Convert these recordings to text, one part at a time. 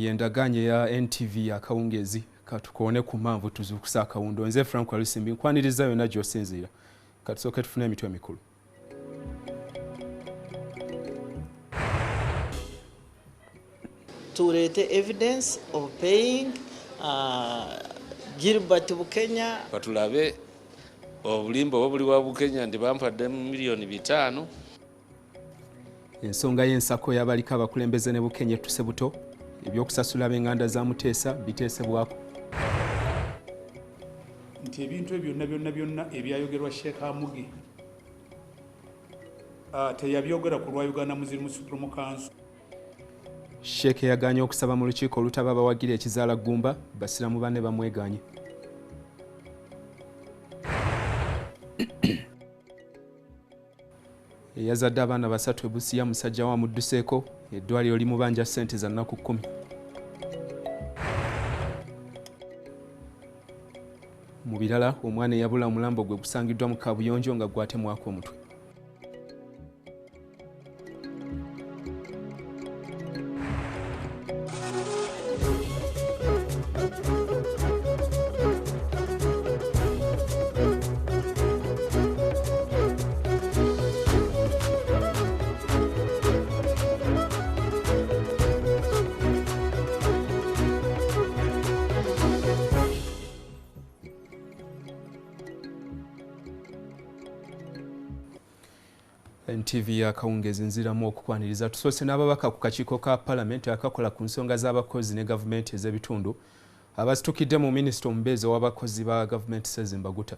yendaganye ya NTV Akawungeezi katukoone ku manvu tuzukusa akawundo nze Frank Alisimbi nkwaniriza yonna gy'osinziira katusooke tufune emitwe mikulu. Tuleete evidence of paying Gilbert Bukenya. Katulabe obulimba obuli wa Bukenya ndi bampadde milioni 5. Ensonga y'ensako y'abaliko abakulembeze ne Bukenya ettuse buto ebyokusasula b'enganda za Muteesa biteesebwako. Nti ebintu byonna ebyayogerwa Sheikh Amugi teyabyogera ku lwa Uganda Muslim Supreme Council. Sheikh yaganye okusaba mu lukiiko olutaba abawagira ekizaala ggumba basiramu banne bamweganye. Yazadde abaana 3 Busia musajja wa mudduseeko eddwaliro limubanja ssente za nnaku 10. Mu birala omwana eyabula omulambo gwe gusangiddwa mu Kabuyonjo nga gwatemwako omutwe. NTV Akawungeezi nziramu okukwaniriza tusoose n'ababaka ku kakiiko ka Parliament akakola ku nsonga z'abakozi ne gavumenti ez'ebitundu abazitukidde mu minisita omubeezi w'abakozi ba gavumenti Sezimbaguta.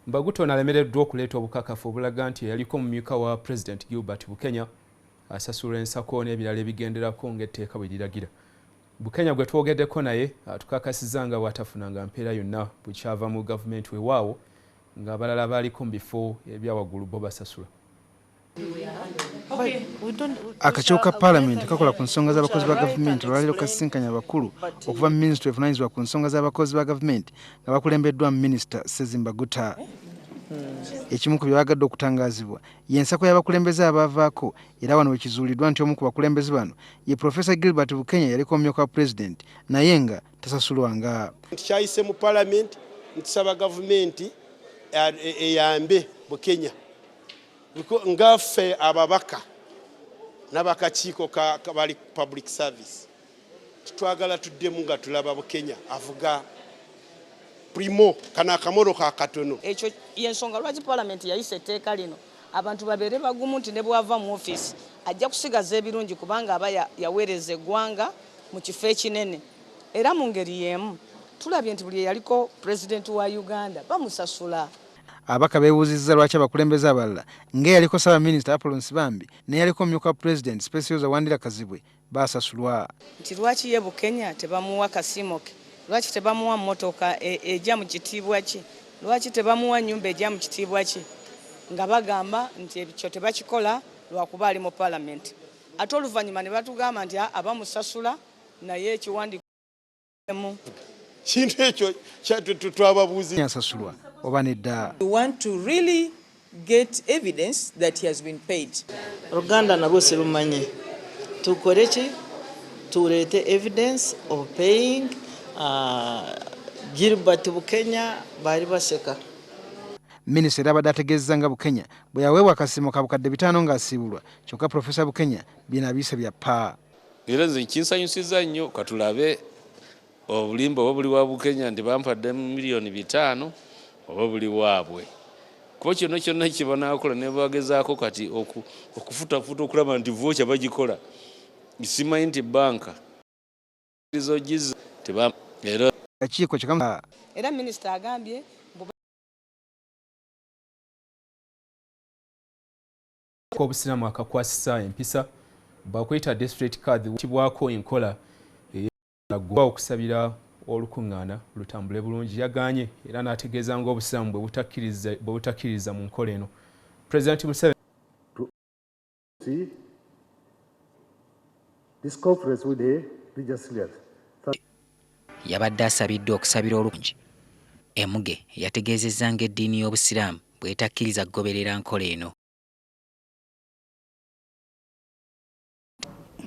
Mbaguta ono alemereddwa okuleeta obukakafu obulaga nti yaliko omumyuka wa President Gilbert Bukenya asasula ensako n'ebirala ebigenderako ng'etteeka bwe liragira. Bukenya gwe twogeddeko naye atukakasiza nga bw'atafunanga mpeera yonna bukyava mu gavumenti weewaawo ng'abalala baaliko mu bifo ebyawaggulu bo basasula. Akakiiko ka Parliament kakola ku nsonga z'abakozi ba gavumenti olwaleero kasisinkanya abakulu okuva mu minisitule evunaanyizibwa ku nsonga z'abakozi ba gavumenti nga bakulembeddwa mu minisita Sezimbaguta. Ekimu ku byabagadde okutangaazibwa y'ensako y'abakulembeze abaavaako era wano wekizuuliddwa nti omu ku bakulembeze bano ye Profesa Gilbert Bukenya yaliko omumyuka wa President naye nga tasasulwanga. Kyayise mu Parliament ntusaba gavumenti eyambe Bukenya ngaffe ababaka n'abakakiiko bali public service twagala tuddemu nga tulaba Bukenya avuga primo kana akamoroka akatono. Ekyo yensonga lwaki Parliament yayise etteeka lino abantu babeere bagumu nti ne bwava mu office ajja kusigaza ebirungi kubanga aba yaweereza eggwanga mu kifo ekinene era mu ngeri y'emu tulabye nti buli yaliko President wa Uganda bamusasula. Abaka beewuuzizza lwaki abakulembeze abalala ng'eyaliko Ssaabaminisita Apollo Nsibambi n'eyaliko omumyuka wa President Specials Wandira Kazibwe baasasulwa. Nti lwaki ye Bukenya tebamuwa kasiimo ke, lwaki tebamuwa mmotoka ejja mu kitiibwa kye, lwaki tebamuwa nnyumba ejja mu kitiibwa kye, nga bagamba nti ekyo tebakikola lwakuba ali mu Parliament. Ate oluvannyuma ne batugamba nti abamusasula naye ekiwandiikemu kintu ekyo twababuuzi yasasulwa oba nedda. We want to really get evidence that he has been paid. Oluganda nabwo serumanye tukole ki tuleete evidence of paying Gilbert Bukenya baali baseka. Minisita era abadde ategeezezza nga Bukenya bwe yaweebwa akasiimo ka bukadde 5 ng'asiibulwa kyokka Profesa Bukenya byena biyise bya ppa. Era nze kinsanyusiza nnyo katulabe obulimba oba buli wa Bukenya ndi bampadde milioni 5 oba buli waabwe. Kuba kyonna kibonaakola ne bagezaako kati okufutafuta okulaba nti vocha bagikola. Isimanyi nti banka izogiza era akakiiko kikamu era minisita agambye Obusiramu akakwasisa empisa bakwita district card kibwako enkola eyagwa okusabira olukuŋŋaana lutambule bulungi yaganye era n'ategeeza ng'obusiramu bwe butakkiriza mu nkola eno. President Museveni yabadde asabiddwa okusabira olungi. Emuge yategeezezza ng'eddiini y'obusiraamu bw'etakkiriza kugoberera nkola eno.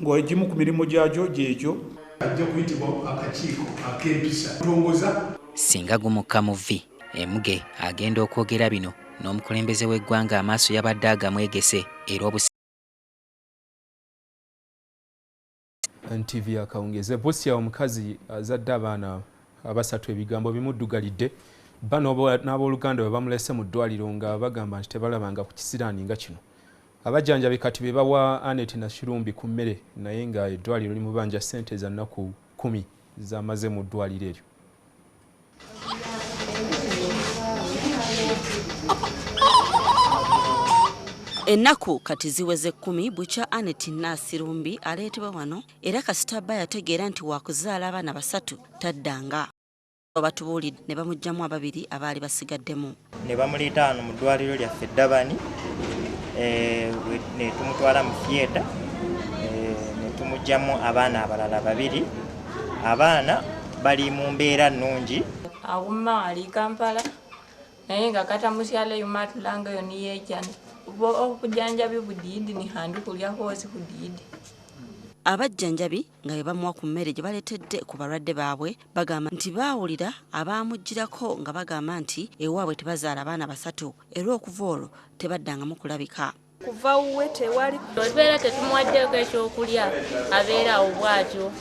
Ng'egimu ku mirimu gyagyo gyegyo ajja kuyitibwa akakiiko ak'empisa tongoza singa gumuka muvi emuge agenda okwogera bino n'omukulembeze w'eggwanga amaaso yabadde agamwegese era NTV Akawungeezi. Busia omukazi azadde abaana abasatu ebigambo bimuddugalidde n'abooluganda bwe bamulese mu ddwaliro nga bagamba nti tebalabanga ku kisiraani nga kino. Abajjanjabi kati be bawa Anet Nashirumbi ku mmere naye nga eddwaliro limubanja ssente za nnaku 10 zamaze mu ddwaliro eryo. Ennaku kati ziweze 10 bukya Anet Nashirumbi aleetebwa wano era kasita bba yategeera nti waakuzaala abaana basatu taddanga. Batubuulidde ne bamugyamu ababiri abaali basigaddemu. Ne bamuleeta wano mu ddwaliro lyaffe Ddabani ne tumutwala mu theatre ne tumugyamu abaana abalala babiri. Abaana bali mu mbeera nnungi. Awuma ali Kampala naye nga katamusyala yumatulanga yo niyeejana okujjanjabi budiidi ni handi kulya hoozi budiidi. Abajjanjabi nga bwe bamuwa ku mmere gye baleetedde ku balwadde baabwe bagamba nti baawulira abaamugirako nga bagamba nti ewaabwe tebazaala abaana basatu era okuva olwo tebaddangamu kulabika. Kuva wuwe tewali ebeera tetumuwaddeeko ekyokulya abeera awo bw'atyo.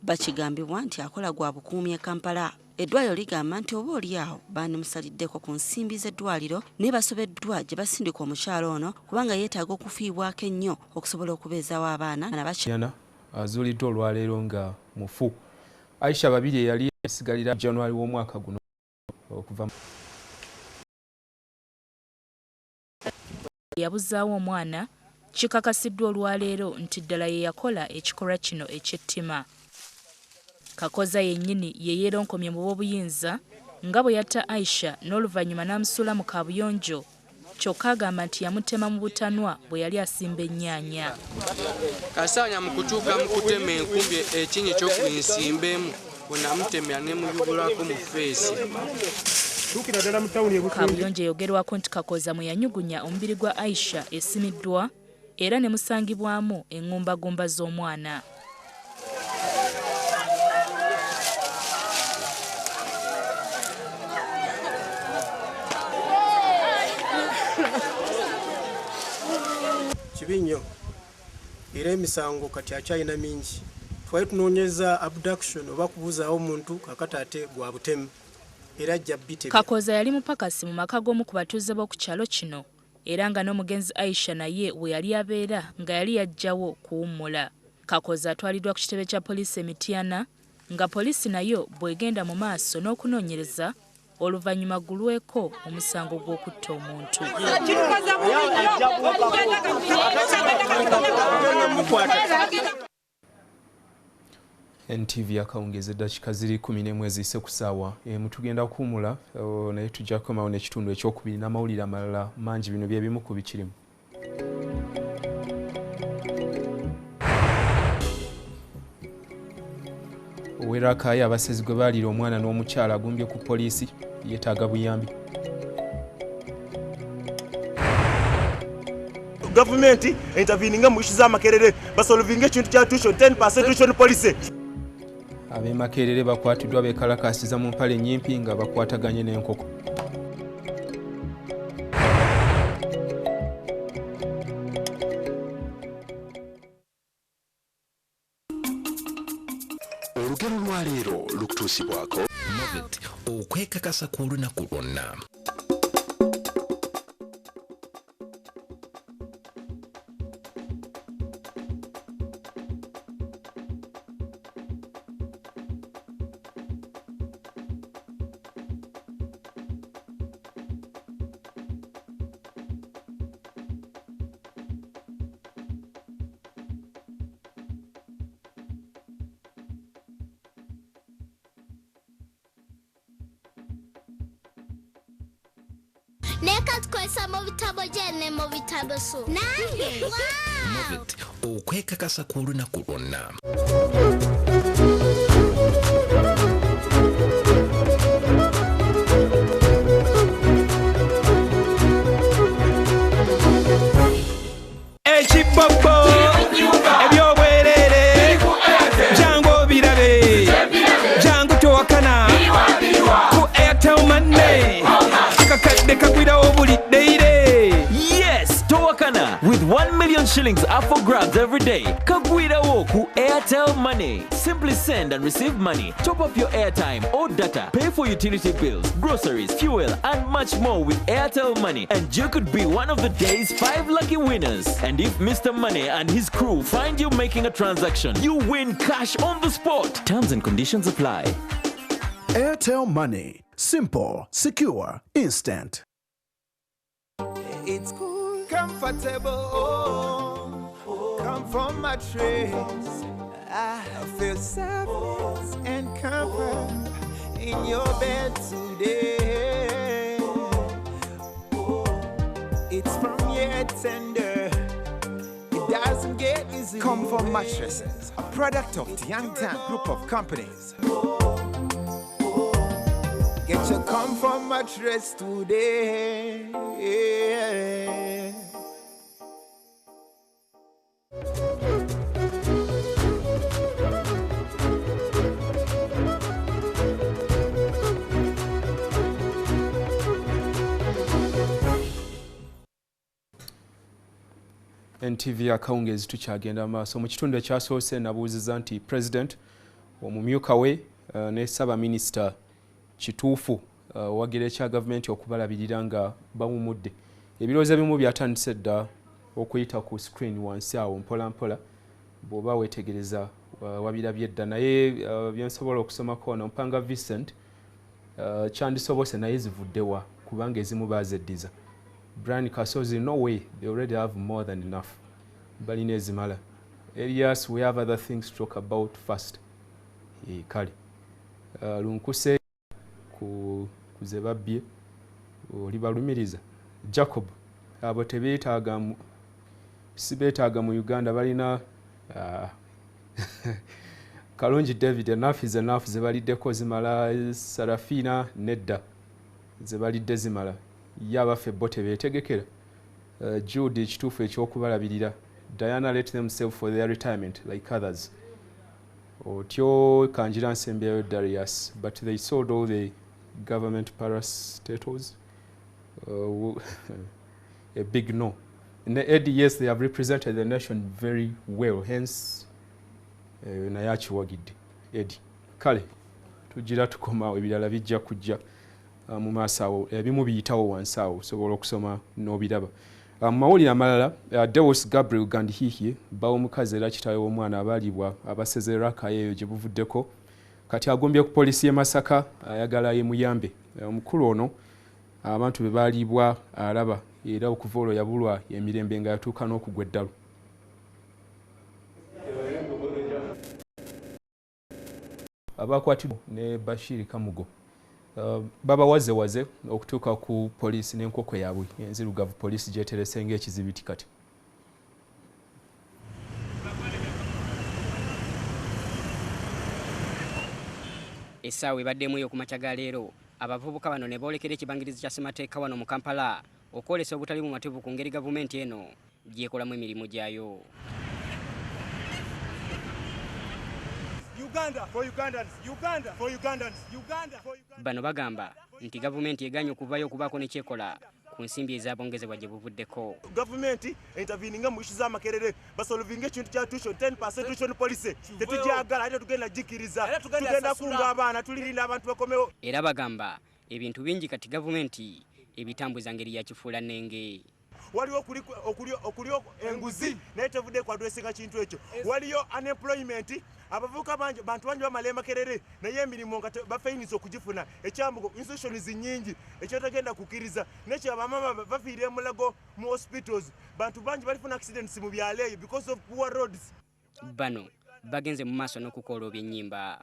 Bakigambibwa nti akola gwa bukuumi e Kampala. Eddwaliro ligamba nti oba oli awo baanimusaliddeko ku nsimbi z'eddwaliro naye basobeddwa gye basindika omukyala ono kubanga yeetaaga okufiibwako ennyo okusobola okubeezaawo abaana Yana azuuliddwa olwaleero nga mufu. Aisha babiri eyali esigalira January w'omwaka guno okuva yabuzaawo omwana kikakasiddwa olwaleero nti ddala ye yakola ekikolwa kino eky'ettima. Kakoza yennyini ye yeeronkomye mu b'obuyinza nga bwe yatta Aisha n'oluvannyuma n'amusuula mu kaabuyonjo kyokka agamba nti yamutema mu butanwa bwe yali asimba ennyaanya. Kasaanya mu kutuuka mu kutema enkumbi ekinyi ky'okunsimbeemu bwe namutemera ne muyubulako mu feesi. Kaabuyonjo eyogerwako nti Kakoza mwe yanyugunya omubiri gwa Aisha esimiddwa era ne musangibwamu eŋŋumbagumba z'omwana. Kibi nnyo era emisango kati akyalina mingi. Twali tunoonyeza abduction oba kubuzaawo omuntu kakati ate gwa butemu era ajja bite. Kakoza yali mupakasi mu maka g'omu ku batuuze b'oku kyalo kino era nga n'omugenzi Aisha naye we yali abeera nga yali yajjawo kuwummula. Kakoza atwaliddwa ku kitebe kya poliisi e Mityana nga poliisi nayo bw'egenda mu maaso n'okunoonyereza oluvannyuma gulweko omusango gw'okutta omuntu. NTV Akawungeezi eddakiika ziri 11 eziyise ku ssaawa tugenda kuwummula naye tujja kukomawo n'ekitundu ekyokubiri n'amawulire amalala mangi bino bye bimu ku bikirimu. Owerakaayo abasezi gwe baalira omwana n'omukyala agumbye ku poliisi yeetaaga buyambi. Gavumenti interveninga mu issues z'amakerere basolvinga ekintu kya tuition 10% tuition policy. Ab'e Makerere bakwatiddwa beekalakaasiza mu mpale nnyimpi nga bakwataganye n'enkoko. Olugero lwa leero lukutuusibwako Movit okwekakasa ku lunaku lwonna. Neka tukwesa mu bitabo jene mu bitabo so. Nange. Movit okwekakasa ku lunaku lwonna. Ekipopo ebyobwerere jango birabe Kagwide kagwirawo buli deire. Yes, Towakana with 1 million shillings up for grabs every day. Kagwirawo ku Airtel Money. Simply send and receive money. Top up your airtime or data. Pay for utility bills, groceries, fuel, and much more with Airtel Money. And you could be one of the day's 5 lucky winners. And if Mr. Money and his crew find you making a transaction, you win cash on the spot. Terms and conditions apply. Airtel Money. Simple, secure, instant. It's cool, comfortable, come from my trace. I feel softness and comfort in your bed today. It's from your tender, it doesn't get easy. Comfort Mattresses, a product of the Young Tank Group of Companies. Get your comfort mattress today. NTV Akawungeezi tukyagenda maaso. Mu kitundu ekyasoose nabuuziza nti President omumyuka we ne Ssaabaminisita kituufu wagira ekya gavumenti okubalabirira nga bawumudde. Ebirowoozo ebimu byatandise dda okuyita ku screen wansi awo mpola mpola bw'oba weetegereza wabirabye dda, naye byensobola okusomako ono Mpanga Vincent kyandisobose naye zivuddewa kubanga ezimu baazeddiza. Brian Kasozi, no way, they already have more than enough. Balina ezimala. Elias, we have other things to talk about first. Kale. Lunkuse kuze babbye olibalumiriza. Jacob, abo tebeetaaga sibeetaaga mu Uganda balina Kalonji David, enough is enough, ze baliddeko zimala. Sarafina nedda ze balidde zimala. Yabaffe bo tebeetegekera. Jude ekituufu ekyokubalabirira. Diana let them save for their retirement like others. Otyo Kanjira Nsembeyo Darius, but they sold all the government parastatals. A big no. In the 80 years they have represented the nation very well, hence nayachi wagidde Eddie. Kale tugira tukoma ebirala bijja kujja mu maaso awo ebimu biyitawo wansi awo osobola okusoma n'obiraba. Mawulire amalala Dewos Gabriel Gandihihi bawo mukazi era kitaawe w'omwana abalibwa abasezerera akayeeyo gye buvuddeko kati agombye ku poliisi y'e Masaka ayagala yemuyambe. Omukulu ono abantu be baalibwa alaba era okuva olwo yabulwa emirembe nga yatuuka n'okugwa eddalu. Abakwatibwa ne Bashir Kamugo baba waze okutuuka ku poliisi n'enkoko yaabwe enzirugavu poliisi gyeterese ng'ekizibiti kati. Essaawa ebaddemu eyo ku makya ga leero abavubuka bano ne boolekera ekibangirizi kya ssemateeka wano mu Kampala okwolesa obutali bumativu ku ngeri gavumenti eno gyekolamu emirimu gyayo. Bano bagamba nti gavumenti eganye okuvayo okubaako ne kyekola ku nsimbi ezaabongezebwa gye buvuddeko. Gavumenti interveninga mu issues z'amakerere basolvinga ekintu kya tuition 10% tuition policy tetujagala ate tugenda jikiriza tugenda kunga abaana tulirinda abantu bakomewo. Era bagamba ebintu bingi kati gavumenti ebitambuza ngeri ya kifuula nnenge. Waliyo okuliyo enguzi naye tevudde ku adressinga kintu ekyo. Waliyo unemployment abavubuka bantu bangi bamala makerere naye emirimu nga bafeyinisa okugifuna ekyambugo institutions nyingi ekyotagenda kukiriza nekyo abamama bafiire mulago mu hospitals bantu bangi balifuna accidents mu byaleeyo because of poor roads. Bano bagenze mu maaso n'okukola ebyennyimba.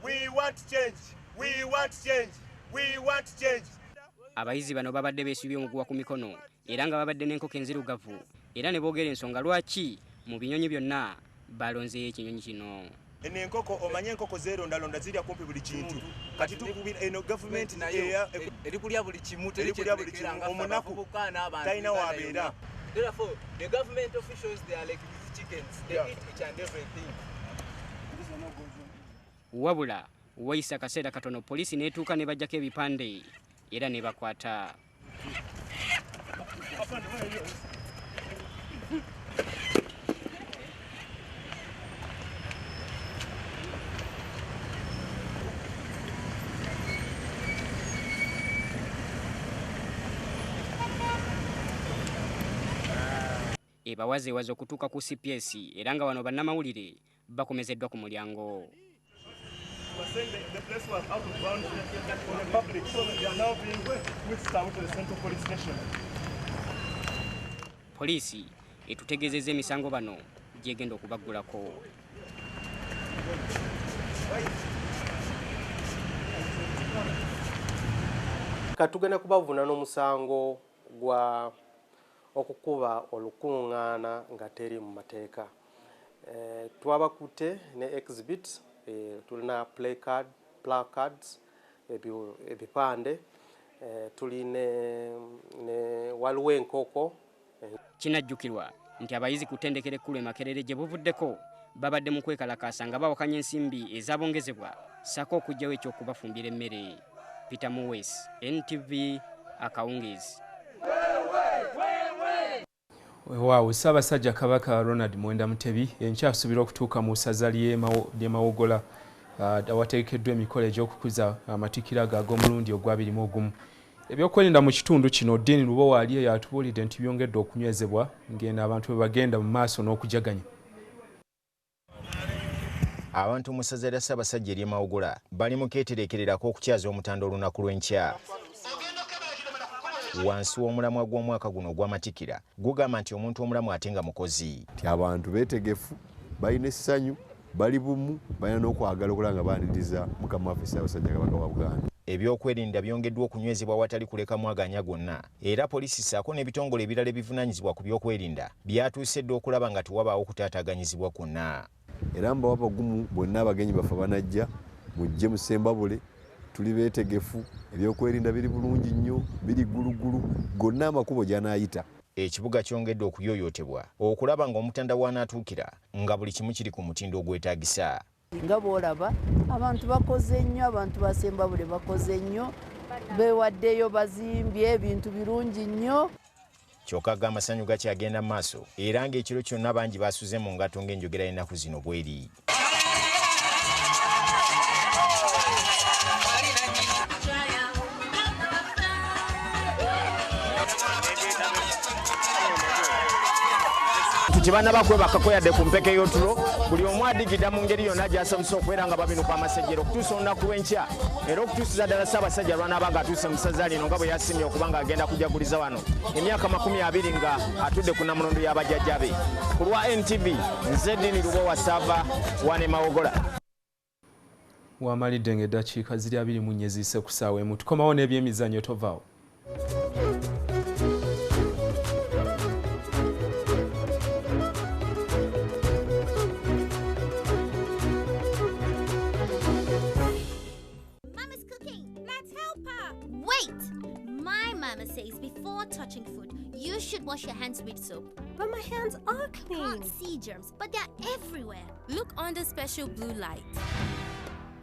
We want change, we want change, we want change. Abayizi bano babadde beesibye omuguwa ku mikono era nga babadde n'enkoko enzirugavu era ne boogera ensonga lwaki mu binyonyi byonna balonzeeyo ekinyonyi kino. Eno enkoko omanye enkoko zeerondalonda zirya kumpi buli kintu kati tukubira eno gavumenti nayo eri kulya buli kimu omunaku talina wabeera. Therefore the government officials they are like these chickens, they eat each and everything. Wabula wayisa akaseera katono poliisi n'etuuka ne bajjako ebipande era ne bakwata. Ebawazeewaze okutuuka ku CPS era nga wano bannamawulire bakomezeddwa ku mulyango. Poliisi etutegeezezza emisango bano gyegenda okubaggulako. Katugenda kubavuna n'omusango gwa okukuba olukungaana nga teri mu mateeka. Twabakute ne exhibit, tulina placards, ebipande, tuli ne waliwo enkoko. Kinajjukirwa nti abayizi ku ttendekero ekkulu e Makerere gye buvuddeko babadde mu kwekalakaasa nga bawakanya ensimbi ezaabongezebwa ssaako okugyawo ekyokubafumbira emmere. Peter Muwes, NTV, Akawungeezi. Waawo Ssaabasajja Kabaka Ronald Mwenda Mutebi enkyasuubira okutuuka mu ssaza ly'e Mawogola awateekeddwa emikolo egy'okukuza amatikkira ago ag'omulundi ogwa-21. Ebyokwerinda mu kitundu kino Dean Lubowa ali yatubuulidde nti byongedde okunywezebwa ng'eno abantu bwe bagenda mu maaso n'okujaganya. Abantu mu ssaza lya Ssaabasajja ery'e Mawogola bali mu keeterekererako okukyaza omutanda olunaku lw'enkya. Wansi w'omulamwa gw'omwaka guno ogw'amatikkira gugamba nti omuntu omulamu ate nga mukozi. Ti abantu beetegefu, balina essanyu, bali bumu, balina n'okwagala okulaba nga baaniriza Mukama waffe Ssaabasajja Kabaka wa Buganda. Ebyokwerinda byongeddwa okunywezebwa awatali kuleka mwaganya gwonna, era poliisi ssaako n'ebitongole ebirala ebivunaanyizibwa ku byokwerinda byatuuse dda okulaba nga tewabaawo kutaataaganyizibwa kwonna. Era mbawa bagumu bonna abagenyi baffe banajja mujje musembabule, tuli beetegefu, ebyokwerinda biri bulungi nnyo, biri gulugulu, gonna amakubo gy'anaayita. Ekibuga kyongedde okuyooyootebwa okulaba ng'omutanda w'anaatuukira nga buli kimu kiri ku mutindo ogwetaagisa. Nga bw'olaba abantu bakoze nnyo, abantu basembabule bakoze nnyo, beewaddeyo bazimbye ebintu birungi nnyo. Kyokka amasanyu gakyagenda mu maaso era ng'ekiro kyonna bangi basuze mu ngato ng'enjogera y'ennaku zino bw'eri. Kibana bakwebakako yadde ku mpeke y'otulo buli omu adigida mu ngeri yonna gy'asobose okubeera nga babinuka amasejjero okutuusa olunaku lw'enkya era okutuusiza ddala Ssaabasajja lw'anaaba ng'atuuse mu ssaza lino nga bwe yasimye okuba ng'agenda kujaguliza wano emyaka 20 nga atudde ku nnamulondo y'abajjajja be. Ku lwa NTV nze Dean Lubowa Ssaava wane Mawogola. Wamalidde ng'eddakiika ziri 24 ziise ku ssaawa emu. Tukomawo n'ebyemizannyo tovaawo. Says before touching food, you should wash your hands with soap. But my hands are clean. You can't see germs, but they're everywhere. Look under special blue light.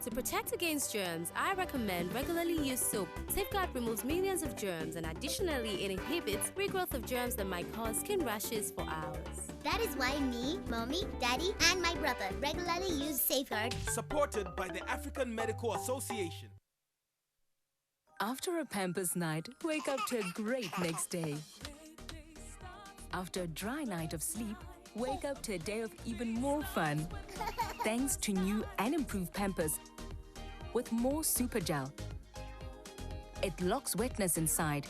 To protect against germs, I recommend regularly use soap. Safeguard removes millions of germs and additionally it inhibits regrowth of germs that might cause skin rashes for hours. That is why me, mommy, daddy, and my brother regularly use Safeguard. Supported by the African Medical Association. After a Pampers night, wake up to a great next day. After a dry night of sleep, wake up to a day of even more fun. Thanks to new and improved Pampers with more super gel. It locks wetness inside,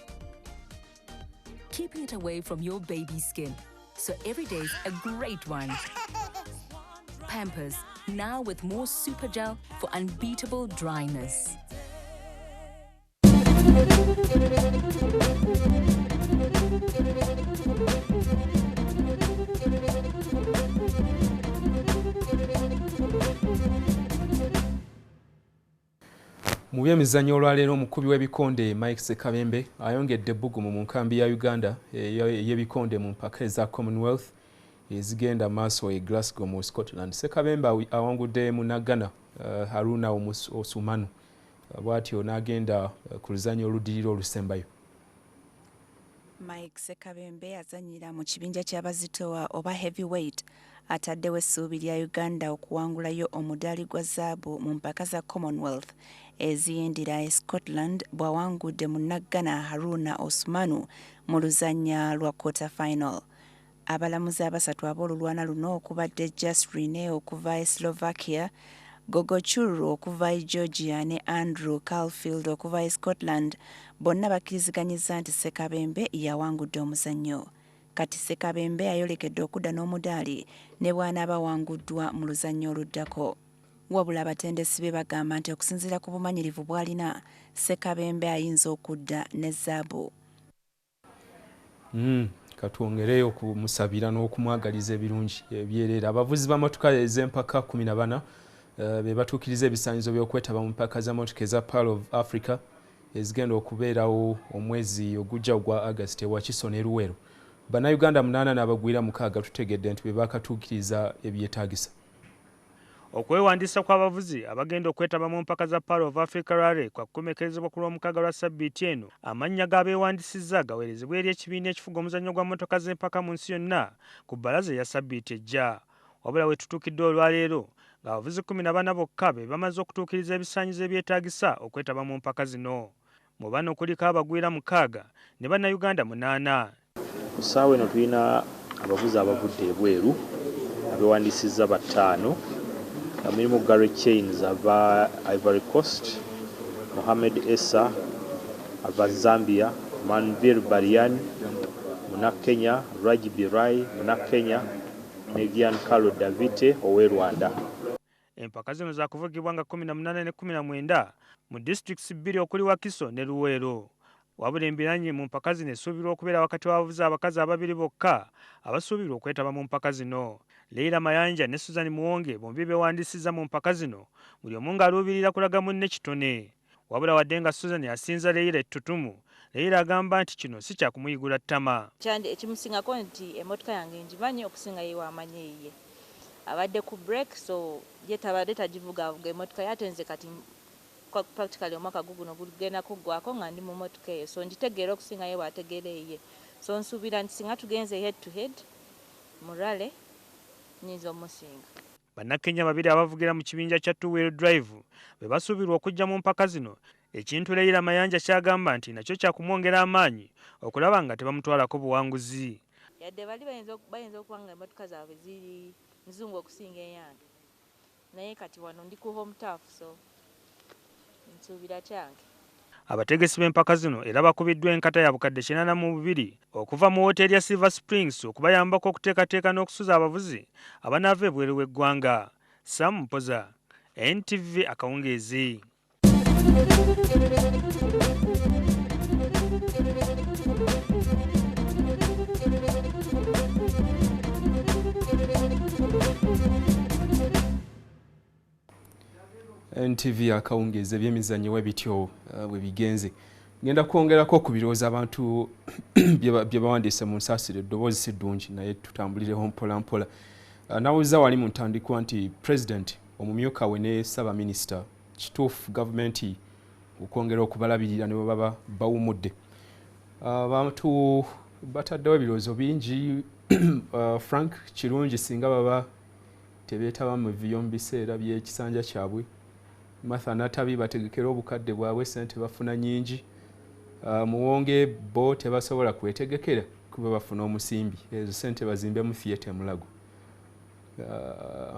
keeping it away from your baby's skin. So every day's a great one. Pampers, now with more super gel for unbeatable dryness. Mu byemizannyo olwaleero omukubi w'ebikonde Mike Ssekabembe ayongedde ebbugumu mu nkambi ya Uganda y'ebikonde mu mpaka eza Commonwealth ezigenda maaso e Glasgow mu Scotland. Ssekabembe awangudde munnagana Haruna Osumanu bw'atyo n'agenda ku luzannya oludirira olusembayo. Mike Sekabembe azanyira mu kibinja ky'abazitowa oba heavyweight ataddewo essuubi lya Uganda okuwangulayo omudaali gwa zaabu mu mpaka za Commonwealth eziyindira e Scotland bw'awangudde munnaggana Haruna Osmanu mu luzannya lwa quarter final. Abalamuzi abasatu ab'olulwana luno okubadde Just Rene okuva e Slovakia, Gogo Churu okuva e Georgia ne Andrew Caulfield okuva e Scotland bonna bakkiriziganyizza nti Sekabembe yawangudde omuzannyo. Kati Sekabembe ayolekedde okudda n'omudaali ne bw'anaaba wanguddwa mu luzannyo oluddako. Wabula abatendesi be bagamba nti okusinziira ku bumanyirivu bw'alina, Sekabembe ayinza okudda ne zaabu. Katwongereyo okumusabira n'okumwagaliza ebirungi ebyerera. Abavuzi b'ammotoka ez'empaka 14 be batuukiriza ebisaanyizo by'okwetaba mu mpaka z'ammotoka eza Pearl of Africa ezigenda okubeerawo omwezi ogujja gwa August ewa Kiso ne Luweero. Bannayuganda 8 n'abagwira 6 tutegedde nti be bakatuukiriza ebyetaagisa. Okwewandiisa kw'abavuzi abagenda okwetaba mu mpaka za Pearl of Africa Rally kwa kukomekerezebwa ku Lwomukaaga lwa Ssabbiiti eno. Amannya g'abeewandisizza gaweerezebwa eri ekibiina ekifuga omuzannyo gwa mmotoka z'empaka mu nsi yonna ku bbalaza ya Ssabbiiti ejja. Wabula we tutuukidde olwaleero ng'abavuzi 14 bokka be bamaze okutuukiriza ebisaanyizo ebyetaagisa okwetaba mu mpaka zino. Mu bano kuliko abagwira 6 ne Bannayuganda 8. Ku ssaawa eno tulina abavuzi abavudde ebweru abeewandisizza 5. Mulimu Gary Chains ava Ivory Coast, Mohamed Essa ava Zambia, Manvir Barian muna Kenya, Raji Birai muna Kenya ne Giancarlo Davite owe Rwanda. Empaka zino za kuvugibwa nga 18 ne 19 mu districts 2 okuli Wakiso ne Luweero. Wabula embiranye mu mpaka zino esuubirwa okubeera wakati w'abavuzi abakazi ababiri bokka abasuubirwa okwetaba mu mpaka zino. Leila Mayanja ne Susan Muwonge bombi beewandisizza mu mpaka zino, buli omu ng'aluubirira kulaga munne kitone. Wabula wadde nga Susan yasinza Leila ettutumu, Leila agamba nti kino si kya kumuyigula ttama. Kyandi ekimusingako nti emmotoka yange ngimanyi okusinga ye wamanye ye. Abadde ku break so ye tabadde tagivugavuga emmotoka yatenze kati practically omwaka guno gugenda kuggwako nga ndi mu mmotoka eyo. So ngitegeera okusinga ye bw'ategeera ye. So nsuubira nti singa tugenze head to head mu rally nyinza omusinga. Bannakenya babiri abavugira mu kibinja kya two-wheel drive be basuubirwa okujja mu mpaka zino. Ekintu Leila Mayanja kyagamba nti nakyo kyakumwongera amaanyi okulaba nga tebamutwalako buwanguzi. Yadde bali bayinza okuba nga emmotoka zaabwe ziri nzungu okusinga eyange. Naye kati wano ndi ku home turf so nsuubira kyange. Abategesi b'empaka zino era bakubiddwa enkata ya bukadde 82 okuva mu woteeri ya Silver Springs okubayambako okuteekateeka n'okusuza abavuzi abanaava ebweru w'eggwanga. Sam Mpoza, NTV Akawungeezi. NTV Akawungeezi ebyemizannyo webityo bwe bigenze. Ngenda kwongerako ku birowoozo abantu bye bawandiise mu nsaasiro eddoboozi si ddungi naye tutambulireho mpola mpola. Nawuliza wali mu ntandikwa nti President omumyuka we ne Ssaabaminisita kituufu gavumenti okwongera okubalabirira ne bwe baba bawumudde. Abantu bataddewo ebirowoozo bingi. Frank kirungi singa baba tebeetaba mu viyo mu biseera by'ekisanja kyabwe. Martha Natabi bategekera obukadde bwabwe ssente bafuna nyingi. Muwonge bo tebasobola kwetegekera kuba bafuna omusimbi. Ezo ssente bazimbe mu theatre Mulago.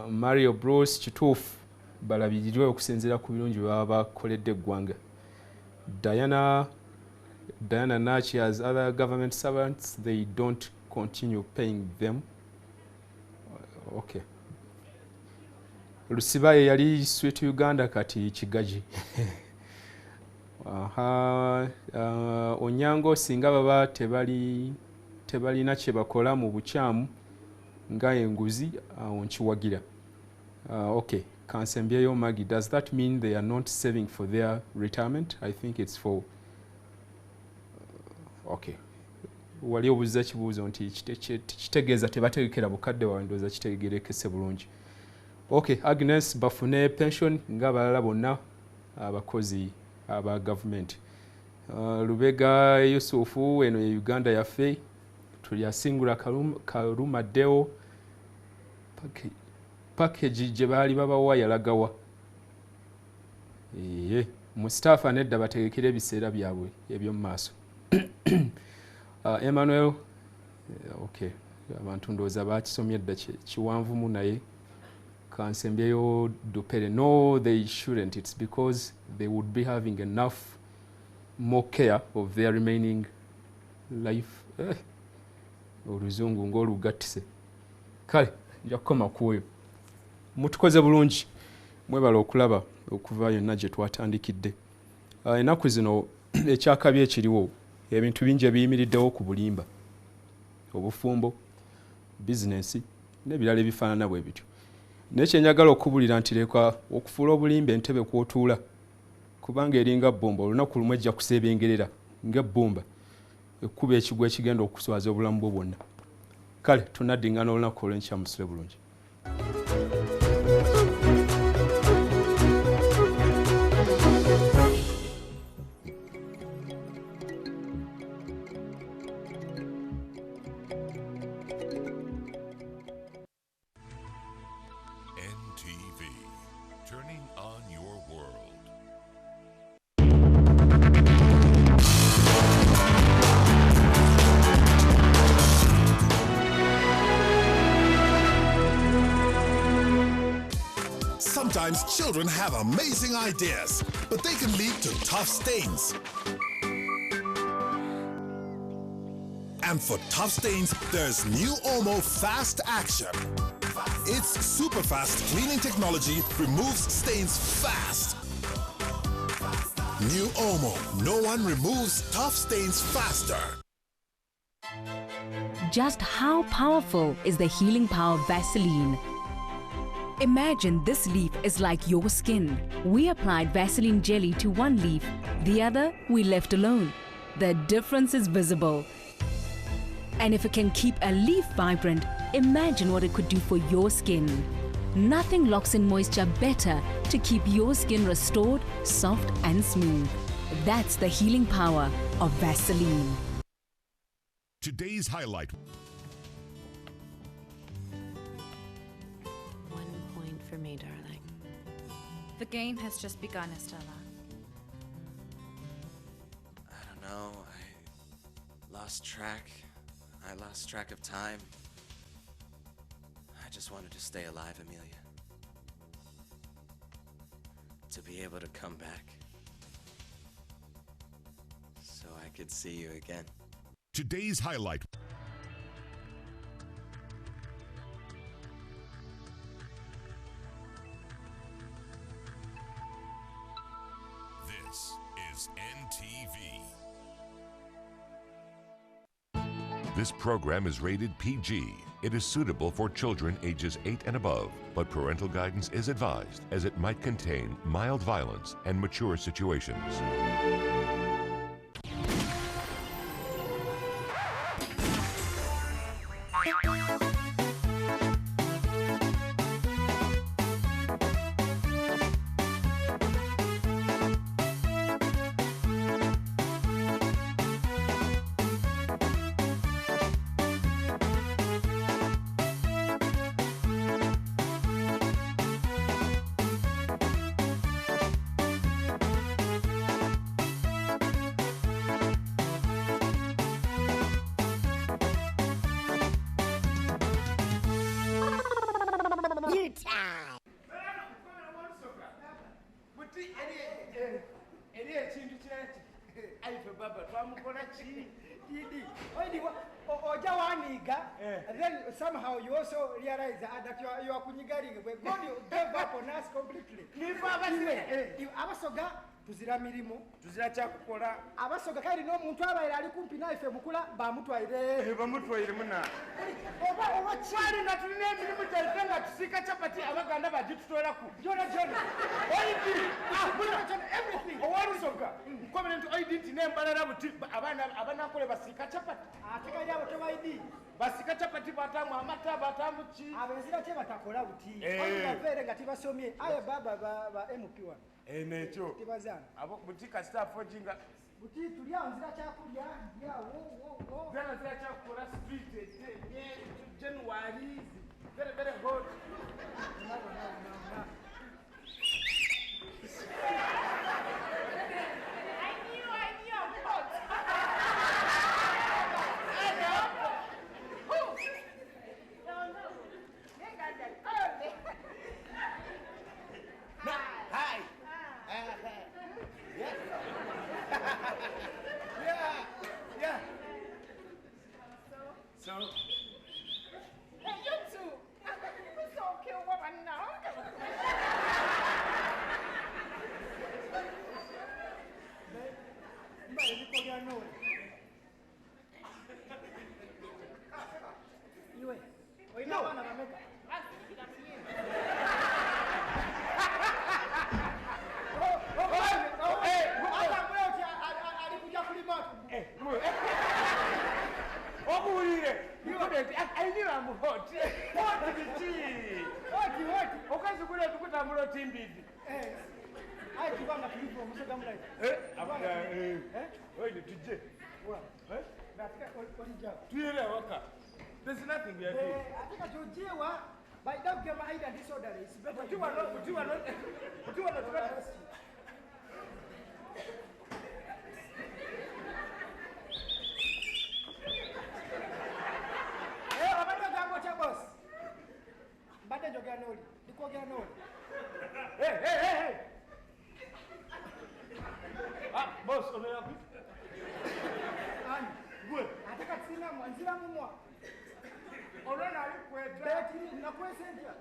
Mario Bruce kituufu balabirirwe okusinziira ku birungi baba bakoledde eggwanga. Diana Nachi, as other government servants, they don't continue paying them. Okay. Lusibaye yali Sweet Uganda kati Kigaji. Onyango singa baba tebalina kye bakola mu bukyamu nga enguzi onkiwagira. Okay. Kansembyeyo Magi, does that mean they are not saving for their retirement? I think it's for... Okay. Wali obuuza kibuuzo nti kitegeeza tebategekera bukadde bwabwe ndowooza kitegeerekese bulungi. Okay, Agnes bafune pension nga balala bonna abakozi aba government. Lubega Yusufu eno ya Uganda yaffe tulyasingula Kaluma Deo package gye baali babawa yalagawa mu staff anedda bategekera ebiseera byabwe eby'omu maaso. Emmanuel okay abantu ndowooza bakisomye dda kiwanvumu naye kansembyeyo Dupere. No, they shouldn't. It's because they would be having enough more care of their remaining life. Oluzungu ng'olugattise. Kale nja kukoma ku oyo. Mutukoze bulungi mwebala okulaba okuva yonna gye twatandikidde. Ennaku zino ekyakabi ekiriwo ebintu bingi ebiyimiriddewo ku bulimba, obufumbo, bizinensi n'ebirala ebifaanana bwe bityo. Naye kyenjagala okubulira nti leka okufuula obulimba entebe kw'otuula kubanga eringa bbumba olunaku lumu ejja kuseebengerera ng'ebbumba ekkuba ekigwa ekigenda okuswaza obulamu bwo bwonna. Kale tunaddingana olunaku olw'enkya musule bulungi. Sometimes children have amazing ideas, but they can lead to tough stains. And for tough stains, there's new Omo Fast Action. Its super fast cleaning technology removes stains fast. New Omo, no one removes tough stains faster. Just how powerful is the healing power of Vaseline? Imagine this leaf is like your skin. We applied Vaseline jelly to one leaf, the other we left alone. The difference is visible. And if it can keep a leaf vibrant, imagine what it could do for your skin. Nothing locks in moisture better to keep your skin restored, soft and smooth. That's the healing power of Vaseline. Today's highlight. For me, darling. The game has just begun, Estella. I don't know. I lost track of time. I just wanted to stay alive, Amelia. To be able to come back. So I could see you again. Today's highlight. This is NTV. This program is rated PG. It is suitable for children ages 8 and above, but parental guidance is advised as it might contain mild violence and mature situations. Then somehow you also realize that you are kunyigaring. When God gave up on us completely. Abasoga tuzira mirimu tuzira kyakukola abasoga kali n'omuntu abaire ali kumpi naife mukula bamutwaire muna oba kyali nga tulina emirimu gyaife nga tusiika capati abaganda bagitutolaku jona everything owalusoga nkomere nti oidi nti nembalala buti abanakole basiika capati ate kali abo tebaidi basika capati batamu amata batamu ki abenzira kye batakola buti bavere nga tibasomye aye baba ba MP1 nekyo tibazana abo butika staff ojinga Buti tulia nzira chakulya ya wo. Zana nzira chakula street January. Very hot. No. I knew hot. Hi. Yes. Yeah. So. Hey, you too. It's okay, woman now. I knew I'm hot. What is it? What? Okay, so good to put a more team busy. I do want to keep from Mr. Gamley. Wait, did you? What? What is that? There's nothing we are doing. I think I told you what. By that game, I had disorder. It's better. But you are not. Hey. Boss, on est là. Good. Ataka tsina mwanzira mumwa. Olona ali kweta. Beti na kwesenta.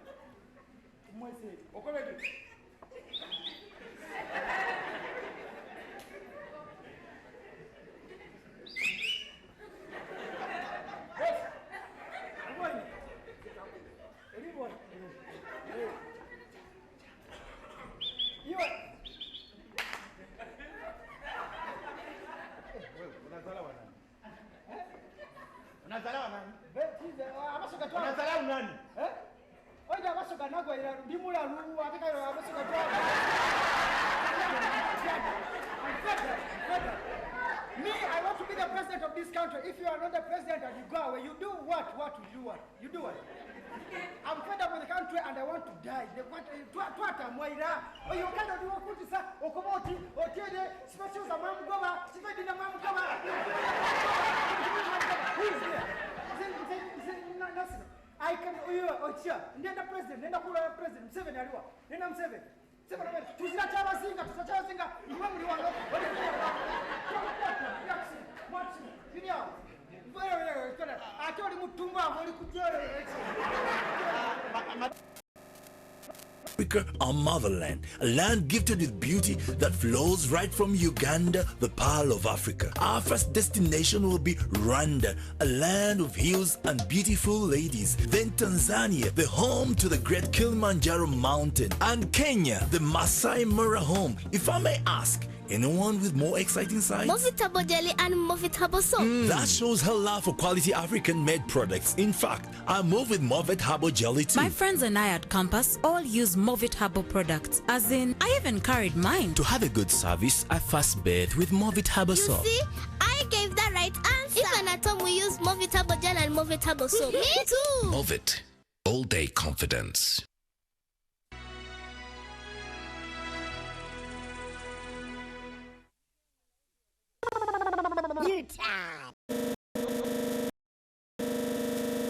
Mwese. Okoleki. Me, I want to be the president of this country. If you are not the president and you go away, you do what? You do what? I'm fed up with the country and I want to die. You cannot do what you say. Okomoti, Otiede, specials are Mam Goma, Sivadina Mam Goma. Who is there? I can, then the president, then the president, 7 years, then I'm 7. Africa, our motherland, a land gifted with beauty that flows right from Uganda, the Pearl of Africa. Our first destination will be Rwanda, a land of hills and beautiful ladies. Then Tanzania, the home to the great Kilimanjaro mountain. And Kenya, the Masai Mara home. If I may ask, anyone with more exciting sights? Movitable jelly and Movitable soap. That shows her love for quality African-made products. In fact, I move with Movit Herbal Jelly too. My friends and I at campus all use Movit Herbal products. As in, I even carried mine. To have a good service, I first bathe with Movit Herbal soap. You see, I gave the right answer. Even at home, we use Movitable gel and Movitable soap. Me too. Movit. All day confidence.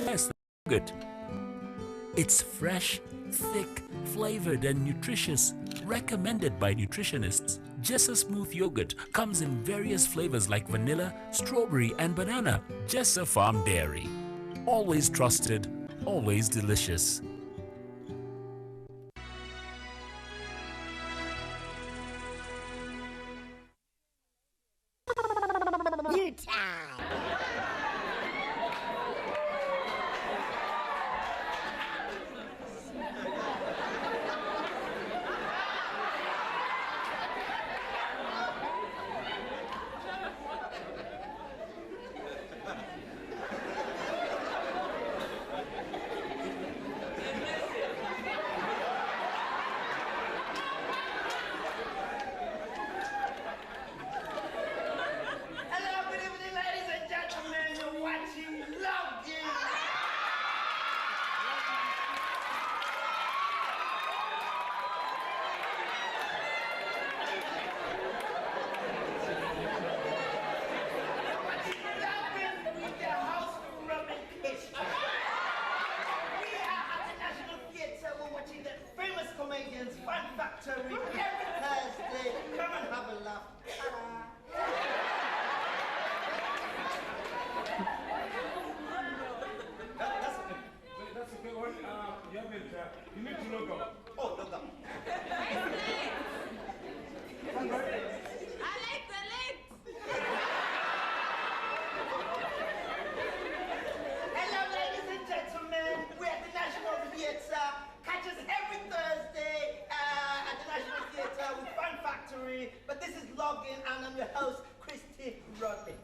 Yes, good. It's fresh, thick, flavored, and nutritious. Recommended by nutritionists. Jessa Smooth Yogurt comes in various flavors like vanilla, strawberry, and banana. Jessa Farm Dairy. Always trusted, always delicious. Factory every Thursday. Come and have a laugh. That's a good one. You haven't. You need to log out. Oh, log out. I like the lights. Hello, ladies and gentlemen. We're at the National Theatre. Catch us every Thursday at the National Theatre with Fun Factory. But this is Login, and I'm your host, Christy Rodney.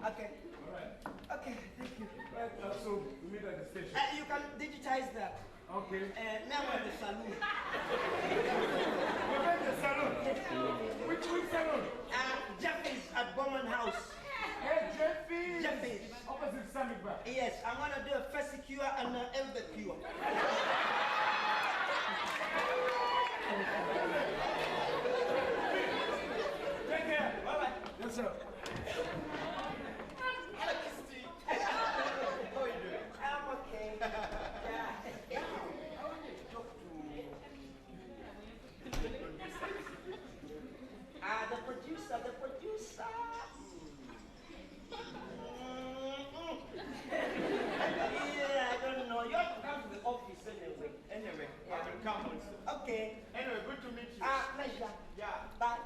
Okay. Okay, thank you. So, we meet at the station. You can digitize that. Okay. Now we're at the saloon. We're at the salon. Which salon? Jeffy's at Bowman House. Hey, Jeffy's. Jeffy's. Opposite Summit Bar. Yes, I'm gonna do a fascicure and an elvicure. Take care. Bye-bye. Yes, sir. How are you doing? I'm okay. The producer. Yeah, I don't know. You have to come to the office anyway. I will come on. Okay. Anyway, good to meet you. Pleasure. Yeah. Bye.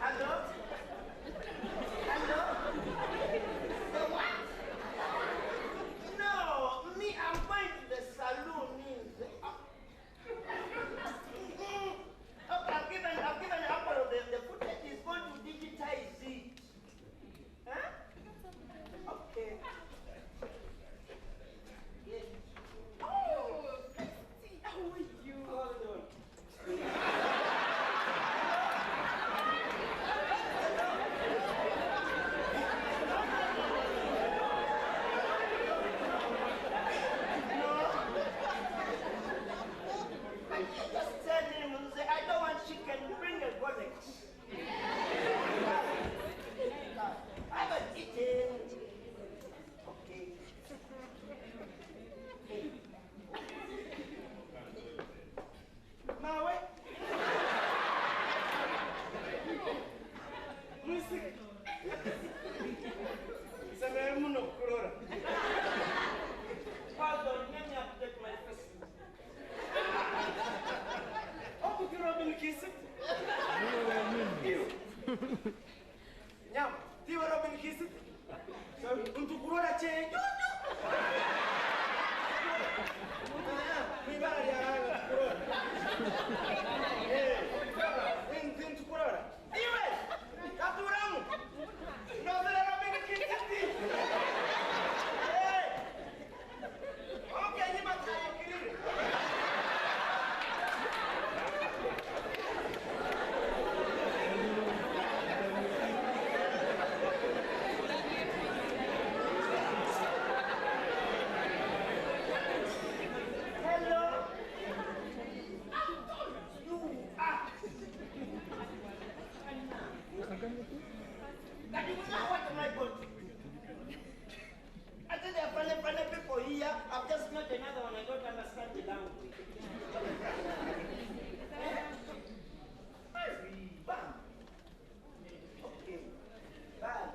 Hello? The what? No, me, I'm going to the saloon. Okay, I've given Apollo the footage. He's going to digitize it. Huh? Okay. Yes. Oh, Christy, how are you? Hold on. Just tell him and say, I don't want chicken, bring a bonnet. I haven't eaten. Okay. Now wait. Music. Sememuno Kurora. Pardon, let me update my face. Oh, you Robin Kissing? You. Nyam, you Robin Kissing? So, untuk Kurora change. I think there are funny people here. I've just met another one. I don't understand the language. Bam. Okay. Bye.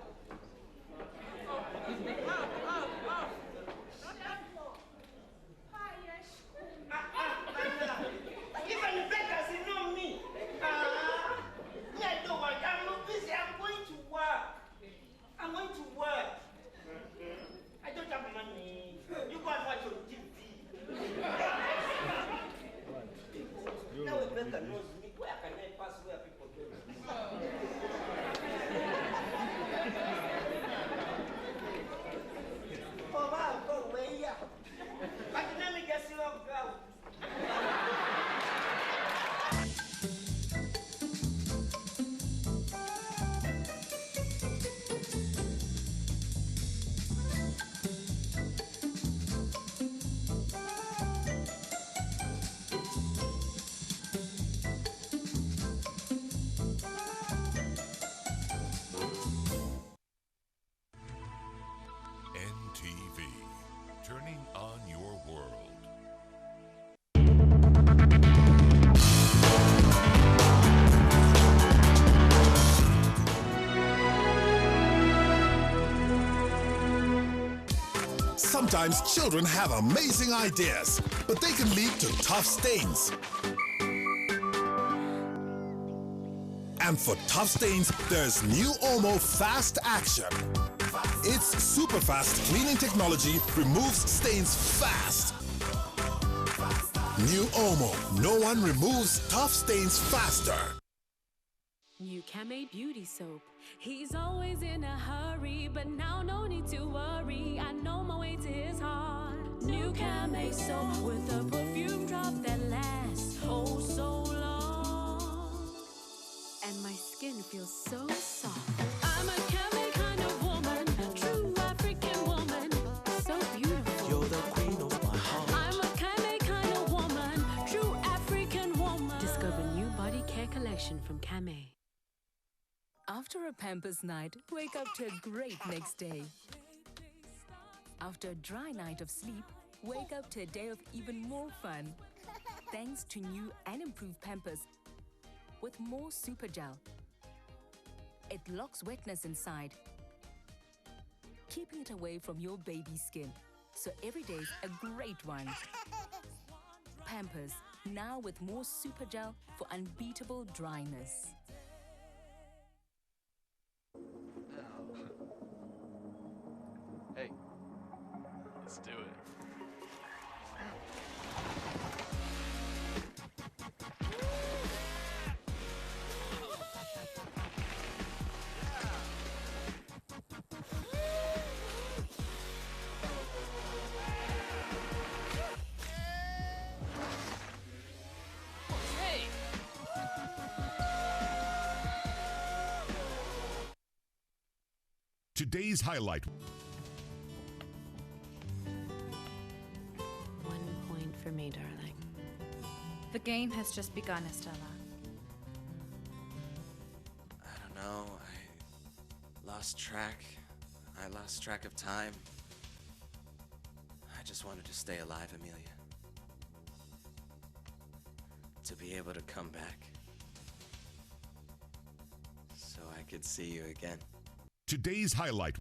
Even beggars, you know me. Me, I don't work. I'm not busy. I'm going to work. I'm going to Sometimes children have amazing ideas, but they can lead to tough stains. And for tough stains, there's new Omo Fast Action. Its super fast cleaning technology removes stains fast. New Omo, no one removes tough stains faster. New Kame Beauty Soap. He's always in a hurry, but now no need to worry. I know my way to his heart. New Kame Soap with a perfume drop that lasts oh so long. And my skin feels so soft. I'm a Kame kind of woman, true African woman, so beautiful. You're the queen of my heart. I'm a Kame kind of woman, true African woman. Discover new body care collection from Kame. After a Pampers night, wake up to a great next day. After a dry night of sleep, wake up to a day of even more fun. Thanks to new and improved Pampers with more super gel. It locks wetness inside, keeping it away from your baby's skin. So every day's a great one. Pampers, now with more super gel for unbeatable dryness. Hey, let's do it. Today's highlight. 1 point for me, darling. The game has just begun, Estella. I don't know. I lost track. I lost track of time. I just wanted to stay alive, Amelia. To be able to come back. So I could see you again. Today's highlight.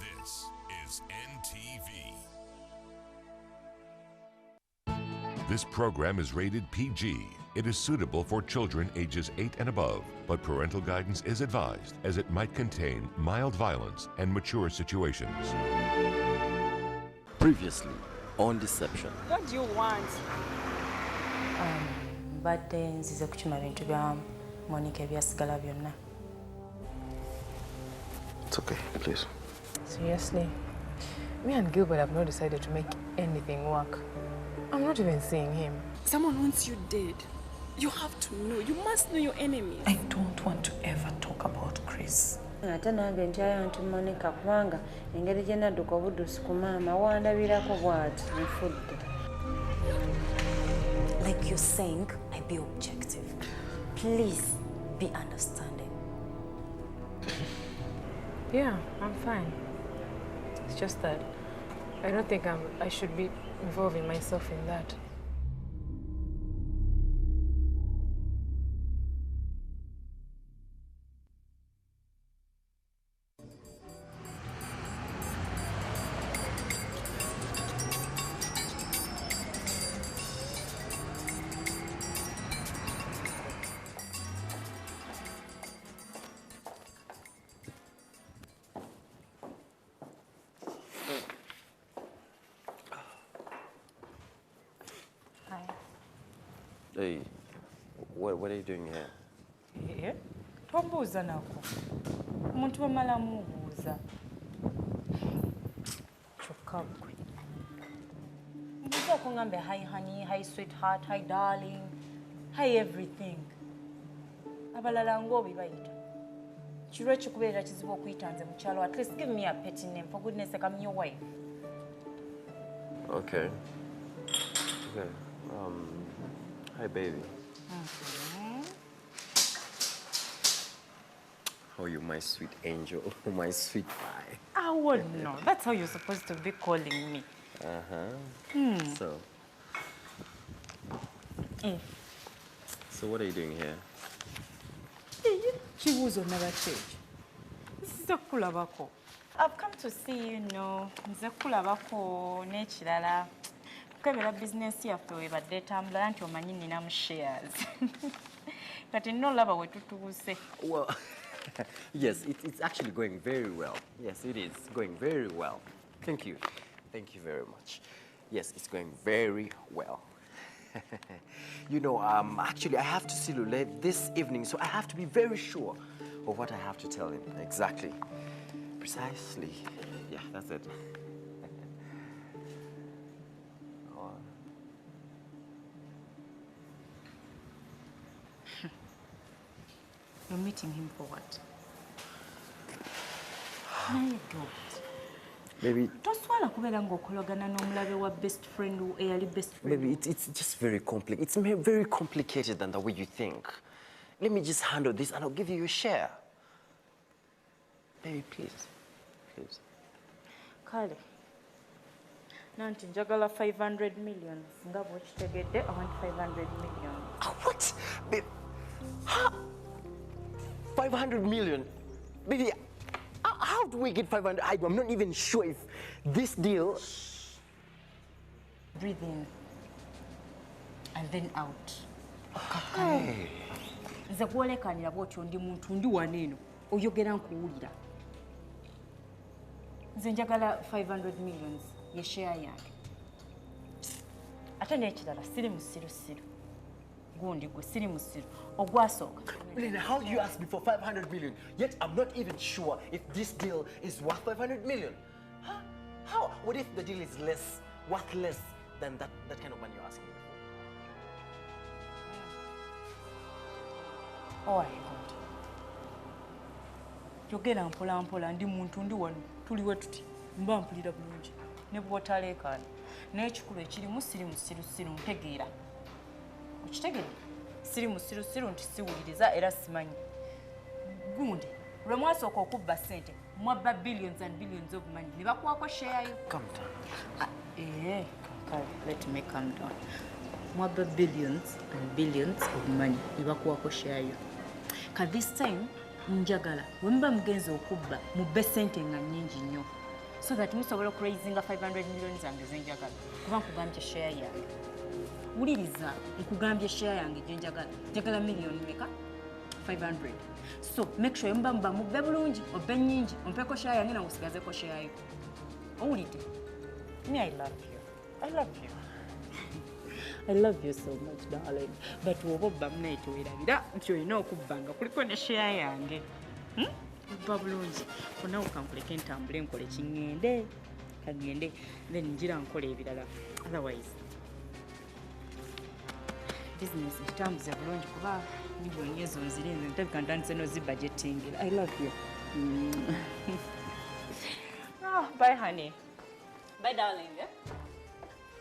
This is NTV. This program is rated PG. It is suitable for children ages 8 and above, but parental guidance is advised as it might contain mild violence and mature situations. Previously on Deception. What do you want? Badde nzize kukima bintu bya Monica ebyasigala byonna. It's okay, please. Seriously, me and Gilbert have not decided to make anything work. I'm not even seeing him. Someone wants you dead. You have to know. You must know your enemy. I don't want to ever talk about Chris. Ate nange ntyayo nti Monica kubanga engeri gye nadduka obuddusi ku maama wandabirako bw'ati nfudde. Like you're saying, I be objective. Please be understanding. Yeah, I'm fine. It's just that I don't think I should be involving myself in that. Hey, what are you doing here? Here? Tombuuza nako. Omuntu bamala mubuuza. Kyokka gwe. Mbuuza kungambe hi honey, hi sweetheart, hi darling, hi everything. Abalala ng'obi bayita. Kiro ekikubeera kizibu okuyita nze mukyalo. At least give me a petty name. For goodness sake, I'm your wife. Okay. Okay. Hi, baby. How are you, my sweet angel, my sweet pie? I wouldn't know. That's how you're supposed to be calling me. Uh-huh. So? So what are you doing here? Chibuzo never change. This is a kulabako. I've come to see you know. Nze kulabako nechirala. Kukebera business yaffe webadde tambula nti omanyi ninamu shares. Kati nno laba we tutuuse. Well, yes, it's actually going very well. Yes, it is going very well. Thank you. Thank you very much. Yes, it's going very well. You know, actually, I have to see Lule this evening, so I have to be very sure of what I have to tell him. Exactly. Precisely. Yeah, that's it. You're meeting him for what? No, you don't. Maybe. Toswala kubeera ng'okolagana n'omulabe wa best friend eyali best friend. Maybe it's just very complicated. It's very complicated than the way you think. Let me just handle this and I'll give you your share. Baby, please. Please. Kale. Nanti njagala 500 million. Nga bw'okitegedde, I want 500 million. What? Babe, huh? 500 million? Baby, how do we get 500? I'm not even sure if this deal... Breathe in. And then out. Hey. Nze gw'oleekaanira bw'otyo ndi muntu ndi wano eno oyogera nkuwulira. Nze njagala 500 millions ye share yange. Ate n'ekirala siri musirusiru. Gundi gwe siri musiru. Ogwasooka. Lena, how do you ask me for 500 million? Yet I'm not even sure if this deal is worth 500 million. Huh? How? What if the deal is worth less than that kind of money you're asking me for? Oh, my God. Yogera mpola mpola ndi muntu ndi wano tuliwe tuti mba mpulira bulungi ne bw'otaleekaana n'ekikulu ekirimu siri musirusiru ntegeera. Okitegedde? Siri musirusiru nti siwuliriza era simanyi. Gundi, lwe mwasooka okubba ssente mwabba billions and billions of money ne bakuwako share yo. Calm down. Let me calm down. Mwabba billions and billions of money ne bakuwako share yo. Ka this time njagala we muba mugenzi okubba mubbe ssente nga nnyingi nnyo so that musobola okuraisinga 500 million zange zenjagala kuba nkugambye share yange. Wuliriza nkugambye share yange gyenjagala njagala million meka 500. So make sure muba mubbe bulungi obbe nnyingi ompeko share yange nawe osigazeko share yo. Owulidde? Me, I love you. I love you. I love you so much, darling. But woba obba munaite weerabira nti olina okubbanga kuliko ne share yange. Obba bulungi konawo kankuleke ntambule nkole kiŋŋende kagende then njira nkola ebirala. Otherwise business etambuze bulungi kuba million ezo nzirenze ntabika ntandise nozibudgetingira. I love you. Bye, honey. Bye, darling.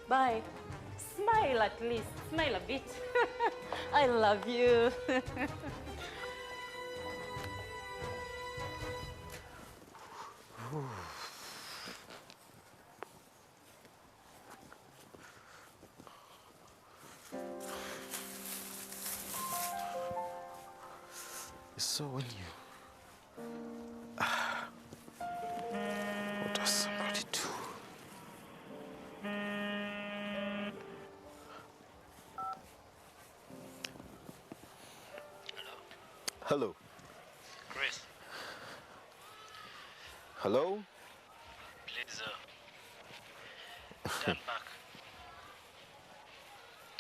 Bye. Smile at least. Smile a bit. I love you. So when you... what does somebody do? Hello. Chris. Hello? Please, turn back.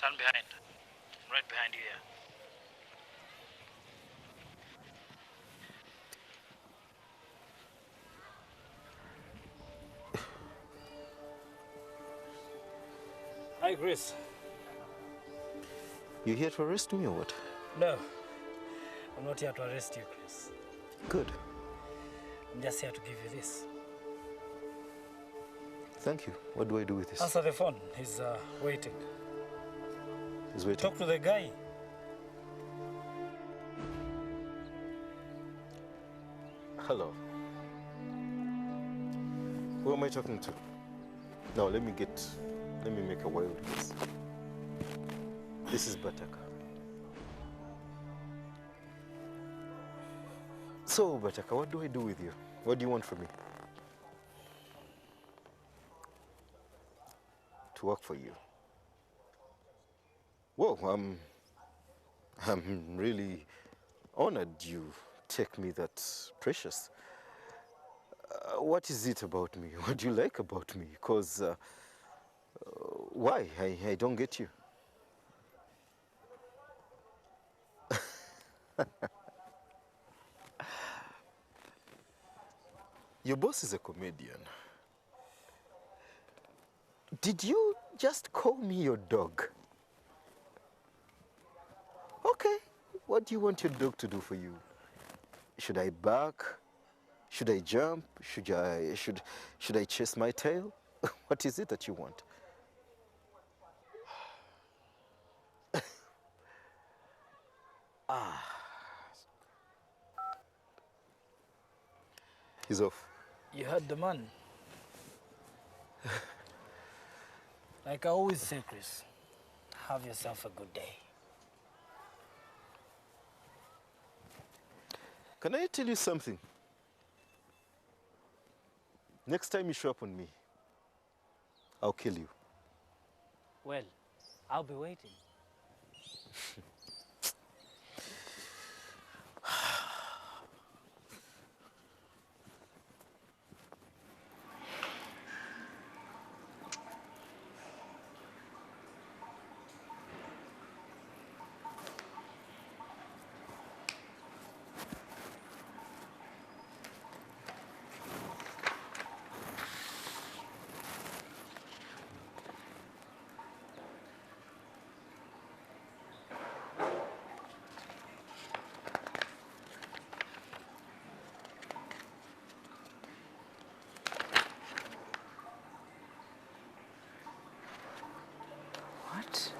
Turn behind. Right behind you here. Hi, Chris. You here to arrest me or what? No. I'm not here to arrest you, Chris. Good. I'm just here to give you this. Thank you. What do I do with this? Answer the phone. He's waiting. He's waiting. Talk to the guy. Hello. Who am I talking to? Now let me make a wild guess. This is Bataka. So, Bataka, what do I do with you? What do you want from me? To work for you. Whoa, I'm really honored you take me that precious. What is it about me? What do you like about me? Because why? I don't get you. Your boss is a comedian. Did you just call me your dog? Okay. What do you want your dog to do for you? Should I bark? Should I jump? Should I chase my tail? What is it that you want? He's off. You heard the man. Like I always say, Chris, have yourself a good day. Can I tell you something? Next time you show up on me, I'll kill you. Well, I'll be waiting. What?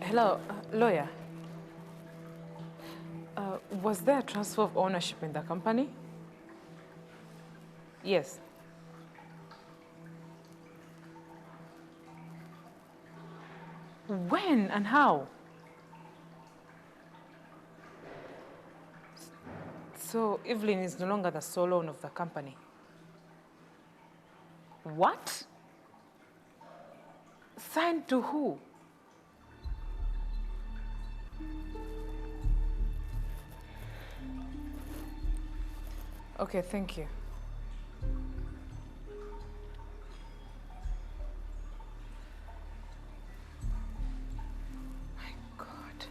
Hello, lawyer. Was there a transfer of ownership in the company? Yes. When and how? So Evelyn is no longer the sole owner of the company. What? Signed to who? Okay, thank you. My God.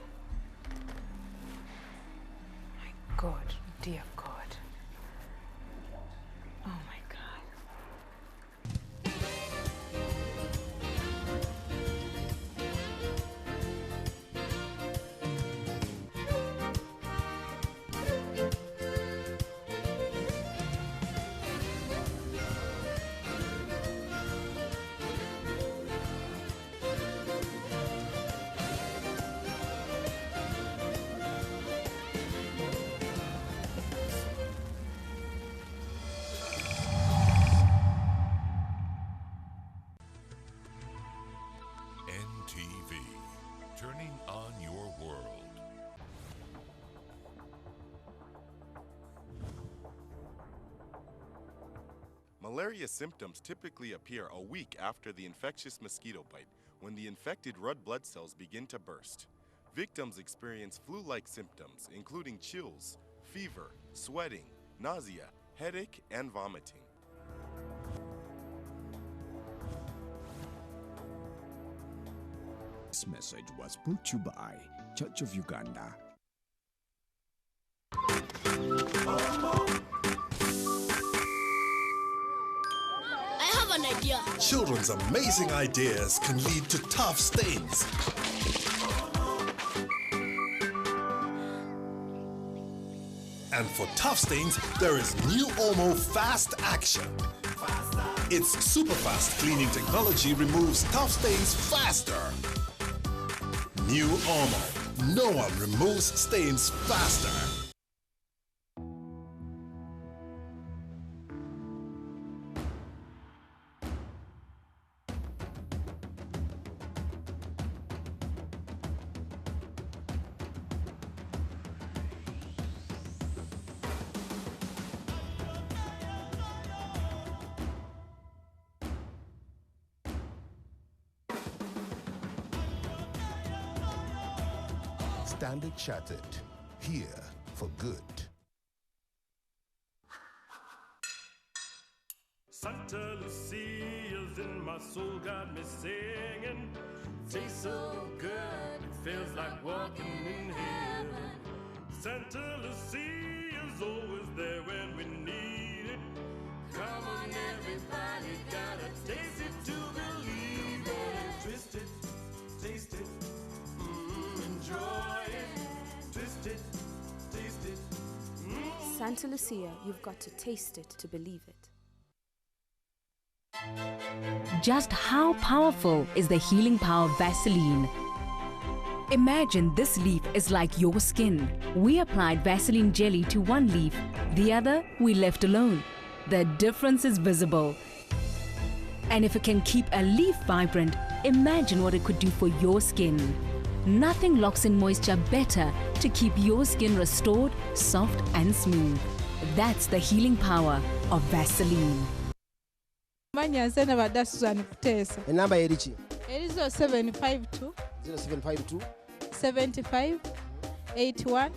My God, dear God. Oh my God. NTV, turning on your world. Malaria symptoms typically appear a week after the infectious mosquito bite, when the infected red blood cells begin to burst. Victims experience flu-like symptoms, including chills, fever, sweating, nausea, headache, and vomiting. This message was brought to you by Church of Uganda. I have an idea. Children's amazing ideas can lead to tough stains. And for tough stains, there is new Omo Fast Action. Its super-fast cleaning technology removes tough stains faster. New Omo. No one removes stains faster. Standard Chartered, here for good. Santa Lucia's in my soul, got me singing. Tastes so good, it feels like walking in heaven. Santa Lucia's always there when we need it. Come on, everybody, gotta taste it to believe it. Twist it, taste it, enjoy it. Twist it, taste it. Santa Lucia, you've got to taste it to believe it. Just how powerful is the healing power of Vaseline? Imagine this leaf is like your skin. We applied Vaseline jelly to one leaf, the other we left alone. The difference is visible. And if it can keep a leaf vibrant, imagine what it could do for your skin. Nothing locks in moisture better to keep your skin restored, soft and smooth. That's the healing power of Vaseline. Manya nsena badda Susan Kutesa. Enamba erichi? Erizo 752 0752 75 81.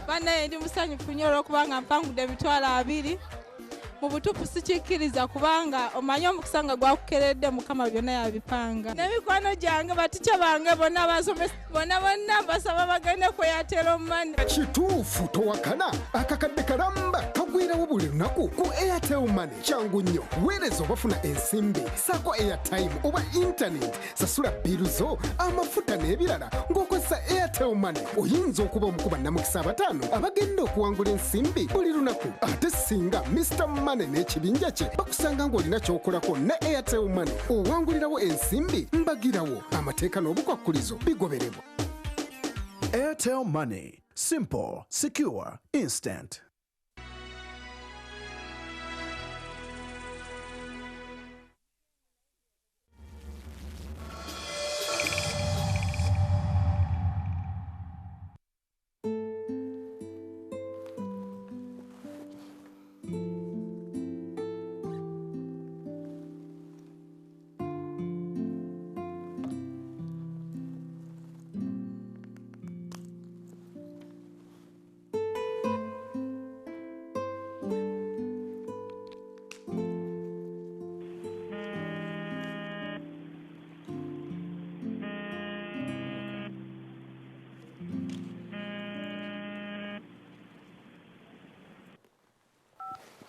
Bana ndi musanyufu nnyo olw'okubanga mpangudde emitwalo 2. Mu butuufu sikikkiriza kubanga omanyi omukisa nga gwakukeredde Mukama byonna yabipanga. N'emikwano gyange batikya bange bonna basomesa bonna mbasaba bagende kweyatera Money. Kituufu towakana akakadde kalamba kagwirawo buli lunaku ku Airtel Money. Kyangu nnyo weereza obafuna ensimbi saako airtime oba internet sasula biiru zo amafuta n'ebirala ng'okozesa Airtel Money. Oyinza okuba omu ku bannamukisa 5 abagenda okuwangula ensimbi buli lunaku ate singa Mr. Money n'ekibinja kye bakusanga ng'olina ky'okolako ne Airtel Money owangulirawo ensimbi mbagirawo amateeka n'obukwakkulizo bigobererwa. Airtel Money. Simple, secure, instant.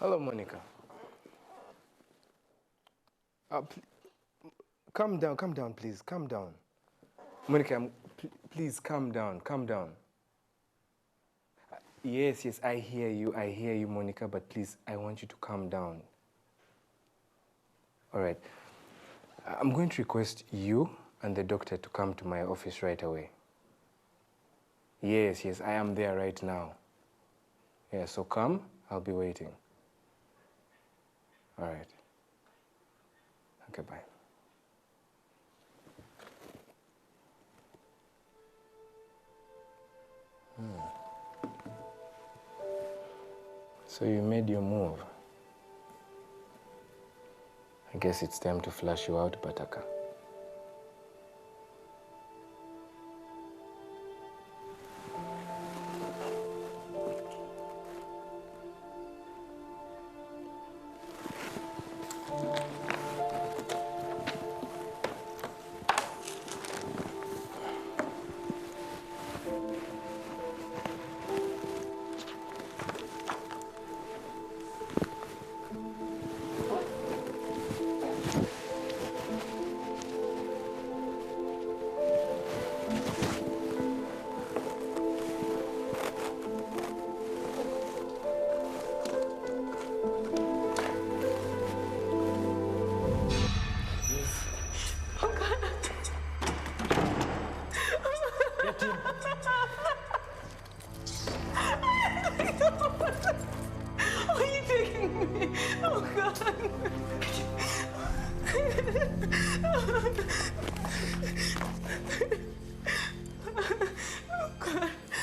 Hello, Monica. Calm down, please. Calm down. Monica, please calm down. Yes, I hear you, Monica, but please, I want you to calm down. All right. I'm going to request you and the doctor to come to my office right away. Yes, I am there right now. Yeah, so come, I'll be waiting. All right. Okay, bye. So you made your move. I guess it's time to flush you out, Bataka.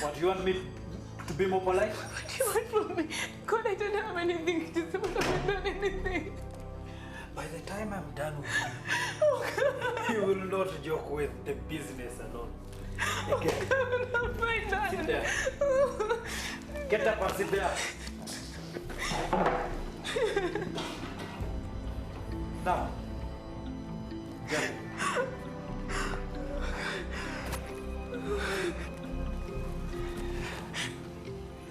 What, you want me to be more polite? What do you want from me? God, I don't have anything to say. I haven't done anything. By the time I'm done with you, you will not joke with the business alone. Okay. Sit there. Get up and sit there. Now. Get.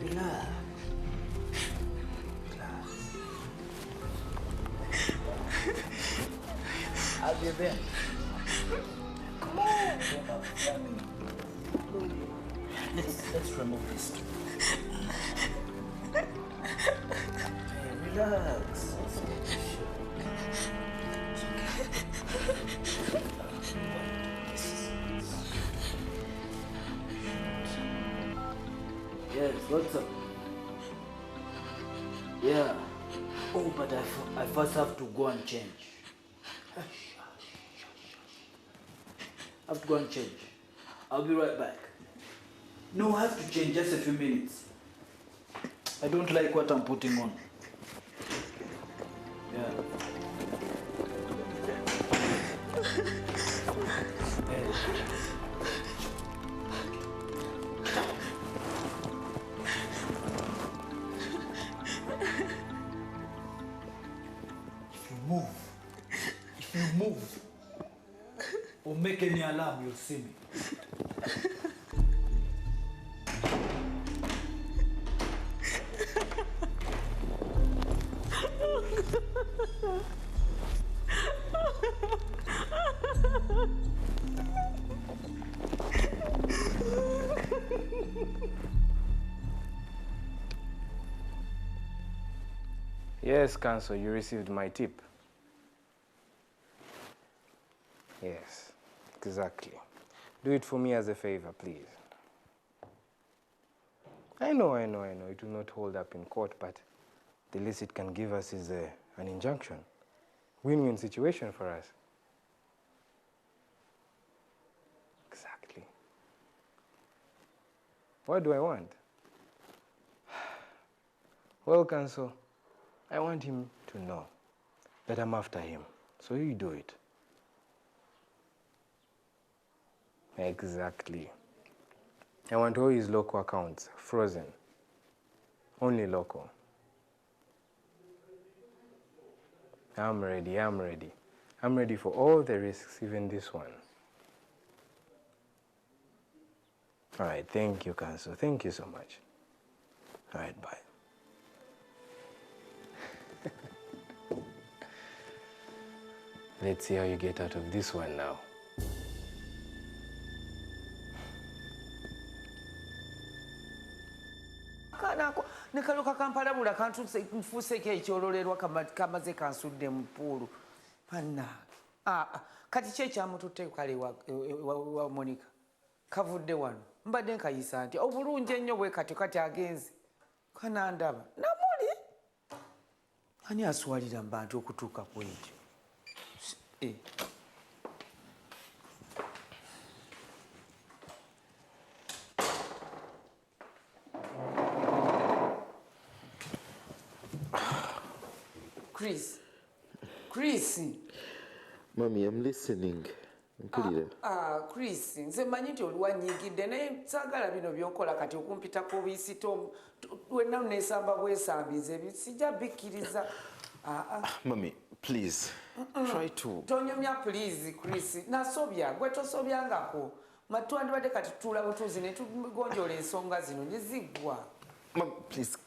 Relax. I'll be there. Come on. Let's remove this. Hey, relax. Yes, what's up? Yeah. Oh, but I first have to go and change. I have to go and change. I'll be right back. No, I have to change just a few minutes. I don't like what I'm putting on. Yeah. If you move, or make any alarm, you'll see me. Yes, Counsel, you received my tip. Yes, exactly. Do it for me as a favor, please. I know. It will not hold up in court, but the least it can give us is an injunction. Win-win situation for us. Exactly. What do I want? Well, Counsel, I want him to know that I'm after him. So you do it. Exactly. I want all his local accounts frozen. Only local. I'm ready. I'm ready for all the risks, even this one. All right, thank you, Counsel. Thank you so much. All right, bye. Let's see how you get out of this one now. Nekaloka kampalabula kanfuuseeko ekyololerwa kamaze kansudde mu ppuulu pannange kati ki ekyamututte kale wa Monica kavudde wano mbadde nkayisa nti obulungi ennyo bwe kati agenze kanandaba namuli ani aswalira mbantu okutuuka ku ekyo Chris. Mommy, I'm listening. Chris, nze manyi nti oli wanyigidde naye saagala bino by'okola kati okumpitako obiyisito wenna neesamba bwesambize sijja bikkiriza. Mommy, please, try to... Tonyumya please, Chris. Nasobya, gwe tosobyangako. Matwandibadde kati tutuula butuuzi ne tugonjoola ensonga zino ne ziggwa. Mom, please,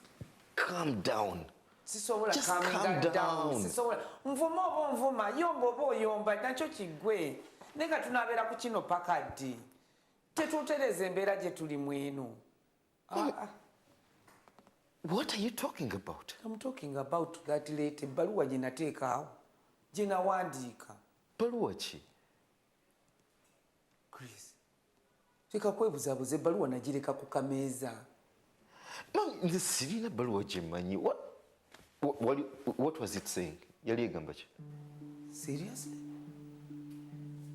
calm down. Sisobola Just calm down. Sisobola. Nvuma oba nvuma, yomba oba oyomba, nakyo kiggwe. Naye nga tunaabeera ku kino paka ddi. Tetutereza embeera gye tulimu eno. What are you talking about? I'm talking about that late ebbaluwa gye nateekaawo. Gye nawandiika. Bbaluwa ki? Chris, leka kwebuzaabuza ebbaluwa nagireka ku kameeza. Mom, nze sirina bbaluwa gye mmanyi. What? What was it saying? Yali egamba ki? Seriously?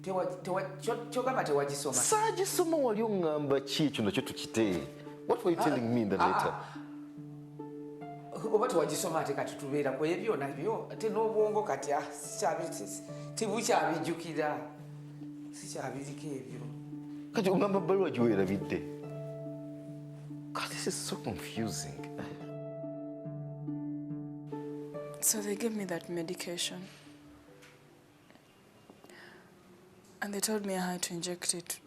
Kyogamba tewagisoma? Saagisoma wali oŋŋamba ki ekyo nakyo tukite? What were you telling me in the letter? Oba tewagisoma ate kati tubeera ku ebyo nabyo ate n'obwongo kati tibukyabijjukira sikyabiriko ebyo. Kati oŋŋamba bbaluwa gye weerabidde? God, this is so confusing. So they gave me that medication. And they told me I had to inject it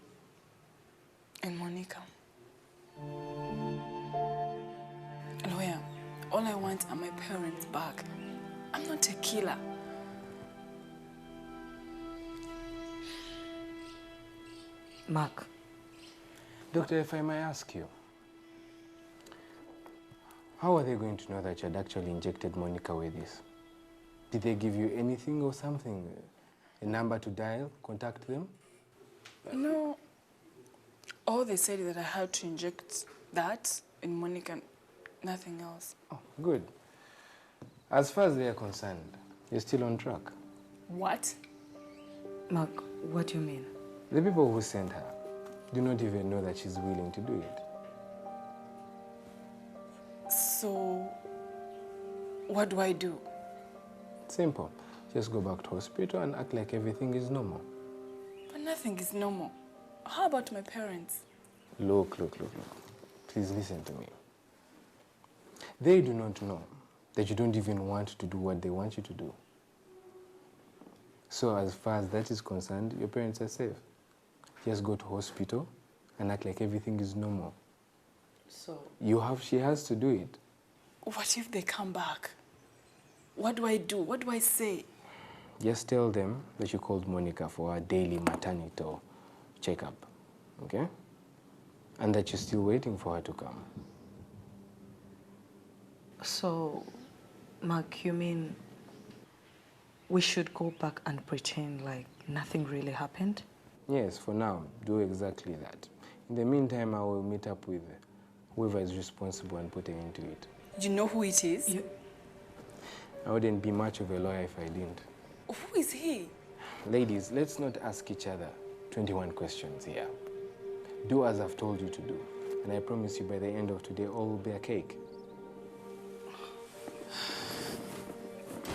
in Monica. Lawyer, all I want are my parents back. I'm not a killer. Mark. Doctor, if I may ask you, how are they going to know that you had actually injected Monica with this? Did they give you anything or something? A number to dial, contact them? No. All they said is that I had to inject that in Monica, nothing else. Oh, good. As far as they are concerned, you're still on track. What? Mark, what do you mean? The people who sent her do not even know that she's willing to do it. So, what do I do? Simple. Just go back to hospital and act like everything is normal. But nothing is normal. How about my parents? Look. Please listen to me. They do not know that you don't even want to do what they want you to do. So as far as that is concerned, your parents are safe. Just go to hospital and act like everything is normal. So? She has to do it. What if they come back? What do I do? What do I say? Just tell them that you called Monica for her daily maternity checkup, okay? And that you're still waiting for her to come. So, Mark, you mean we should go back and pretend like nothing really happened? Yes, for now, do exactly that. In the meantime, I will meet up with whoever is responsible and put an end to it. You know who it is? I wouldn't be much of a lawyer if I didn't. Who is he? Ladies, let's not ask each other 21 questions here. Do as I've told you to do. And I promise you by the end of today, all will be a cake.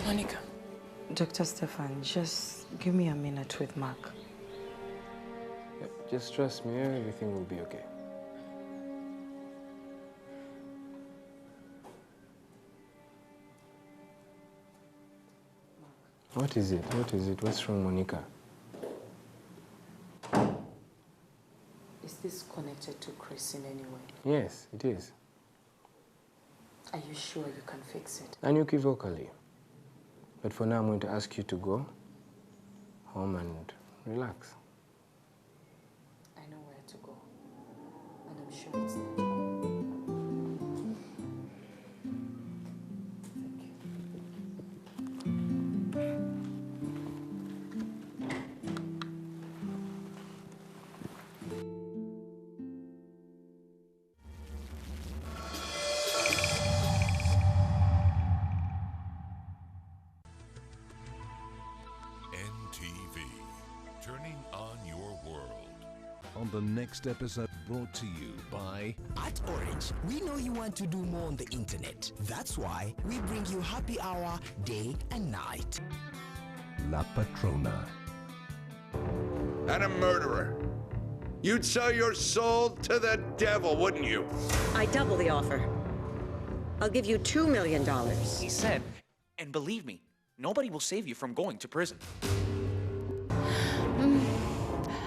Monica. Dr. Stefan, just give me a minute with Mark. Yep, just trust me, everything will be okay. What is it? What's wrong, Monica? Is this connected to Chris in any way? Yes, it is. Are you sure you can fix it? Unequivocally. But for now, I'm going to ask you to go home and relax. I know where to go. And I'm sure it's there. Turning on your world. On the next episode, brought to you by... At Orange, we know you want to do more on the internet. That's why we bring you happy hour day and night. La Patrona. And a murderer. You'd sell your soul to the devil, wouldn't you? I double the offer. I'll give you $2 million. He said, and believe me, nobody will save you from going to prison.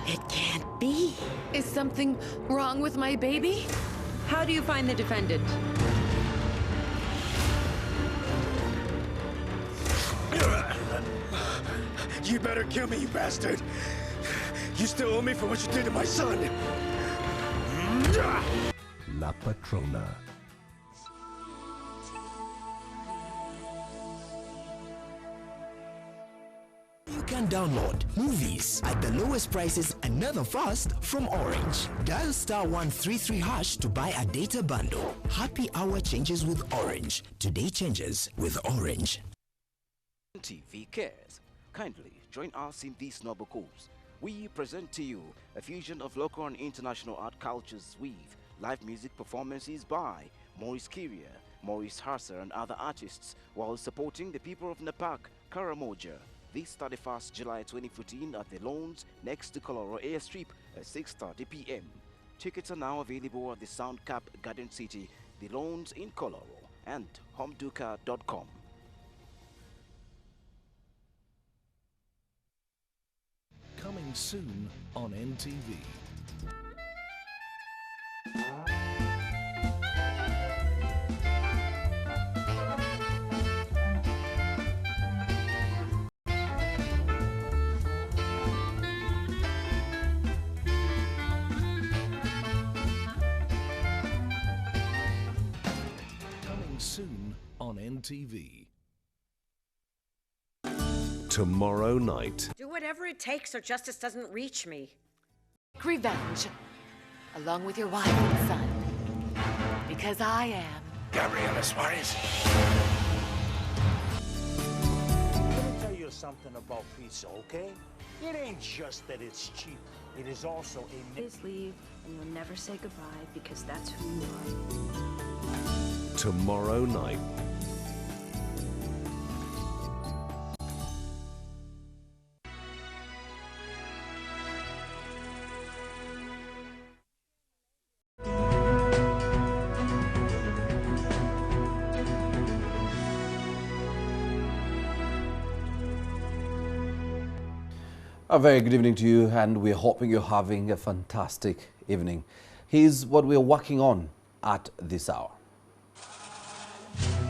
It can't be. Is something wrong with my baby? How do you find the defendant? You better kill me, you bastard! You still owe me for what you did to my son! La Patrona. You can download movies at the lowest prices, another fast from Orange. Dial *133# to buy a data bundle. Happy hour changes with Orange. Today changes with Orange. TV Cares. Kindly join us in this noble cause. We present to you a fusion of local and international art cultures with live music performances by Maurice Kiria, Maurice Harser and other artists, while supporting the people of Napak, Karamoja. This 31st July 2014 at the Lawns next to Coloro Airstrip at 6:30 p.m. Tickets are now available at the Soundcap Garden City, the Lawns in Coloro, and homeduka.com. Coming soon on NTV. Coming soon on NTV. Tomorrow night. Do whatever it takes so justice doesn't reach me. Revenge, along with your wife and son. Because I am Gabriela Suarez. Let me tell you something about pizza, okay? It ain't just that it's cheap. It is also a... Please leave and you'll never say goodbye because that's who you are. Tomorrow night. A very good evening to you, and we're hoping you're having a fantastic evening. Here's what we're working on at this hour.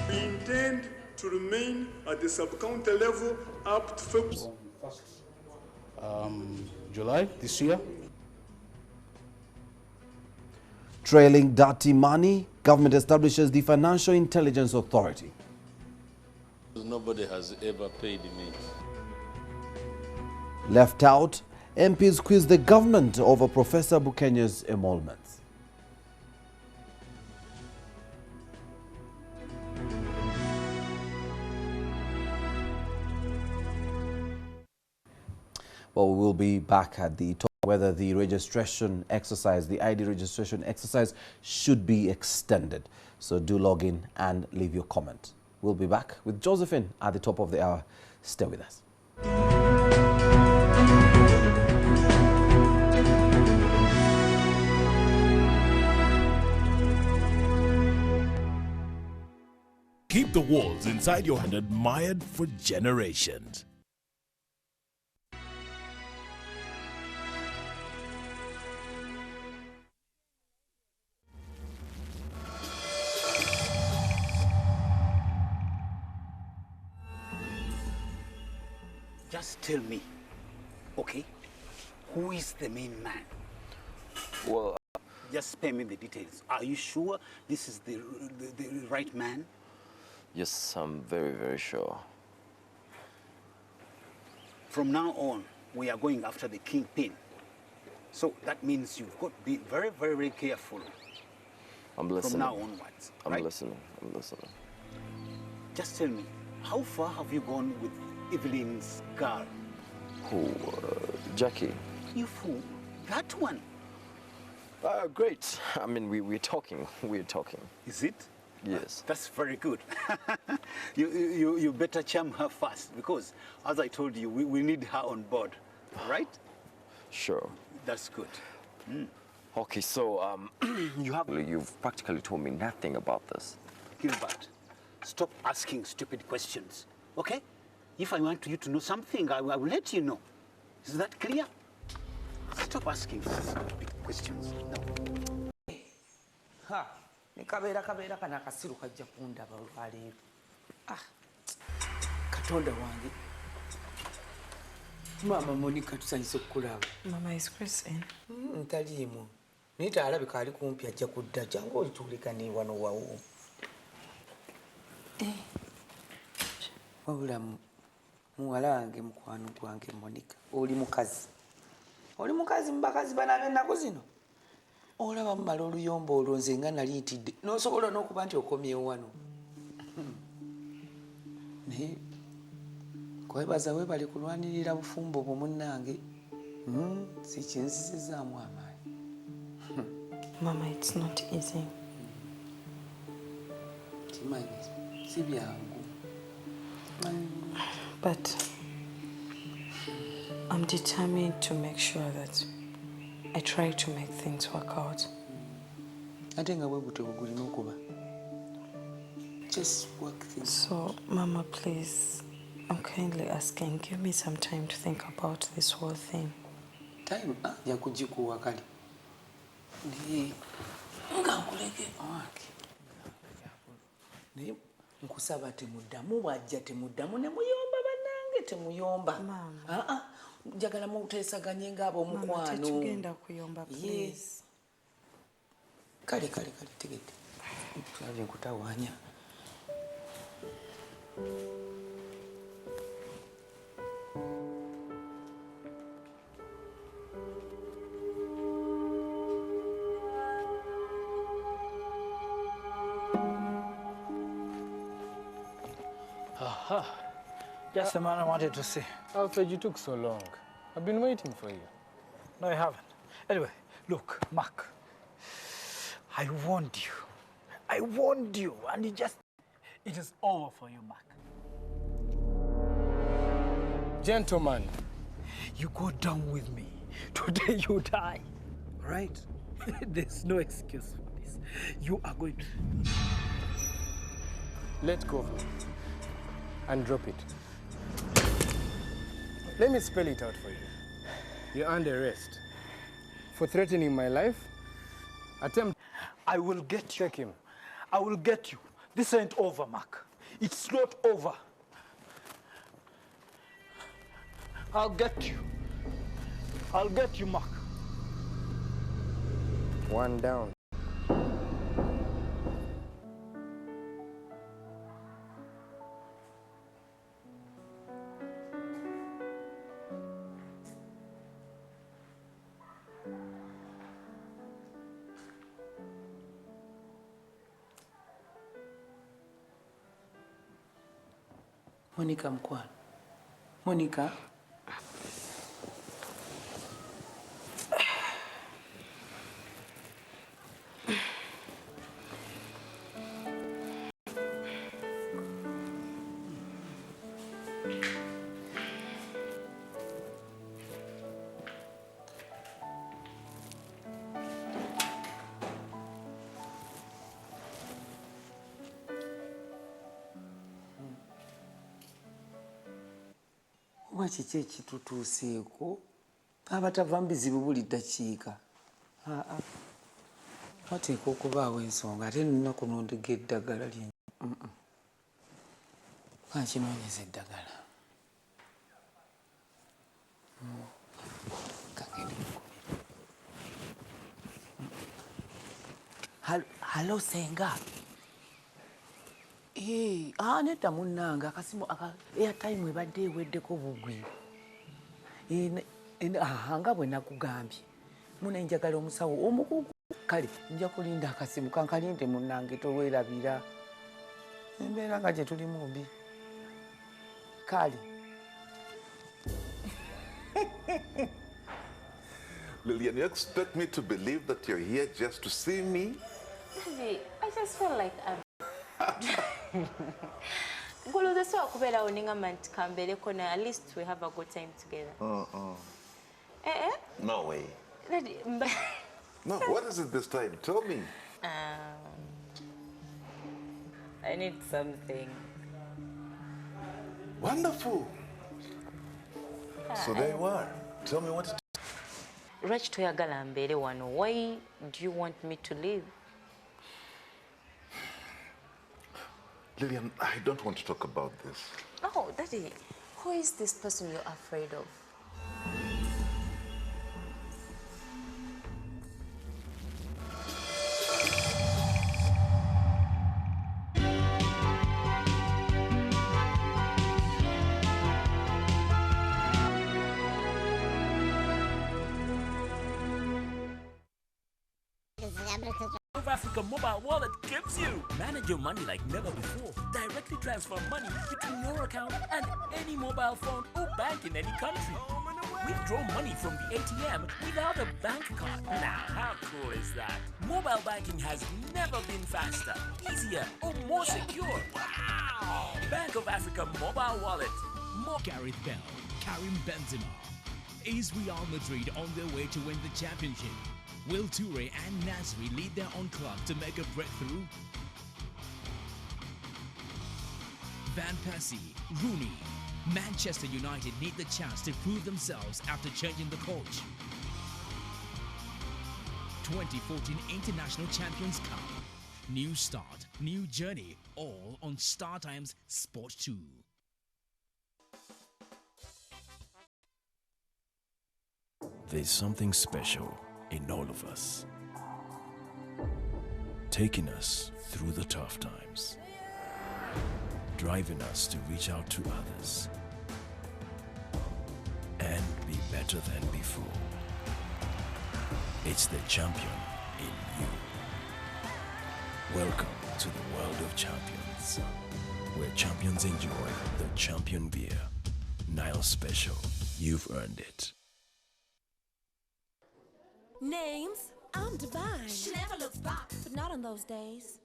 We intend to remain at the sub-county level up to February. July this year. Trailing dirty money, government establishes the Financial Intelligence Authority. Nobody has ever paid me. Left out, MPs quiz the government over Professor Bukenya's emoluments. Well, we will be back at the top whether the registration exercise, the ID registration exercise, should be extended. So do log in and leave your comment. We'll be back with Josephine at the top of the hour. Stay with us. Keep the walls inside your hand admired for generations. Just tell me, okay, who is the main man? Well, just spare me the details. Are you sure this is the right man? Yes, I'm very, very sure. From now on, we are going after the kingpin. So that means you've got to be very, very, very careful. I'm listening. From now onwards. I'm listening. I'm listening. Just tell me, how far have you gone with Evelyn's girl? Who? Jackie. You fool. That one. Great. I mean, we're talking. We're talking. Is it? Yes. That's very good. you better charm her first because, as I told you, we need her on board, right? Sure. That's good. Okay, so you've practically told me nothing about this. Gilbert, stop asking stupid questions, okay? If I want you to know something, I will let you know. Is that clear? Stop asking stupid questions. No. Ha. Nikabeera kana akasiru kajja kundaba olwaleero. Katonda wange. Mama Monica tusanyise okukulaba. Mama is Chris in. Ntaliimu. Nita alabika ali kumpi ajja kudda jangu olituulekani wano wawo. Wabula muwala wange mukwano gwange Monica oli mukazi mu bakazi bano ab'ennaku zino olaba mumala oluyombo olwo nze nga nali ntidde n'osobola n'okuba nti okomyewo wano naye kwebaza webali kulwanirira bufumbo bwo munnange si kyenzisizaamu amaanyi. Mama, it's not easy. Kimanyi si byangu. But I'm determined to make sure that I try to make things work out. Ate nga bwe butyo bugulina okuba. Just work things. So, Mama, please, I'm kindly asking, give me some time to think about this whole thing. Time? Ya kujikuwa kali. Naye nga nkuleke wange. Naye nkusaba temuddamu bw'ajja temuddamu ne muyomba bannange temuyomba. Njagala muteesaganye ng'ab'omukwano. Mama, tetugenda kuyomba, please. Kale tegedde. Tulabye nkutawaanya. Aha. Just the man I wanted to see. Alfred, you took so long. I've been waiting for you. No, I haven't. Anyway, look, Mark. I warned you, and it is over for you, Mark. Gentlemen, you go down with me. Today you die, right? There's no excuse for this. You are going to... Let go of it and drop it. Let me spell it out for you. You're under arrest for threatening my life. Attempt. I will get you. Check him. I will get you. This ain't over, Mark. It's not over. I'll get you. I'll get you, Mark. One down. Monica mkwano. Monica. Oba kiki ekitutuuseeko abatava mu bizibu buli ddakiika. Wateeka okubaawo ensonga ate nnaku nondega eddagala lye. Kankinoonyeza eddagala. Halo senga. Nedda munnange akasimu airtime ebadde eweddeko bugwi. Nga bwe nakugambye muna njagala omusawo omukugu. Kale nja kulinda akasimu kankalinde munnange towerabira. Embeera nga gye tuli mumbi. Kale. Lillian, you expect me to believe that you're here just to see me? Daddy, I just feel like I'm... at least we have a good time together. No way. Daddy, no, what is it this time? Tell me. I need something. Wonderful. So there you are. Tell me what to do. Rach toyagala mbere wano. Why do you want me to leave? Lillian, I don't want to talk about this. Oh, Daddy, who is this person you're afraid of? of Africa mobile wallet gives you. Manage your money like never before. Directly transfer money between your account and any mobile phone or bank in any country. Withdraw money from the ATM without a bank card. Now, how cool is that? Mobile banking has never been faster, easier, or more secure. Wow! Bank of Africa mobile wallet. Gareth Bale, Karim Benzema. Is Real Madrid on their way to win the championship? Will Toure and Nasri lead their own club to make a breakthrough? Van Persie, Rooney. Manchester United need the chance to prove themselves after changing the coach. 2014 International Champions Cup. New start, new journey, all on StarTimes Sport 2. There's something special in all of us, taking us through the tough times, driving us to reach out to others and be better than before. It's the champion in you. Welcome to the world of champions, where champions enjoy the champion beer. Nile Special. You've earned it. Names, I'm Divine. She never looks back, but not on those days.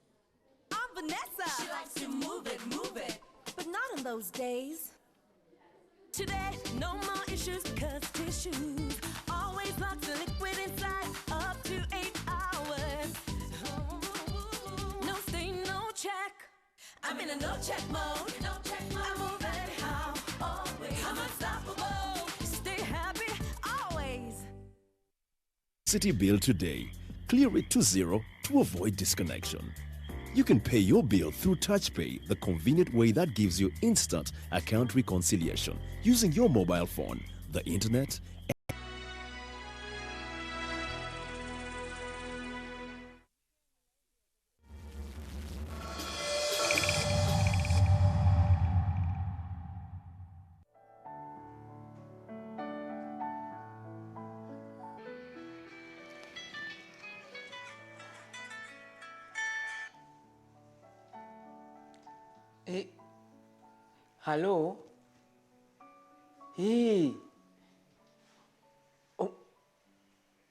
I'm Vanessa. She likes to move it, but not on those days. Today, no more issues, cause tissues always lock the liquid inside up to 8 hours. No stain, no check. I'm in a no check mode. No check mode. I move anyhow, always. I'm unstoppable. Stay happy, always. City bill today. Clear it to zero to avoid disconnection. You can pay your bill through TouchPay, the convenient way that gives you instant account reconciliation using your mobile phone, the internet. Hello? Hey.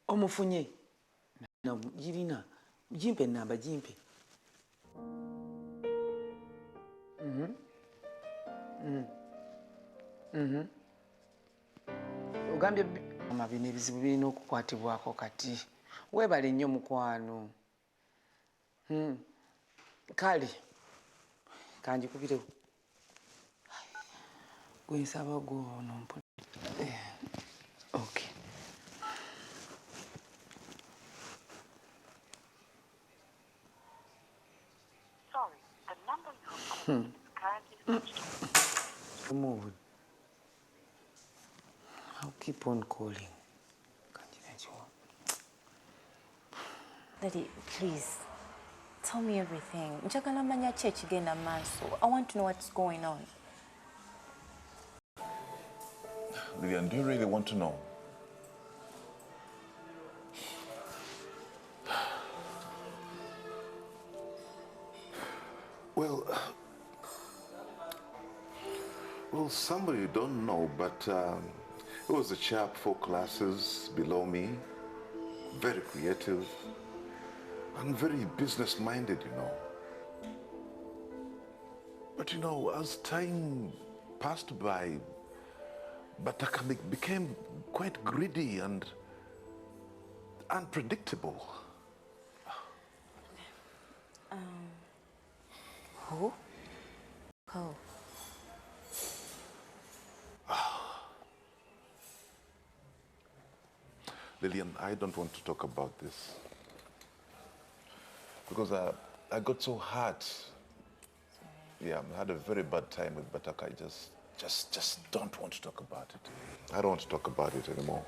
Omufunye. Na jirina. Jimpe namba jimpe. Ugambye amabine bizibu birina okukwatibwako kati. Webale nnyo mukwano. Kale. Kanjikubirewo. Gwensaba gwono mpo. Okay. Sorry, the number you have called is currently switched off. Move. I'll keep on calling. Daddy, please, tell me everything. I want to know what's going on. Lillian, do you really want to know? Well, somebody you don't know, but it was a chap 4 classes below me, very creative and very business-minded, you know. But you know, as time passed by, Bataka became quite greedy and unpredictable. Who? Who? Lillian, I don't want to talk about this because I got so hurt. Yeah, I had a very bad time with Bataka. I just don't want to talk about it. I don't want to talk about it anymore.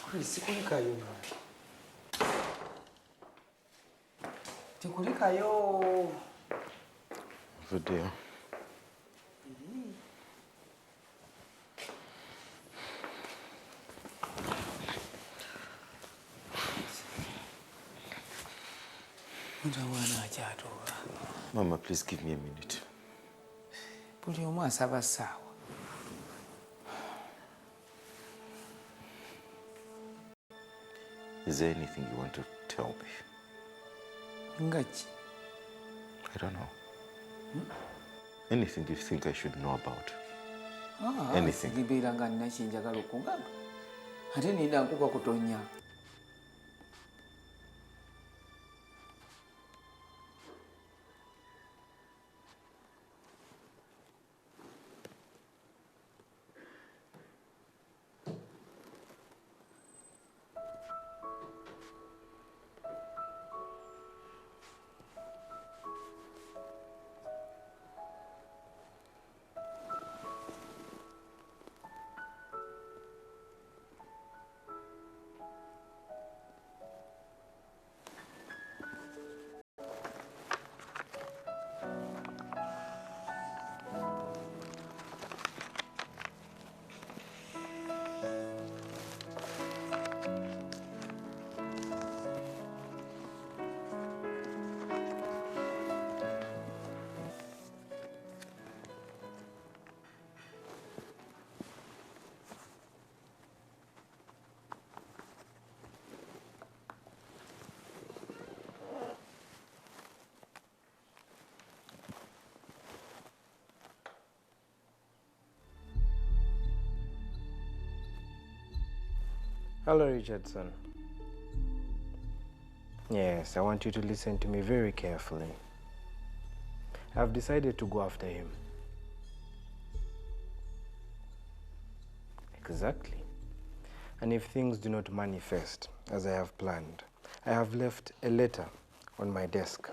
Chris, kulikayo. Good deal. Mama, please give me a minute. Buli omu asaba ssaawa. Is there anything you want to tell me? Ngaki? I don't know. Anything you think I should know about? Anything. Sigibeera nga nina kyenjagala okungamba. Ate ninda nkuba kutonya. Hello, Richardson. Yes, I want you to listen to me very carefully. I've decided to go after him. Exactly. And if things do not manifest as I have planned, I have left a letter on my desk.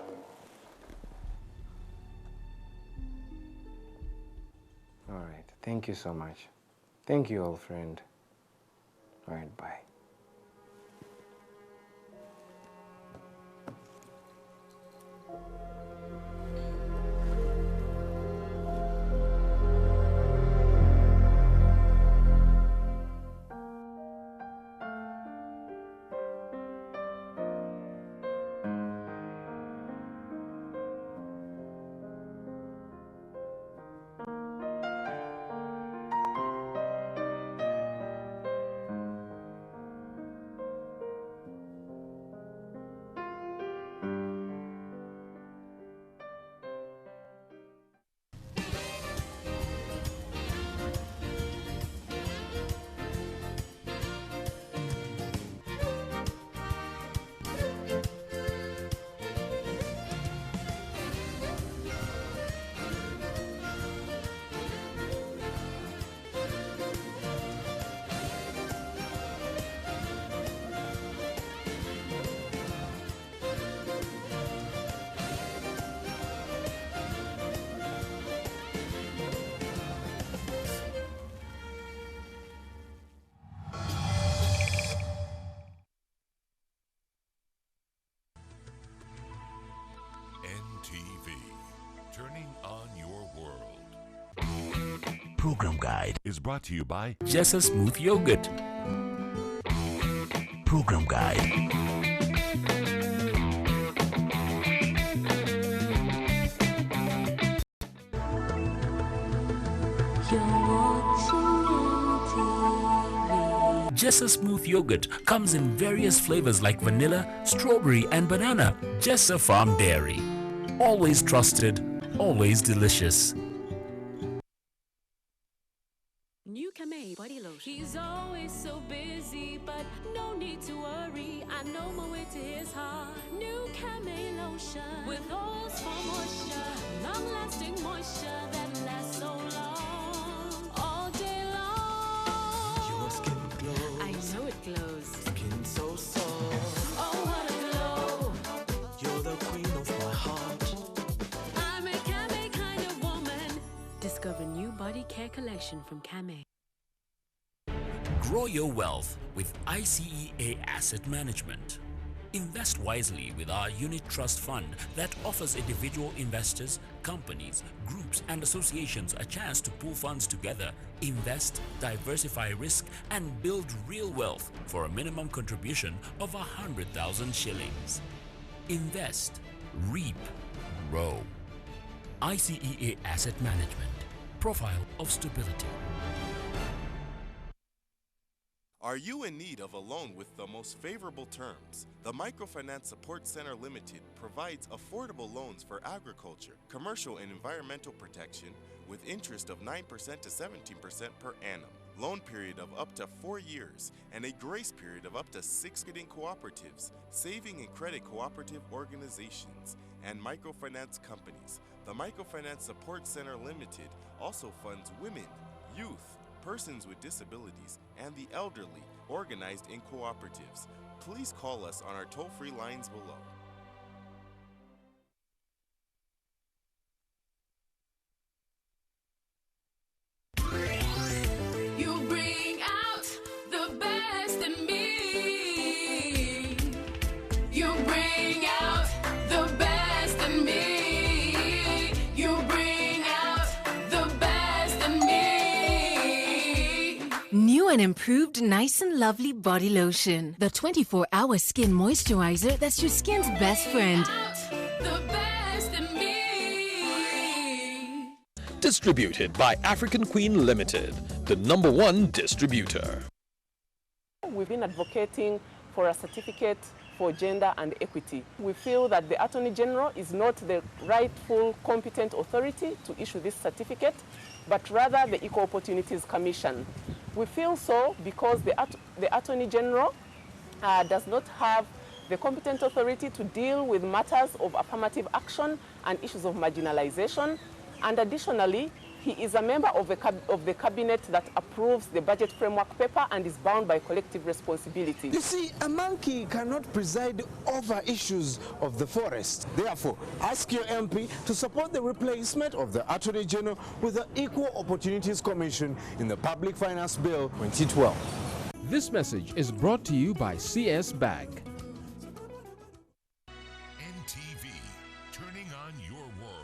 All right, thank you so much. Thank you, old friend. All right, bye. Turning on your world. Program Guide Is brought to you by Jessa Smooth Yogurt. Program Guide. Jessa Smooth Yogurt comes in various flavors like vanilla, strawberry, and banana. Jessa Farm Dairy. Always trusted, always delicious. New Kamei body lotion. He's always so busy, but no need to worry. I know my way to his heart. New Kamei lotion with oils for moisture, long-lasting moisture that lasts so long, all day long. Your skin glows. I know it glows. Skin so soft. Oh, what a glow! You're the queen of my heart. I'm a Kamei kind of woman. Discover new body care collection from Kamei. Grow your wealth with ICEA Asset Management. Invest wisely with our unit trust fund that offers individual investors, companies, groups, and associations a chance to pool funds together, invest, diversify risk, and build real wealth for a minimum contribution of 100,000 shillings. Invest, reap, grow. ICEA Asset Management. Profile of stability. Are you in need of a loan with the most favorable terms? The Microfinance Support Center Limited provides affordable loans for agriculture, commercial and environmental protection with interest of 9% to 17% per annum, loan period of up to 4 years, and a grace period of up to 6 marketing cooperatives, saving and credit cooperative organizations, and microfinance companies. The Microfinance Support Center Limited also funds women, youth, persons with disabilities, and the elderly, organized in cooperatives. Please call us on our toll-free lines below. You bring out the best in me. You bring out the best in me. You bring out the best in me. New and improved Nice and Lovely Body Lotion. The 24-hour skin moisturizer that's your skin's best friend. The best in me. Distributed by African Queen Limited, the #1 distributor. We've been advocating for a certificate for gender and equity. We feel that the Attorney General is not the rightful competent authority to issue this certificate, but rather the Equal Opportunities Commission. We feel so because the Attorney General does not have the competent authority to deal with matters of affirmative action and issues of marginalization. And additionally, he is a member of the cabinet that approves the budget framework paper and is bound by collective responsibility. You see, a monkey cannot preside over issues of the forest. Therefore, ask your MP to support the replacement of the Attorney General with the Equal Opportunities Commission in the Public Finance Bill 2012. This message is brought to you by CS Bank. NTV, turning on your world.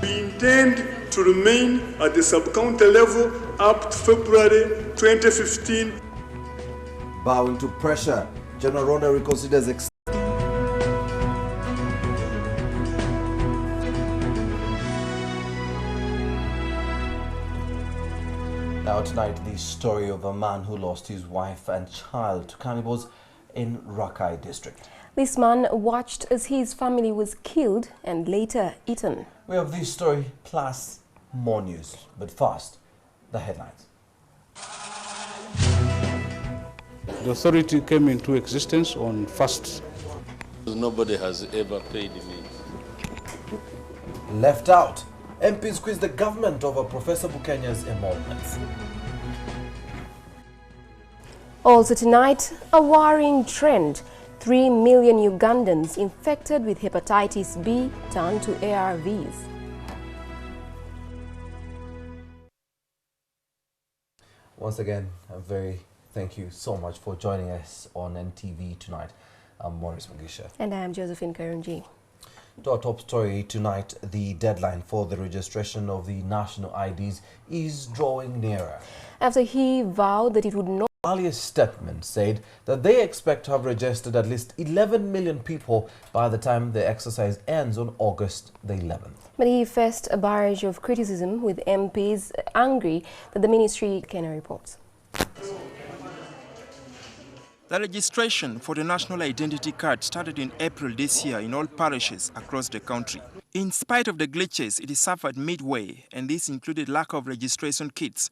We intend to remain at the sub-county level up to February 2015. Bowing to pressure, General Ronda reconsiders Now tonight, the story of a man who lost his wife and child to cannibals in Rakai district. This man watched as his family was killed and later eaten. We have this story plus more news, but first, the headlines. The authority came into existence on 1st. Nobody has ever paid me. Left out. MPs quiz the government over Professor Bukenya's emoluments. Also tonight, a worrying trend. 3 million Ugandans infected with hepatitis B turn to ARVs. Once again, thank you so much for joining us on NTV tonight. I'm Maurice Mugisha. And I am Josephine Karunji. To our top story tonight, the deadline for the registration of the national IDs is drawing nearer. After he vowed that it would not... Earlier statement said that they expect to have registered at least 11 million people by the time the exercise ends on August the 11th. But he faced a barrage of criticism, with MPs angry that the ministry can reports. The registration for the national identity card started in April this year in all parishes across the country. In spite of the glitches, it suffered midway, and this included lack of registration kits,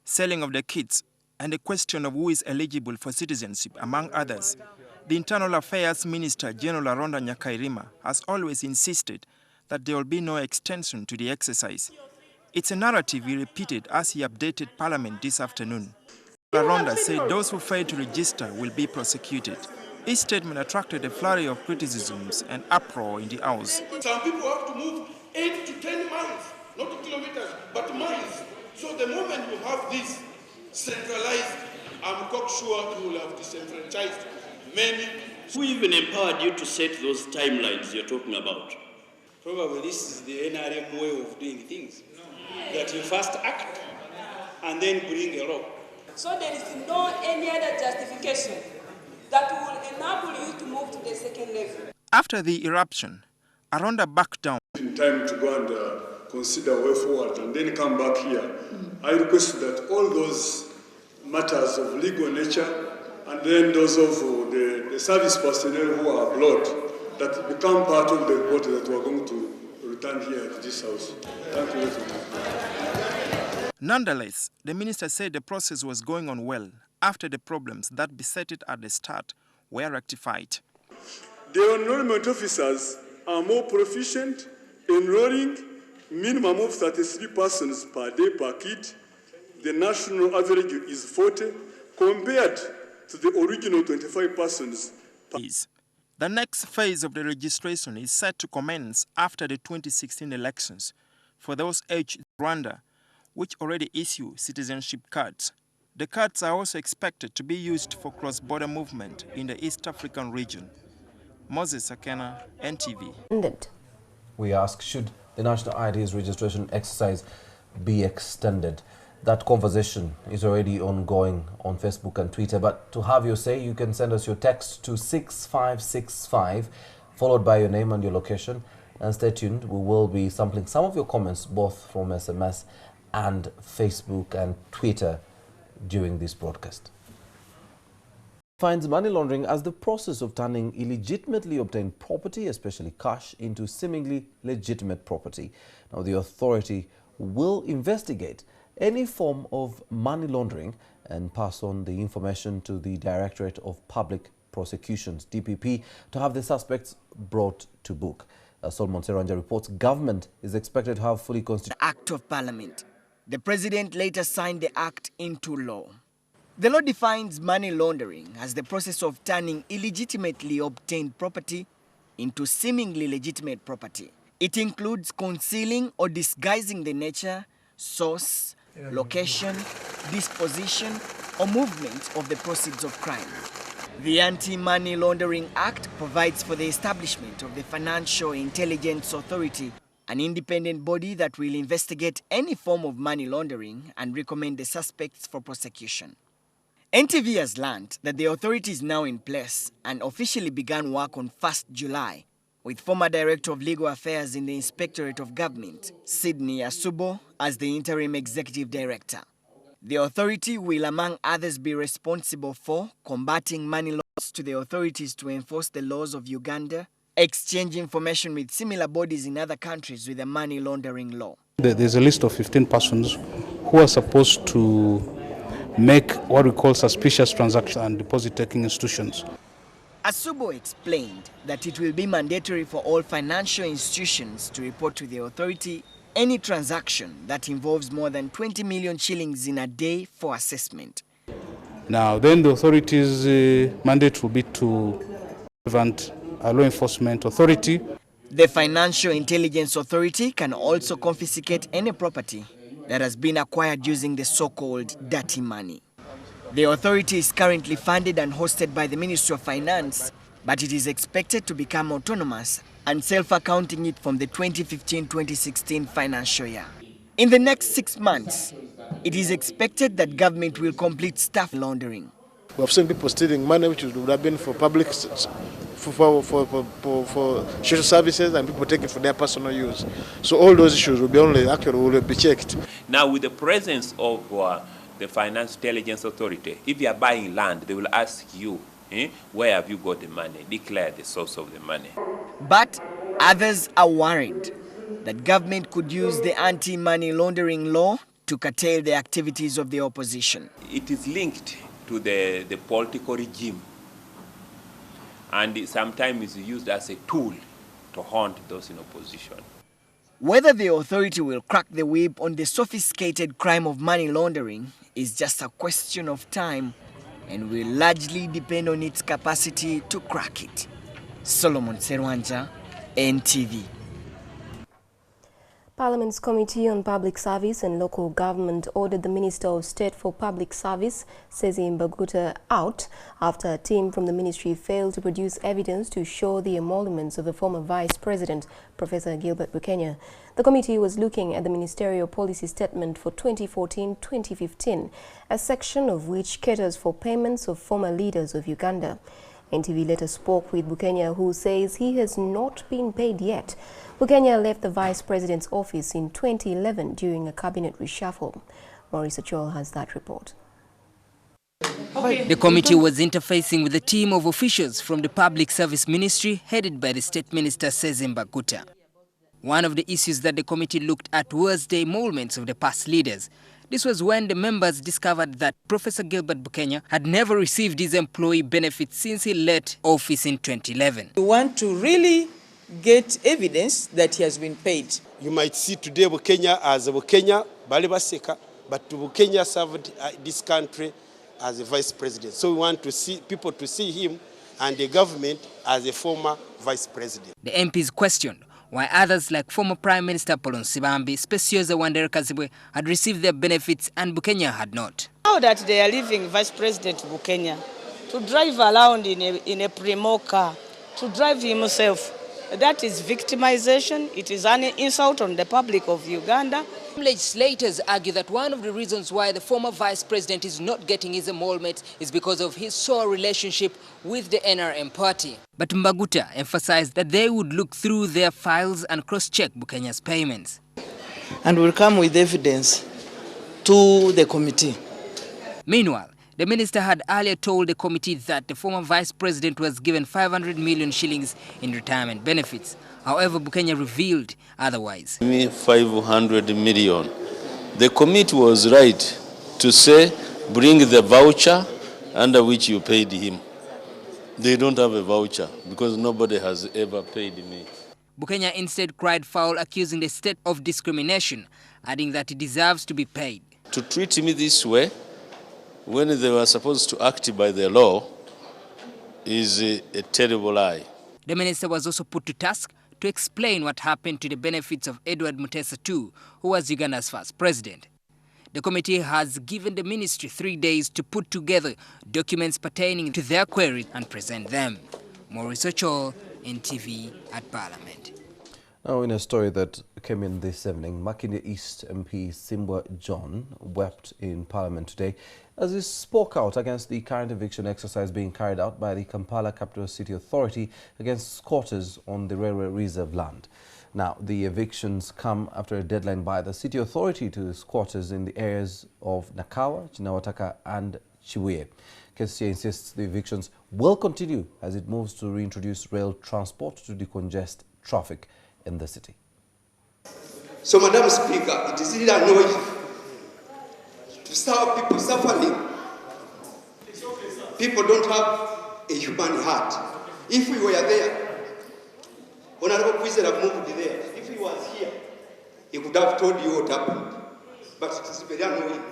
selling of the kits, and the question of who is eligible for citizenship, among others. The Internal Affairs Minister, General Aronda Nyakairima, has always insisted that there will be no extension to the exercise. It's a narrative he repeated as he updated Parliament this afternoon. Aronda said those who fail to register will be prosecuted. His statement attracted a flurry of criticisms and uproar in the House. Some people have to move 8 to 10 miles, not kilometers, but miles. So the moment you have this centralized, I'm quite sure you will have disenfranchised many. Who even empowered you to set those timelines you're talking about? Probably this is the NRM way of doing things. That you first act and then bring a law. So there is no any other justification that will enable you to move to the second level. After the eruption, Aronda backed down. In time to go and consider a way forward and then come back here. I request that all those matters of legal nature and then those of the service personnel who are abroad that become part of the report that we are going to return here to this house. Thank you very much. Nonetheless, the minister said the process was going on well after the problems that beset it at the start were rectified. The enrollment officers are more proficient, enrolling minimum of 33 persons per day per kid. The national average is 40 compared to the original 25 persons per. The next phase of the registration is set to commence after the 2016 elections for those aged Rwanda, which already issue citizenship cards. The cards are also expected to be used for cross-border movement in the East African region. Moses Akena, NTV. We ask, should the national IDs registration exercise be extended? That conversation is already ongoing on Facebook and Twitter, but to have your say, you can send us your text to 6565, followed by your name and your location. And stay tuned, we will be sampling some of your comments, both from SMS and Facebook and Twitter, during this broadcast. Finds money laundering as the process of turning illegitimately obtained property, especially cash, into seemingly legitimate property. Now, the authority will investigate any form of money laundering and pass on the information to the Directorate of Public Prosecutions, DPP, to have the suspects brought to book. Solomon Seranja reports government is expected to have fully constituted Act of Parliament. The President later signed the act into law. The law defines money laundering as the process of turning illegitimately obtained property into seemingly legitimate property. It includes concealing or disguising the nature, source, location, disposition, or movement of the proceeds of crime. The Anti-Money Laundering Act provides for the establishment of the Financial Intelligence Authority, an independent body that will investigate any form of money laundering and recommend the suspects for prosecution. NTV has learned that the authority is now in place and officially began work on 1st July, with former Director of Legal Affairs in the Inspectorate of Government, Sydney Asubo, as the Interim Executive Director. The authority will, among others, be responsible for combating money laws to the authorities to enforce the laws of Uganda, exchange information with similar bodies in other countries with a money laundering law. There's a list of 15 persons who are supposed to make what we call suspicious transactions and deposit-taking institutions. Asubo explained that it will be mandatory for all financial institutions to report to the authority any transaction that involves more than 20 million shillings in a day for assessment. Now, then the authority's mandate will be to prevent a law enforcement authority. The Financial Intelligence Authority can also confiscate any property that has been acquired using the so-called dirty money. The authority is currently funded and hosted by the Ministry of Finance, but it is expected to become autonomous and self-accounting it from the 2015-2016 financial year. In the next 6 months, it is expected that government will complete staff laundering. We have seen people stealing money which would have been for public, for social services, and people take it for their personal use. So all those issues will be checked. Now, with the presence of the Financial Intelligence Authority, if you are buying land, they will ask you, where have you got the money? Declare the source of the money. But others are worried that government could use the anti-money laundering law to curtail the activities of the opposition. It is linked to the political regime. and sometimes is used as a tool to haunt those in opposition. Whether the authority will crack the whip on the sophisticated crime of money laundering is just a question of time and will largely depend on its capacity to crack it. Solomon Serwanja, NTV. Parliament's Committee on Public Service and Local Government ordered the Minister of State for Public Service, Sezim Baguta, out after a team from the ministry failed to produce evidence to show the emoluments of the former Vice President, Professor Gilbert Bukenya. The committee was looking at the Ministerial Policy Statement for 2014-2015, a section of which caters for payments of former leaders of Uganda. NTV later spoke with Bukenya, who says he has not been paid yet. Bukenya left the Vice President's office in 2011 during a cabinet reshuffle. Maurice Achol has that report. The committee was interfacing with a team of officials from the Public Service Ministry headed by the State Minister Sezim Baguta. One of the issues that the committee looked at was the emoluments of the past leaders. This was when the members discovered that Professor Gilbert Bukenya had never received his employee benefits since he left office in 2011. We want to really get evidence that he has been paid. You might see today Bukenya as a Bukenya, Balibaseka, but Bukenya served this country as a vice president. So we want to see people to see him and the government as a former vice president. The MPs questioned why others like former Prime Minister Paul Nsibambi, Specioza Wandera Kazibwe had received their benefits and Bukenya had not. Now that they are leaving Vice President Bukenya to drive around in a Primo car, to drive himself, that is victimization. It is an insult on the public of Uganda. Legislators argue that one of the reasons why the former Vice President is not getting his emoluments is because of his sore relationship with the NRM party. But Mbaguta emphasized that they would look through their files and cross-check Bukenya's payments. And will come with evidence to the committee. Meanwhile, the minister had earlier told the committee that the former Vice President was given 500 million shillings in retirement benefits. However, Bukenya revealed otherwise. 500 million. The committee was right to say, bring the voucher under which you paid him. They don't have a voucher because nobody has ever paid me. Bukenya instead cried foul, accusing the state of discrimination, adding that he deserves to be paid. To treat me this way, when they were supposed to act by the law, is a terrible lie. The minister was also put to task to explain what happened to the benefits of Edward Mutesa II, who was Uganda's first president. The committee has given the ministry 3 days to put together documents pertaining to their queries and present them. Maurice Ochol, NTV at Parliament. Now, in a story that came in this evening, Makinde East MP Simbwa John wept in Parliament today as he spoke out against the current eviction exercise being carried out by the Kampala Capital City Authority against squatters on the railway reserve land. Now, the evictions come after a deadline by the City Authority to squatters in the areas of Nakawa, Chinawataka and Chibuye. KCA insists the evictions will continue as it moves to reintroduce rail transport to decongest traffic in the city. So, Madam Speaker, it is really annoying to serve people suffering. People don't have a human heart. If we were there, Honorable Kwizera moved there. If he was here, he could have told you what happened. But it is very annoying.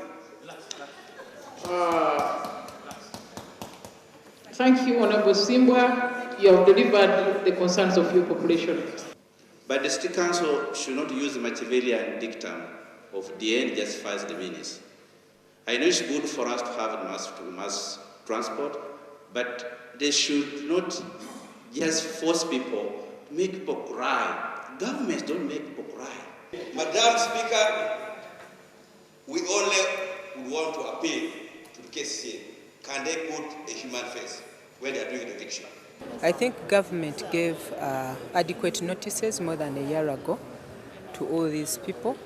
Thank you, Honorable Simbwa. You have delivered the concerns of your population. But the State Council should not use the Machiavellian dictum of the end justifies the means. I know it's good for us to have mass transport, but they should not just force people, make people cry. Governments don't make people cry. Madam Speaker, we only want to appeal to the KCA. Can they put a human face when they are doing the eviction? I think government gave adequate notices more than a year ago to all these people.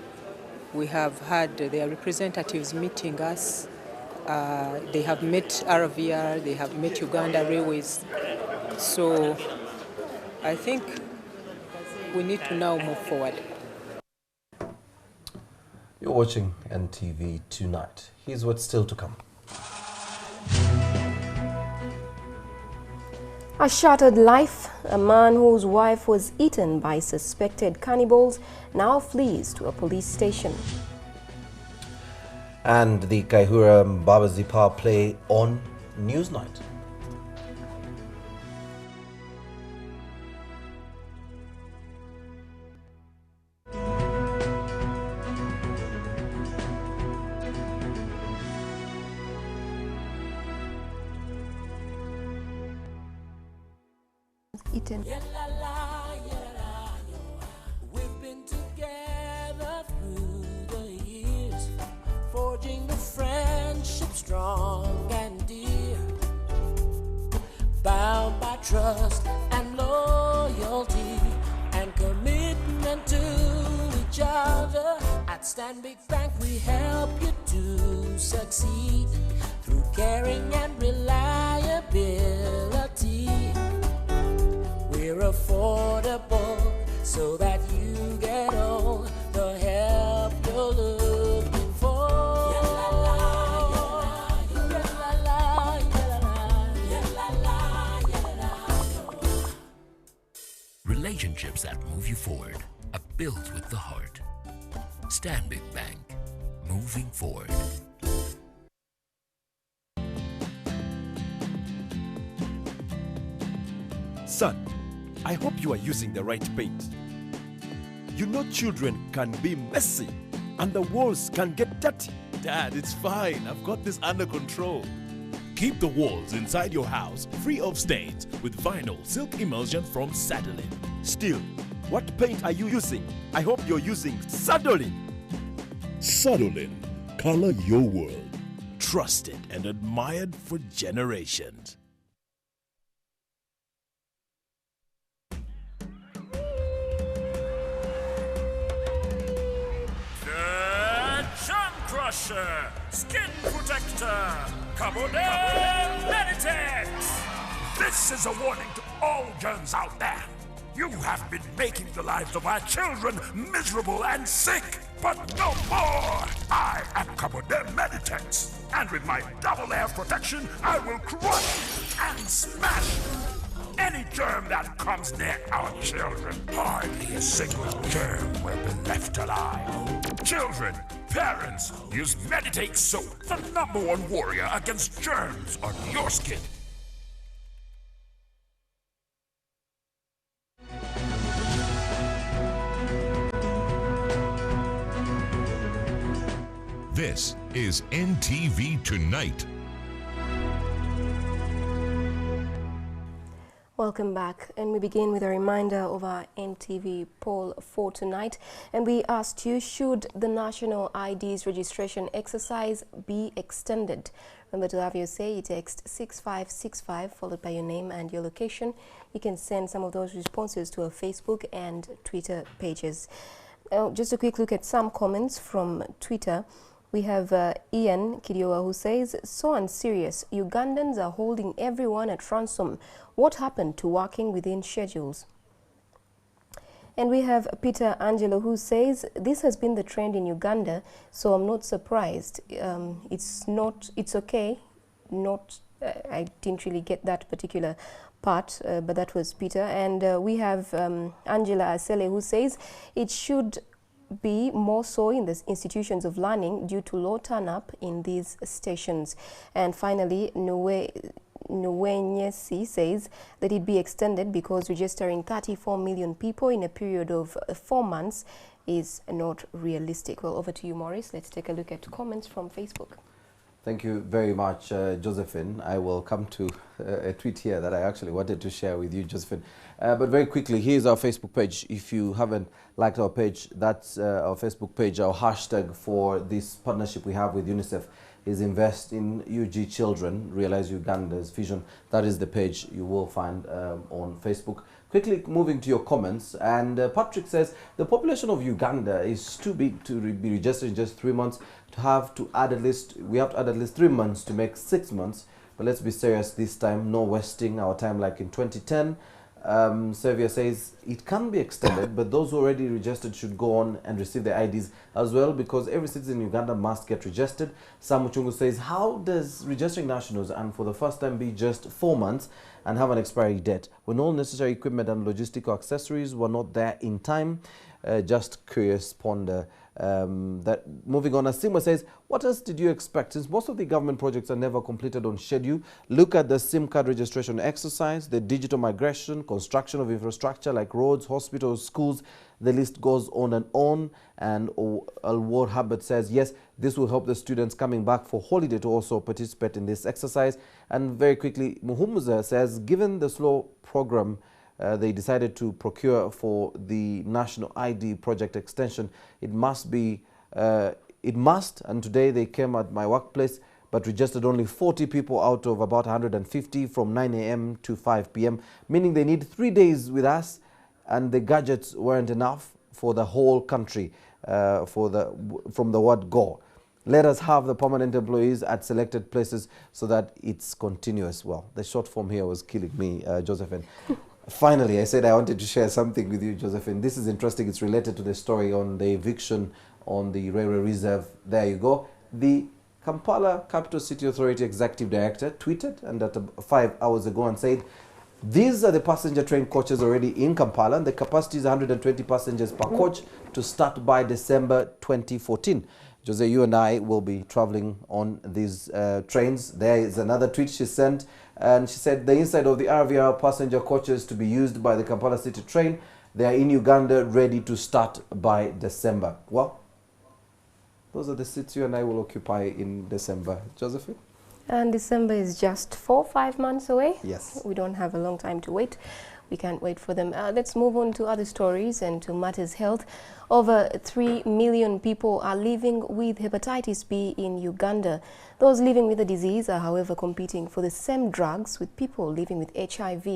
We have had their representatives meeting us. They have met RVR, they have met Uganda Railways. So I think we need to now move forward. You're watching NTV Tonight. Here's what's still to come. A shattered life. A man whose wife was eaten by suspected cannibals now flees to a police station. And the Kaihura Babazi Power Play on Newsnight. Eaten. We've been together through the years, forging a friendship strong and dear, bound by trust and loyalty and commitment to each other. At Stanbic Bank we help you to succeed through caring and reliability. We're affordable so that you get all the help you're looking for. Relationships that move you forward are built with the heart. Stanbic Bank, moving forward. Son, I hope you are using the right paint. You know children can be messy and the walls can get dirty. Dad, it's fine. I've got this under control. Keep the walls inside your house free of stains with vinyl silk emulsion from Sadolin. Still, what paint are you using? I hope you're using Sadolin. Sadolin, color your world. Trusted and admired for generations. Crusher, Skin Protector, Akawungeezi Meditex. This is a warning to all germs out there. You have been making the lives of our children miserable and sick, but no more. I am Akawungeezi Meditex, and with my double layer protection, I will crush and smash any germ that comes near our children. Hardly a single germ will be left alive. Children, parents, use Meditake soap, the #1 warrior against germs on your skin. This is NTV Tonight. Welcome back, and we begin with a reminder of our NTV poll for tonight. And we asked you, should the national IDs registration exercise be extended? Remember to have your say. You text 6565 followed by your name and your location. You can send some of those responses to our Facebook and Twitter pages. Just a quick look at some comments from Twitter. We have Ian Kidiowa who says, so unserious, Ugandans are holding everyone at ransom. What happened to working within schedules? And we have Peter Angelo who says, this has been the trend in Uganda, so I'm not surprised. It's okay. I didn't really get that particular part, but that was Peter. And we have Angela Asele who says, it should be more so in the institutions of learning due to low turn-up in these stations. And finally, Nwenyesi says that it be extended because registering 34 million people in a period of 4 months is not realistic. Well, over to you, Maurice. Let's take a look at comments from Facebook. Thank you very much, Josephine. I will come to a tweet here that I actually wanted to share with you, Josephine. But very quickly, here's our Facebook page. If you haven't liked our page, that's our Facebook page. Our hashtag for this partnership we have with UNICEF is Invest in UG Children, Realize Uganda's Vision. That is the page you will find on Facebook. Quickly moving to your comments, and Patrick says the population of Uganda is too big to be registered in just 3 months. We have to add at least 3 months to make 6 months. But let's be serious this time, no wasting our time like in 2010. Servia says it can be extended, but those who already registered should go on and receive their IDs as well, because every citizen in Uganda must get registered. Sam Muchungu says, how does registering nationals and for the first time be just 4 months? and have an expiry date. When all necessary equipment and logistical accessories were not there in time, just curious ponder. That moving on, Asima says, what else did you expect? Since most of the government projects are never completed on schedule, look at the SIM card registration exercise, the digital migration, construction of infrastructure like roads, hospitals, schools. The list goes on. And Alwar Habib says, yes, this will help the students coming back for holiday to also participate in this exercise. And very quickly, Muhumuza says, given the slow program they decided to procure for the National ID project extension, it must, and today they came at my workplace, but registered only 40 people out of about 150 from 9 a.m. to 5 p.m., meaning they need 3 days with us, and the gadgets weren't enough for the whole country from the word go. Let us have the permanent employees at selected places so that it's continuous. Well, the short form here was killing me, Josephine. Finally, I said I wanted to share something with you, Josephine. This is interesting. It's related to the story on the eviction on the railway reserve. There you go. The Kampala Capital City Authority Executive Director tweeted and 5 hours ago and said, these are the passenger train coaches already in Kampala, and the capacity is 120 passengers per coach to start by December 2014. Jose, you and I will be traveling on these trains. There is another tweet she sent, and she said the inside of the RVR passenger coaches to be used by the Kampala City train. They are in Uganda, ready to start by December. Well, those are the seats you and I will occupy in December. Josephine? And December is just 4 or 5 months away. Yes. We don't have a long time to wait. We can't wait for them. Let's move on to other stories and to matters health. Over 3 million people are living with hepatitis B in Uganda. Those living with the disease are, however, competing for the same drugs with people living with HIV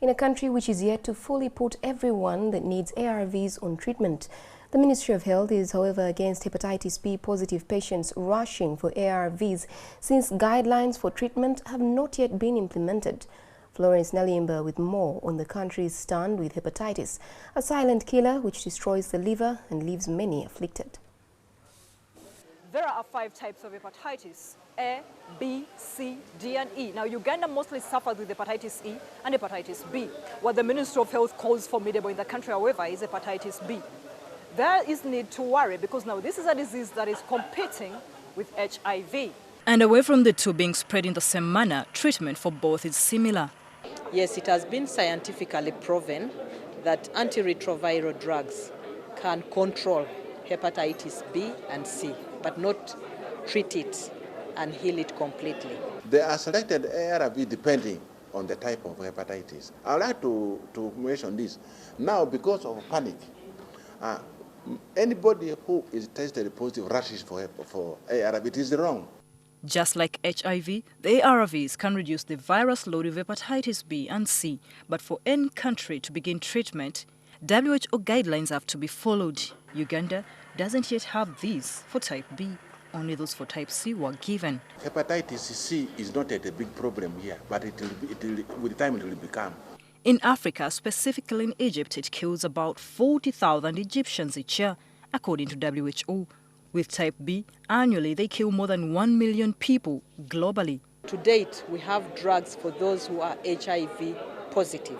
in a country which is yet to fully put everyone that needs ARVs on treatment. The Ministry of Health is, however, against hepatitis B positive patients rushing for ARVs since guidelines for treatment have not yet been implemented. Florence Nalimba with more on the country's stand with hepatitis, a silent killer which destroys the liver and leaves many afflicted. There are 5 types of hepatitis: A, B, C, D, and E. Now, Uganda mostly suffers with hepatitis E and hepatitis B. What the Ministry of Health calls formidable in the country, however, is hepatitis B. There is need to worry because now this is a disease that is competing with HIV. And away from the two being spread in the same manner, treatment for both is similar. Yes, it has been scientifically proven that antiretroviral drugs can control hepatitis B and C, but not treat it and heal it completely. They are selected ARV depending on the type of hepatitis. I would like to mention this. Now, because of panic, anybody who is tested positive rushes for ARV. It is wrong. Just like HIV, the ARVs can reduce the virus load of hepatitis B and C, but for any country to begin treatment, WHO guidelines have to be followed. Uganda doesn't yet have these for type B. Only those for type C were given. Hepatitis C is not a big problem here, but with time it will become. In Africa, specifically in Egypt, it kills about 40,000 Egyptians each year, according to WHO. With type B, annually they kill more than 1 million people globally. To date, we have drugs for those who are HIV positive.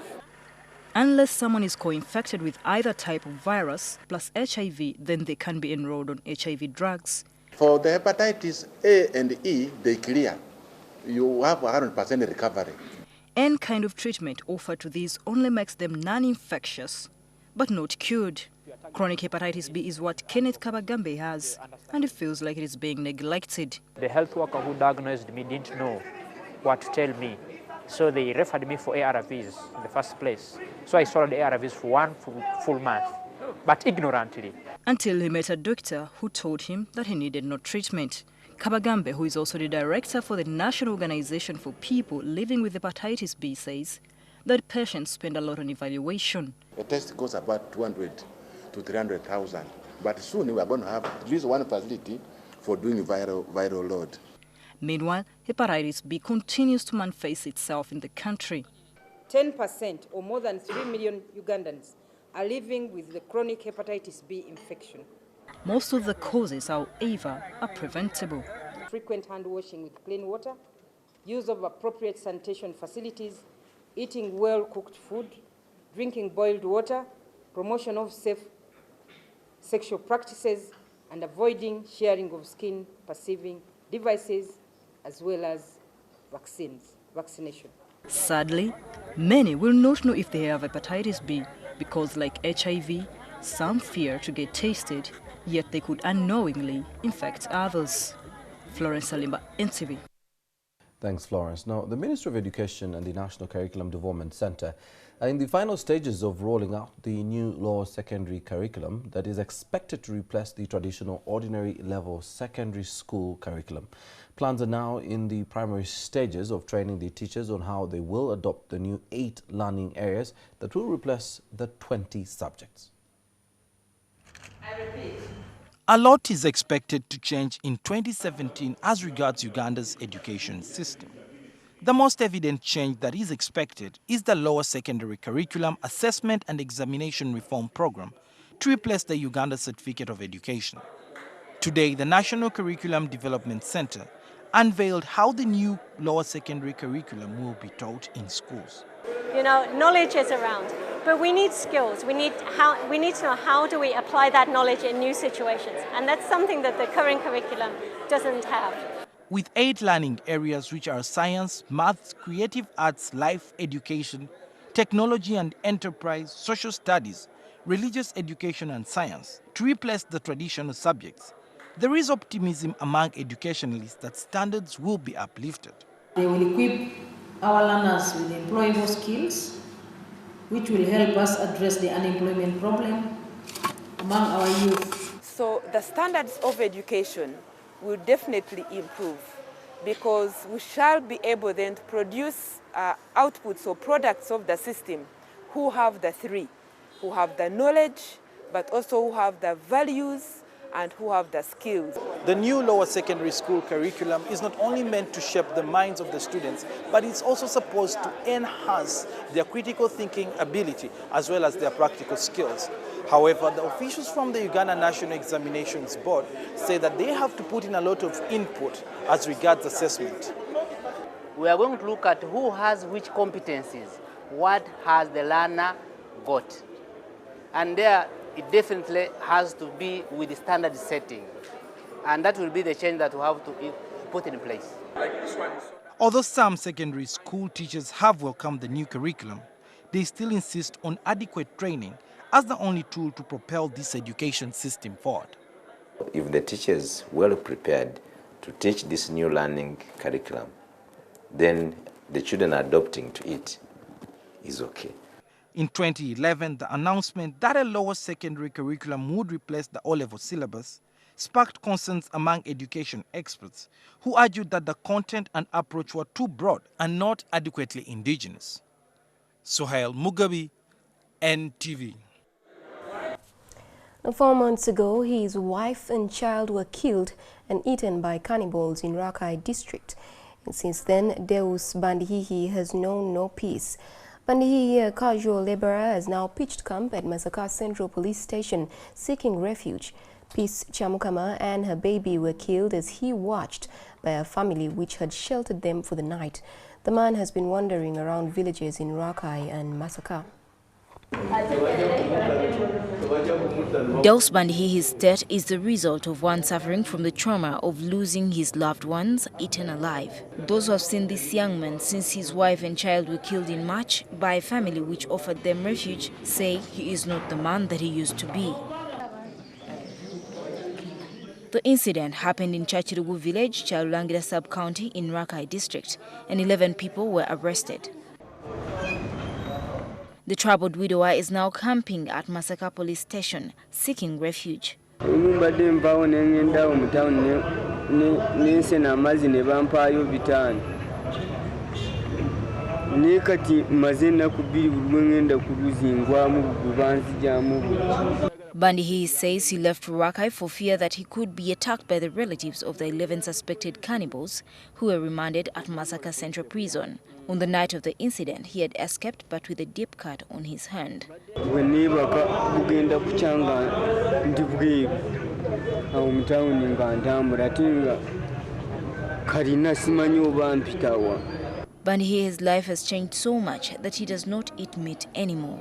Unless someone is co-infected with either type of virus plus HIV, then they can be enrolled on HIV drugs. For the hepatitis A and E, they clear. You have 100% recovery. Any kind of treatment offered to these only makes them non-infectious, but not cured. Chronic hepatitis B is what Kenneth Kabagambe has, and it feels like it is being neglected. The health worker who diagnosed me didn't know what to tell me, so they referred me for ARVs in the first place. So I swallowed ARVs for 1 full month, but ignorantly. Until he met a doctor who told him that he needed no treatment. Kabagambe, who is also the director for the National Organization for People Living with Hepatitis B, says that patients spend a lot on evaluation. The test costs about 200 to 300,000, but soon we are going to have at least one facility for doing viral load. Meanwhile, hepatitis B continues to manifest itself in the country. 10% or more than 3 million Ugandans are living with the chronic hepatitis B infection. Most of the causes, however, are preventable. Frequent hand washing with clean water, use of appropriate sanitation facilities, eating well-cooked food, drinking boiled water, promotion of safe sexual practices, and avoiding sharing of skin-perceiving devices, as well as vaccination. Sadly, many will not know if they have hepatitis B because, like HIV, some fear to get tested, yet they could unknowingly infect others. Florence Salimba, NTV. Thanks, Florence. Now, the Ministry of Education and the National Curriculum Development Center are in the final stages of rolling out the new lower secondary curriculum that is expected to replace the traditional ordinary level secondary school curriculum. Plans are now in the primary stages of training the teachers on how they will adopt the new 8 learning areas that will replace the 20 subjects. I repeat. A lot is expected to change in 2017 as regards Uganda's education system. The most evident change that is expected is the lower secondary curriculum assessment and examination reform program to replace the Uganda Certificate of Education. Today, the National Curriculum Development Center unveiled how the new lower secondary curriculum will be taught in schools. You know, knowledge is around, but we need skills. We need to know how do we apply that knowledge in new situations, and that's something that the current curriculum doesn't have. With 8 learning areas which are science, maths, creative arts, life education, technology and enterprise, social studies, religious education and science, to replace the traditional subjects, there is optimism among educationalists that standards will be uplifted. They will equip our learners with employable skills, which will help us address the unemployment problem among our youth. So the standards of education will definitely improve because we shall be able then to produce outputs or products of the system who have the 3, who have the knowledge, but also who have the values and who have the skills. The new lower secondary school curriculum is not only meant to shape the minds of the students, but it's also supposed to enhance their critical thinking ability as well as their practical skills. However, the officials from the Uganda National Examinations Board say that they have to put in a lot of input as regards assessment. We are going to look at who has which competencies, what has the learner got. And there, it definitely has to be with the standard setting. And that will be the change that we have to put in place. Although some secondary school teachers have welcomed the new curriculum, they still insist on adequate training as the only tool to propel this education system forward. If the teachers well prepared to teach this new learning curriculum, then the children adopting to it is okay. In 2011, the announcement that a lower secondary curriculum would replace the O-level syllabus sparked concerns among education experts who argued that the content and approach were too broad and not adequately indigenous. Sohail Mugabe, NTV. 4 months ago, his wife and child were killed and eaten by cannibals in Rakai district. And since then, Deus Bandihihi has known no peace. Bandihihi, a casual laborer, has now pitched camp at Masaka Central Police Station seeking refuge. Peace Chamukama and her baby were killed as he watched by a family which had sheltered them for the night. The man has been wandering around villages in Rakai and Masaka. Deus Bandihihi's death is the result of one suffering from the trauma of losing his loved ones eaten alive. Those who have seen this young man since his wife and child were killed in March by a family which offered them refuge say he is not the man that he used to be. The incident happened in Chachirugu village, Charulangira sub-county in Rakai district, and 11 people were arrested. The troubled widower is now camping at Masaka police station, seeking refuge. Bandihihi says he left Rakai for fear that he could be attacked by the relatives of the 11 suspected cannibals who were remanded at Masaka Central Prison. On the night of the incident, he had escaped but with a deep cut on his hand. Bandi's life has changed so much that he does not eat meat anymore.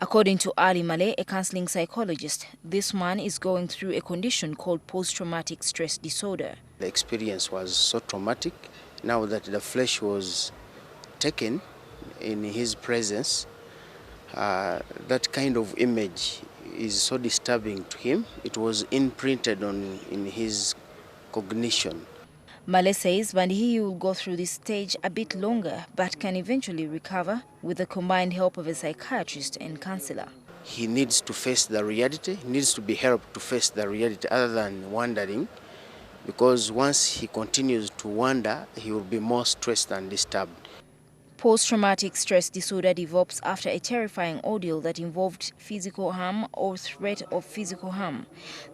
According to Ali Malay, a counseling psychologist, this man is going through a condition called post-traumatic stress disorder. The experience was so traumatic. Now that the flesh was taken in his presence, that kind of image is so disturbing to him. It was imprinted in his cognition. Malay says Bandihi will go through this stage a bit longer, but can eventually recover with the combined help of a psychiatrist and counselor. He needs to face the reality. He needs to be helped to face the reality other than wandering, because once he continues to wander, he will be more stressed and disturbed. Post-traumatic stress disorder develops after a terrifying ordeal that involved physical harm or threat of physical harm.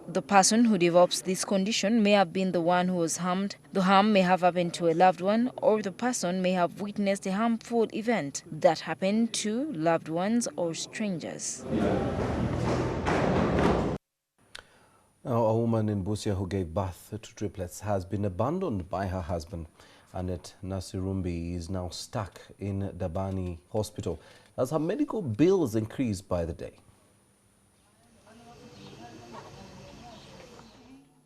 The person who develops this condition may have been the one who was harmed. The harm may have happened to a loved one, or the person may have witnessed a harmful event that happened to loved ones or strangers. Now, a woman in Busia who gave birth to triplets has been abandoned by her husband. Annette Nasirumbi is now stuck in Dabani Hospital as her medical bills increase by the day.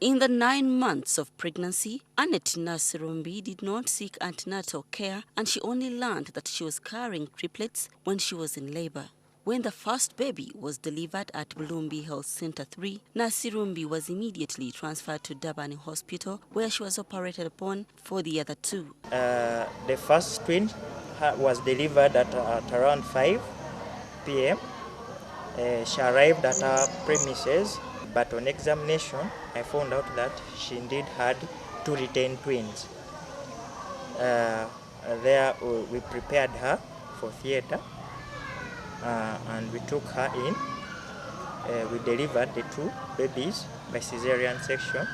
In the 9 months of pregnancy, Annette Nasirumbi did not seek antenatal care, and she only learned that she was carrying triplets when she was in labor. When the first baby was delivered at Bulumbi Health Center 3, Nasirumbi was immediately transferred to Dabani Hospital, where she was operated upon for the other two. The first twin was delivered at around 5 p.m. She arrived at our premises, but on examination, I found out that she indeed had 2 retained twins. There we prepared her for theater. And we took her in. We delivered the 2 babies by cesarean section.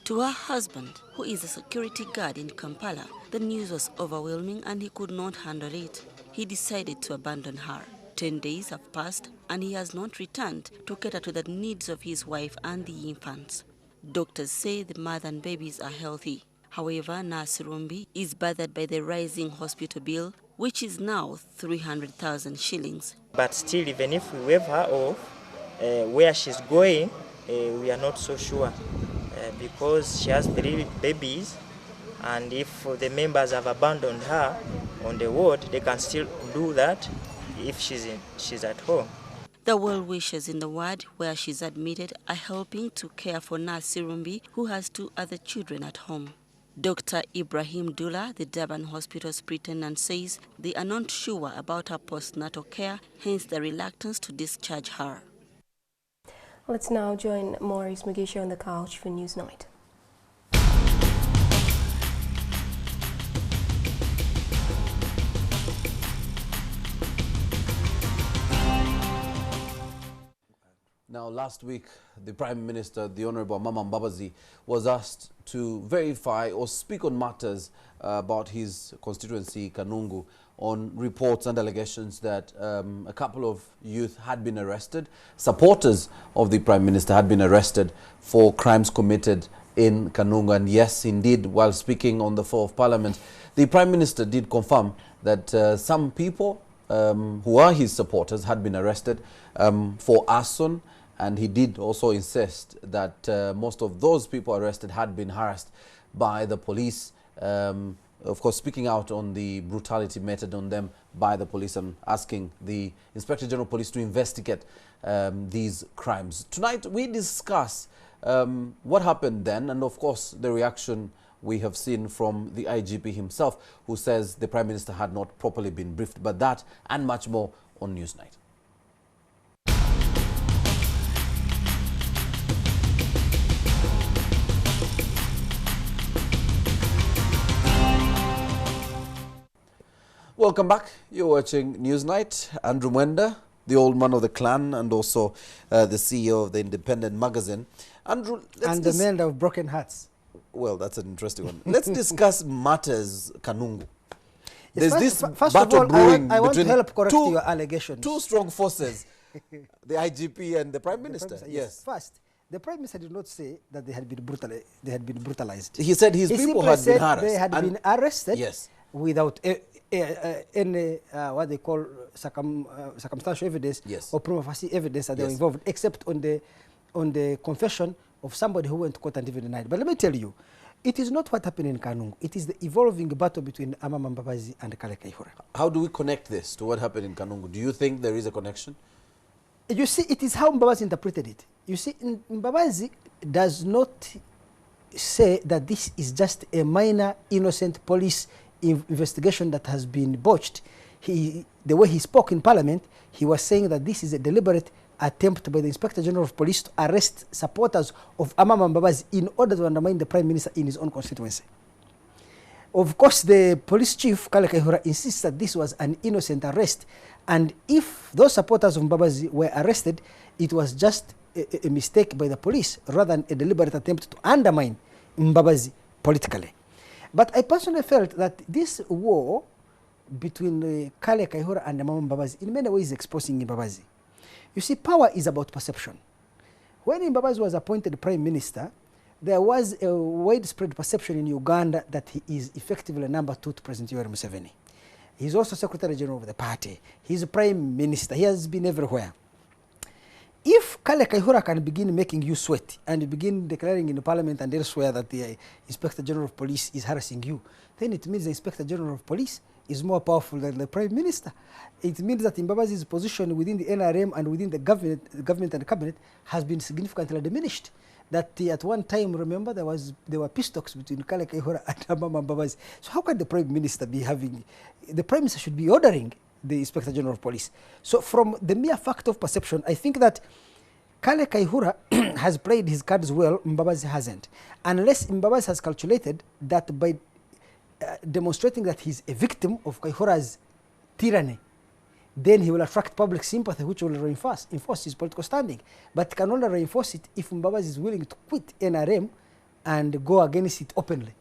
To her husband, who is a security guard in Kampala, the news was overwhelming and he could not handle it. He decided to abandon her. 10 days have passed and he has not returned to cater to the needs of his wife and the infants. Doctors say the mother and babies are healthy. However, Nasirumbi is bothered by the rising hospital bill, which is now 300,000 shillings. But still, even if we waive her off, where she's going, we are not so sure, because she has 3 babies, and if the members have abandoned her on the ward, they can still do that if she's at home. The well-wishers in the ward where she's admitted are helping to care for Nasirumbi, who has 2 other children at home. Dr. Ibrahim Dula, the Durban Hospital's superintendent, says they are not sure about her postnatal care, hence the reluctance to discharge her. Let's now join Maurice Mugisha on the couch for Newsnight. Now, last week, the Prime Minister, the Honorable Mama Mbabazi, was asked to verify or speak on matters about his constituency, Kanungu, on reports and allegations that a couple of youth had been arrested. Supporters of the Prime Minister had been arrested for crimes committed in Kanungu. And yes, indeed, while speaking on the floor of Parliament, the Prime Minister did confirm that some people who are his supporters had been arrested for arson. And he did also insist that most of those people arrested had been harassed by the police, of course, speaking out on the brutality meted on them by the police and asking the Inspector General of Police to investigate these crimes. Tonight, we discuss what happened then and, of course, the reaction we have seen from the IGP himself, who says the Prime Minister had not properly been briefed. But that and much more on Newsnight. Welcome back. You're watching Newsnight. Andrew Mwenda, the old man of the clan and also the CEO of the Independent magazine. Andrew, and the man of broken hearts. Well, that's an interesting one. Let's discuss matters Kanungu. There's Yes, this first battle of all, brewing I want to between help correct your allegations. two strong forces, the IGP and the Prime Minister. Yes. First, the Prime Minister did not say that they had been brutalized. He said his people had been harassed. They had been arrested yes. without any what they call circumstantial evidence or prima facie evidence that they were involved, except on the confession of somebody who went to court and even denied. But let me tell you, it is not what happened in Kanungu. It is the evolving battle between Amama Mbabazi and Kale Kaihura. How do we connect this to what happened in Kanungu? Do you think there is a connection? You see, it is how Mbabazi interpreted it. You see, Mbabazi does not say that this is just a minor innocent police investigation that has been botched. The way he spoke in Parliament, he was saying that this is a deliberate attempt by the Inspector General of Police to arrest supporters of Amama Mbabazi in order to undermine the Prime Minister in his own constituency. Of course, the police chief, Kale Kaihura, insists that this was an innocent arrest, and if those supporters of Mbabazi were arrested, it was just a mistake by the police rather than a deliberate attempt to undermine Mbabazi politically. But I personally felt that this war between Kale Kaihura and Amama Mbabazi in many ways is exposing Mbabazi. You see, power is about perception. When Mbabazi was appointed Prime Minister, there was a widespread perception in Uganda that he is effectively number 2 to President Yoweri Museveni. He's also Secretary General of the party. He's a Prime Minister. He has been everywhere. If Kale Kaihura can begin making you sweat and begin declaring in the Parliament and elsewhere that the Inspector General of Police is harassing you, then it means the Inspector General of Police is more powerful than the Prime Minister. It means that Mbabazi's position within the NRM and within the government and cabinet has been significantly diminished. That at one time, remember, there were peace talks between Kale Kaihura and Amama Mbabazi. So how can the Prime Minister be having... The Prime Minister should be ordering the Inspector General of Police. So from the mere fact of perception, I think that Kale Kaihura has played his cards well, Mbabazi hasn't. Unless Mbabazi has calculated that by demonstrating that he's a victim of Kaihura's tyranny, then he will attract public sympathy, which will reinforce his political standing. But can only reinforce it if Mbabazi is willing to quit NRM and go against it openly.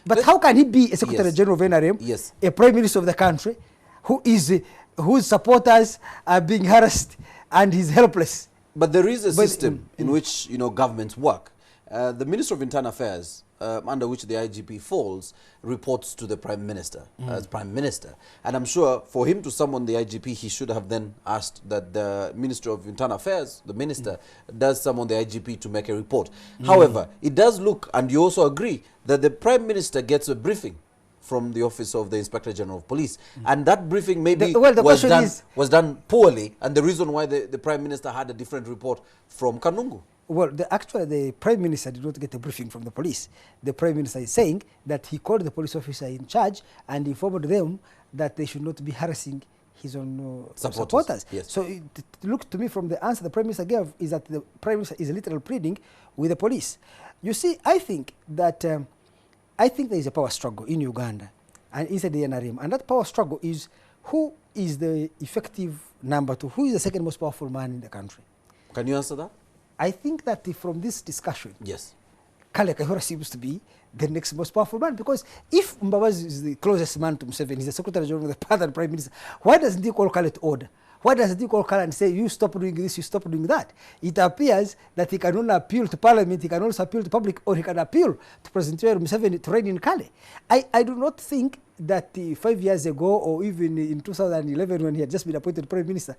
But how can he be a Secretary General of NRM, a Prime Minister of the country, whose supporters are being harassed and he's helpless? But there is a system in which governments work. The Minister of Internal Affairs, under which the IGP falls, reports to the Prime Minister as Prime Minister. And I'm sure for him to summon the IGP, he should have then asked that the Minister of Internal Affairs, the Minister, does summon the IGP to make a report. However, it does look, and you also agree, that the Prime Minister gets a briefing from the office of the Inspector General of Police. And that briefing maybe was done poorly, and the reason why the Prime Minister had a different report from Kanungu. Well, actually, the Prime Minister did not get a briefing from the police. The Prime Minister is saying that he called the police officer in charge and informed them that they should not be harassing his own supporters. Yes. So it looked to me from the answer the Prime Minister gave is that the Prime Minister is literally pleading with the police. You see, I think that there is a power struggle in Uganda and inside the NRM, and that power struggle is who is the effective number 2, who is the second most powerful man in the country. Can you answer that? I think that from this discussion, yes, Kale Kaihura seems to be the next most powerful man, because if Mbabazi is the closest man to Museveni, he's the Secretary General of the Party and Prime Minister, why doesn't he call Kale to order? Why doesn't he call Kale and say, you stop doing this, you stop doing that? It appears that he can only appeal to Parliament, he can also appeal to public, or he can appeal to President Yoweri Museveni to rein in Kale. I do not think that 5 years ago, or even in 2011 when he had just been appointed Prime Minister,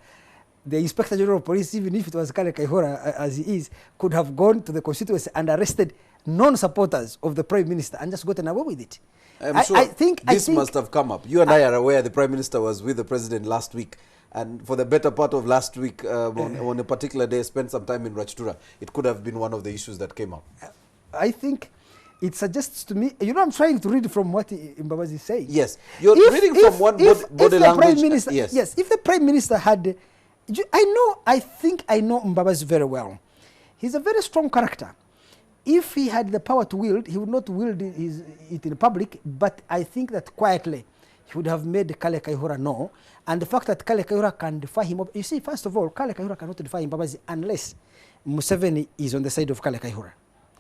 the Inspector General of Police, even if it was Kale Kaihura as he is, could have gone to the constituency and arrested non-supporters of the Prime Minister and just gotten away with it. I'm sure this must have come up. You and I are aware the Prime Minister was with the President last week, and for the better part of last week, on a particular day, spent some time in Rachtura. It could have been one of the issues that came up. I think it suggests to me, I'm trying to read from what Mbabazi is saying. Yes, you're reading from one body language. Yes, if the Prime Minister had... I think I know Mbabazi very well. He's a very strong character. If he had the power to wield, he would not wield it in public, but I think that quietly he would have made Kale Kaihura know. And the fact that Kale Kaihura can defy him, you see, first of all, Kale Kaihura cannot defy Mbabazi unless Museveni is on the side of Kale Kaihura.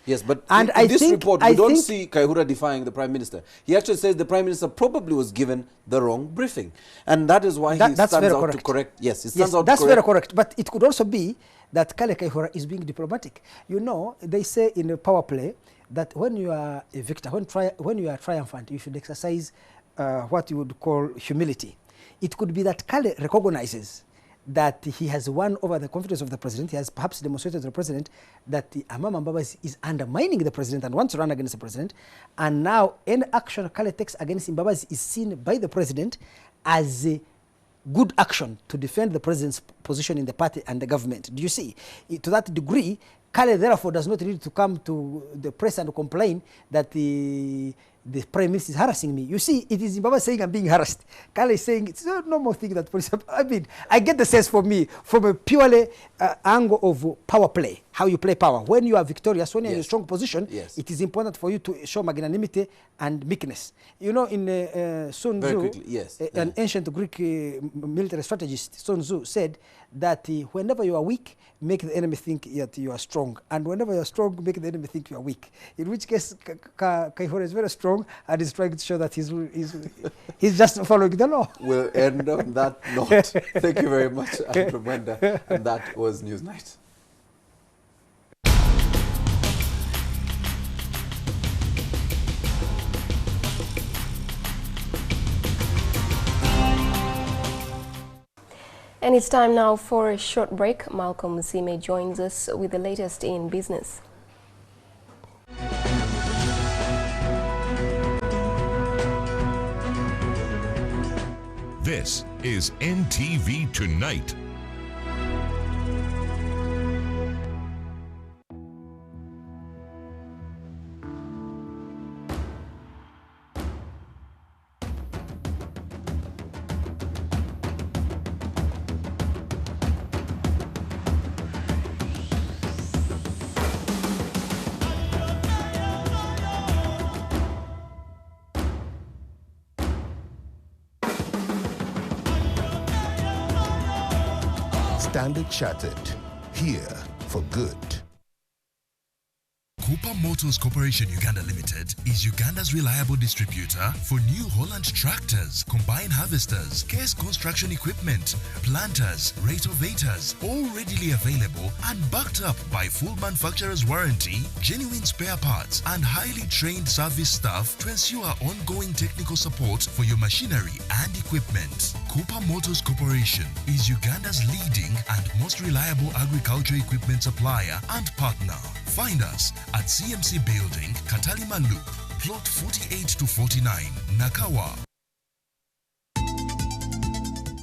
Yes, but and in this report, we don't see Kaihura defying the Prime Minister. He actually says the Prime Minister probably was given the wrong briefing. And that is why he stands out to correct. Yes, he stands out to correct. That's very correct. But it could also be that Kale Kaihura is being diplomatic. You know, they say in a power play that when you are a victor, when you are triumphant, you should exercise what you would call humility. It could be that Kale recognizes that he has won over the confidence of the president. He has perhaps demonstrated to the president that Amama Mbabazi is undermining the president and wants to run against the president. And now any action Kale takes against Mbabazi is seen by the president as a good action to defend the president's position in the party and the government. Do you see? To that degree, Kale therefore does not need to come to the press and complain that the Prime Minister is harassing me. You see, it is Mbaba saying I'm being harassed. Kale is saying it's a normal thing that police. I mean, I get the sense for me from a purely angle of power play, how you play power. When you are victorious, when you're in a strong position, it is important for you to show magnanimity and meekness. You know, in Sun Tzu, an ancient Greek military strategist, Sun Tzu said that whenever you are weak, make the enemy think that you are strong. And whenever you are strong, make the enemy think you are weak. In which case, Kaihura is very strong and is trying to show that he's just following the law. We'll end on that note. Thank you very much, Andrew Mwenda. And that was Newsnight. And it's time now for a short break. Malcolm Sime joins us with the latest in business. This is NTV Tonight. Standard Chartered, here for good. Cooper Motors Corporation Uganda Limited is Uganda's reliable distributor for New Holland tractors, combine harvesters, case construction equipment, planters, rotovators, all readily available and backed up by full manufacturer's warranty, genuine spare parts, and highly trained service staff to ensure ongoing technical support for your machinery and equipment. Cooper Motors Corporation is Uganda's leading and most reliable agriculture equipment supplier and partner. Find us at CMC Building, Katalima Loop, plot 48 to 49, Nakawa.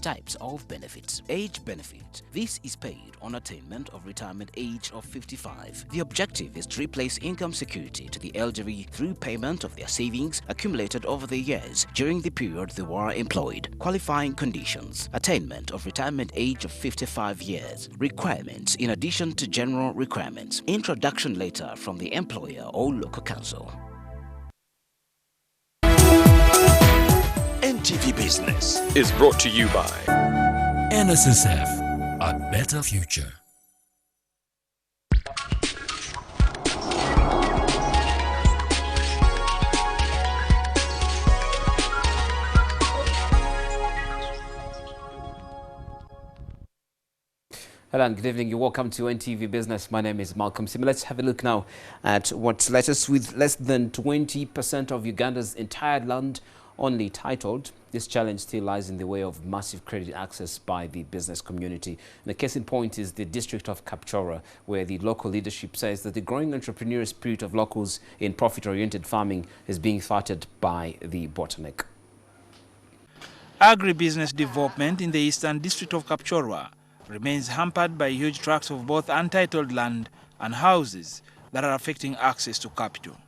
Types of benefits. Age benefit. This is paid on attainment of retirement age of 55. The objective is to replace income security to the elderly through payment of their savings accumulated over the years during the period they were employed. Qualifying conditions. Attainment of retirement age of 55 years. Requirements in addition to general requirements. Introduction letter from the employer or local council. NTV Business is brought to you by NSSF, a better future. Hello and good evening. You're welcome to NTV Business. My name is Malcolm Sime. Let's have a look now at what's latest. With less than 20% of Uganda's entire land only titled, this challenge still lies in the way of massive credit access by the business community. And the case in point is the district of Kapchorwa, where the local leadership says that the growing entrepreneurial spirit of locals in profit-oriented farming is being thwarted by the bottleneck. Agribusiness development in the eastern district of Kapchorwa remains hampered by huge tracts of both untitled land and houses that are affecting access to capital.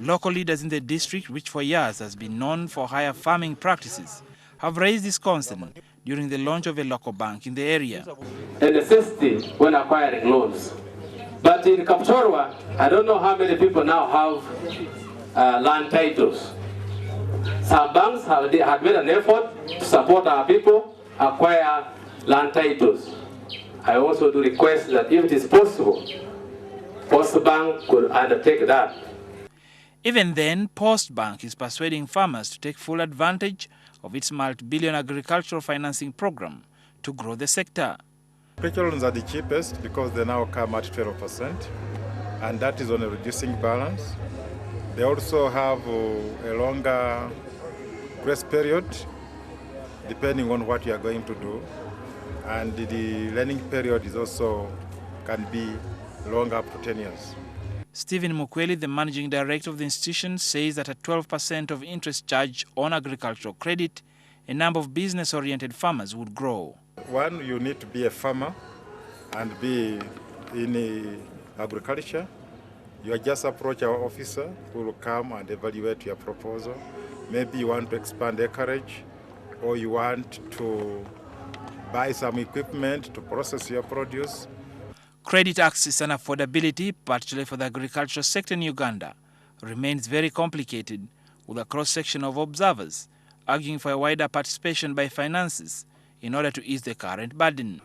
Local leaders in the district, which for years has been known for higher farming practices, have raised this concern during the launch of a local bank in the area. A necessity when acquiring loans. But in Kapchorwa, I don't know how many people now have land titles. Some banks have made an effort to support our people acquire land titles. I also do request that if it is possible, Post Bank could undertake that. Even then, Post Bank is persuading farmers to take full advantage of its multi-billion agricultural financing program to grow the sector. Petrol loans are the cheapest because they now come at 12%, and that is on a reducing balance. They also have a longer grace period, depending on what you are going to do. And the lending period is also can be longer, up to 10 years. Stephen Mukweli, the managing director of the institution, says that at 12% of interest charged on agricultural credit, a number of business-oriented farmers would grow. One, you need to be a farmer and be in agriculture. You just approach our officer who will come and evaluate your proposal. Maybe you want to expand acreage, or you want to buy some equipment to process your produce. Credit access and affordability, particularly for the agricultural sector in Uganda, remains very complicated, with a cross-section of observers arguing for a wider participation by finances in order to ease the current burden.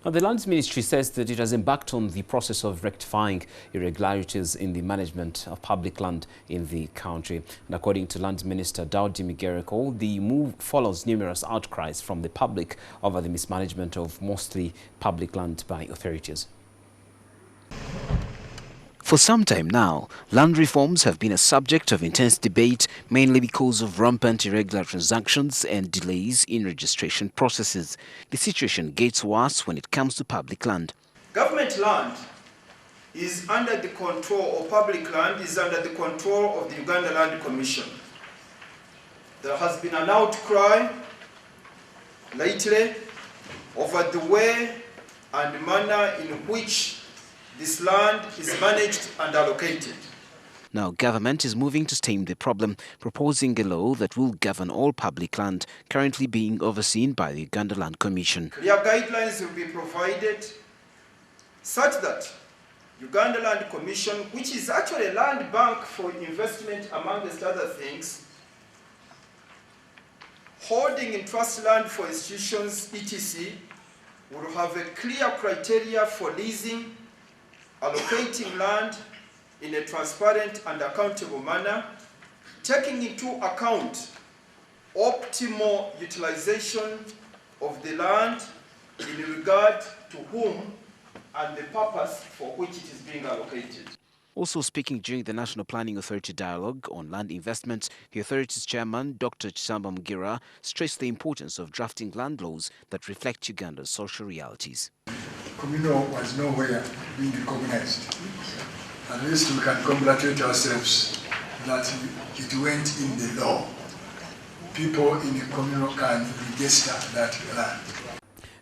Now, the Lands Ministry says that it has embarked on the process of rectifying irregularities in the management of public land in the country. And according to Lands Minister Daudi Migereko, the move follows numerous outcries from the public over the mismanagement of mostly public land by authorities. For some time now, land reforms have been a subject of intense debate, mainly because of rampant irregular transactions and delays in registration processes. The situation gets worse when it comes to public land. Government land is under the control, or public land is under the control of the Uganda Land Commission. There has been an outcry lately over the way and manner in which this land is managed and allocated. Now, government is moving to stem the problem, proposing a law that will govern all public land currently being overseen by the Uganda Land Commission. Clear guidelines will be provided such that Uganda Land Commission, which is actually a land bank for investment amongst other things, holding in trust land for institutions, etc., will have a clear criteria for leasing, allocating land in a transparent and accountable manner, taking into account optimal utilization of the land in regard to whom and the purpose for which it is being allocated. Also speaking during the National Planning Authority dialogue on land investments, the authority's chairman, Dr. Chisamba Mugira, stressed the importance of drafting land laws that reflect Uganda's social realities. Communal was nowhere being recognized. At least we can congratulate ourselves that it went in the law. People in the communal can register that land.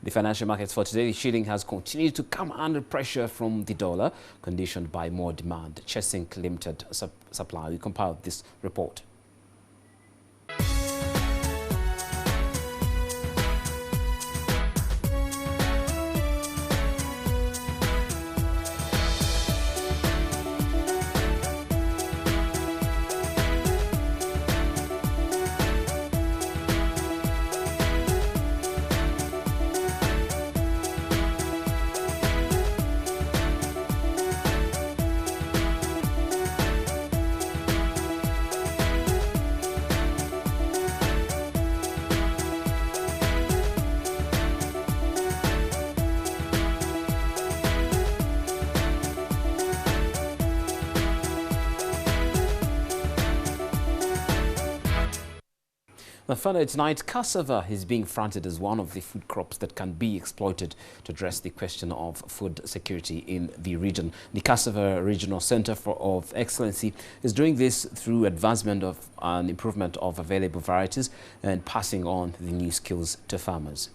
The financial markets for today, the shilling has continued to come under pressure from the dollar, conditioned by more demand, chasing limited supply. We compiled this report. Now, further tonight, cassava is being fronted as one of the food crops that can be exploited to address the question of food security in the region. The Cassava Regional Center of Excellency is doing this through advancement of and improvement of available varieties and passing on the new skills to farmers.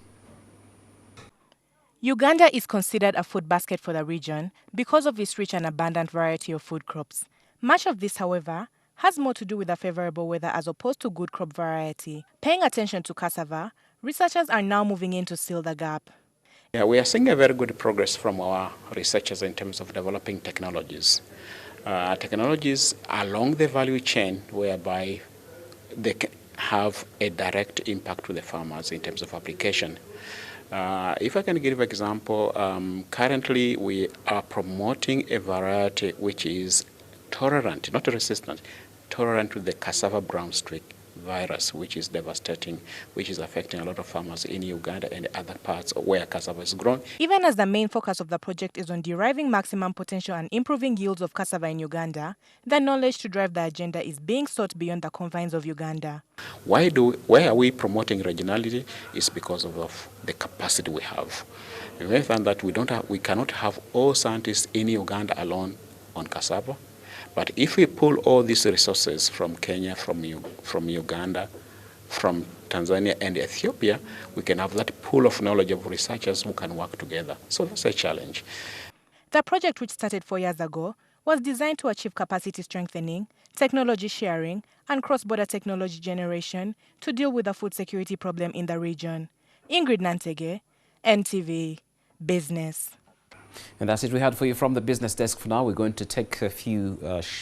Uganda is considered a food basket for the region because of its rich and abundant variety of food crops. Much of this, however, has more to do with the favorable weather as opposed to good crop variety. Paying attention to cassava, researchers are now moving in to seal the gap. Yeah, we are seeing a very good progress from our researchers in terms of developing technologies. Technologies along the value chain whereby they can have a direct impact to the farmers in terms of application. If I can give an example, currently we are promoting a variety which is tolerant, not resistant, tolerant to the cassava brown streak virus, which is devastating, which is affecting a lot of farmers in Uganda and other parts where cassava is grown. Even as the main focus of the project is on deriving maximum potential and improving yields of cassava in Uganda, the knowledge to drive the agenda is being sought beyond the confines of Uganda. Why are we promoting regionality? Is because of the capacity we have. We find that we cannot have all scientists in Uganda alone on cassava. But if we pull all these resources from Kenya, from Uganda, from Tanzania and Ethiopia, we can have that pool of knowledge of researchers who can work together. So that's a challenge. The project, which started 4 years ago, was designed to achieve capacity strengthening, technology sharing, and cross-border technology generation to deal with the food security problem in the region. Ingrid Nantege, NTV Business. And that's it we had for you from the business desk. For now, we're going to take a few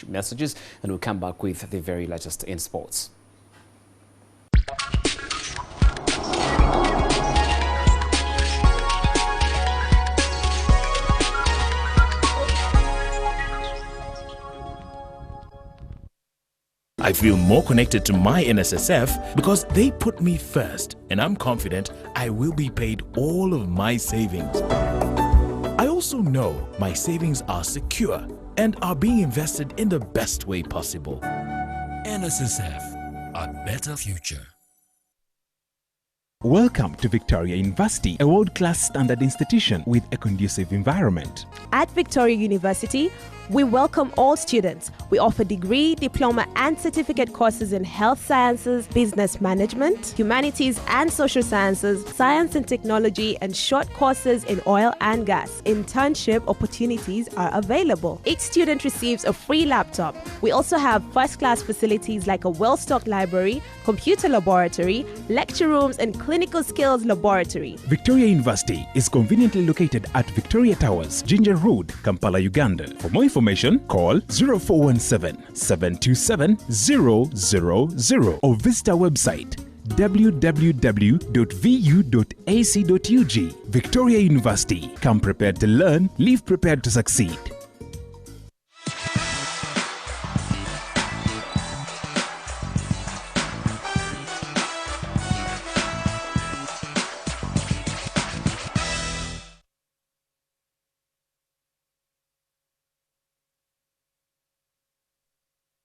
messages and we'll come back with the very latest in sports. I feel more connected to my NSSF because they put me first, and I'm confident I will be paid all of my savings. I also know my savings are secure and are being invested in the best way possible. NSSF, a better future. Welcome to Victoria University, a world-class standard institution with a conducive environment. At Victoria University, we welcome all students. We offer degree, diploma and certificate courses in health sciences, business management, humanities and social sciences, science and technology, and short courses in oil and gas. Internship opportunities are available. Each student receives a free laptop. We also have first-class facilities like a well-stocked library, computer laboratory, lecture rooms, and clinical skills laboratory. Victoria University is conveniently located at Victoria Towers, Ginger Road, Kampala, Uganda. For more information, call 0417-727-000 or visit our website www.vu.ac.ug. Victoria University. Come prepared to learn, leave prepared to succeed.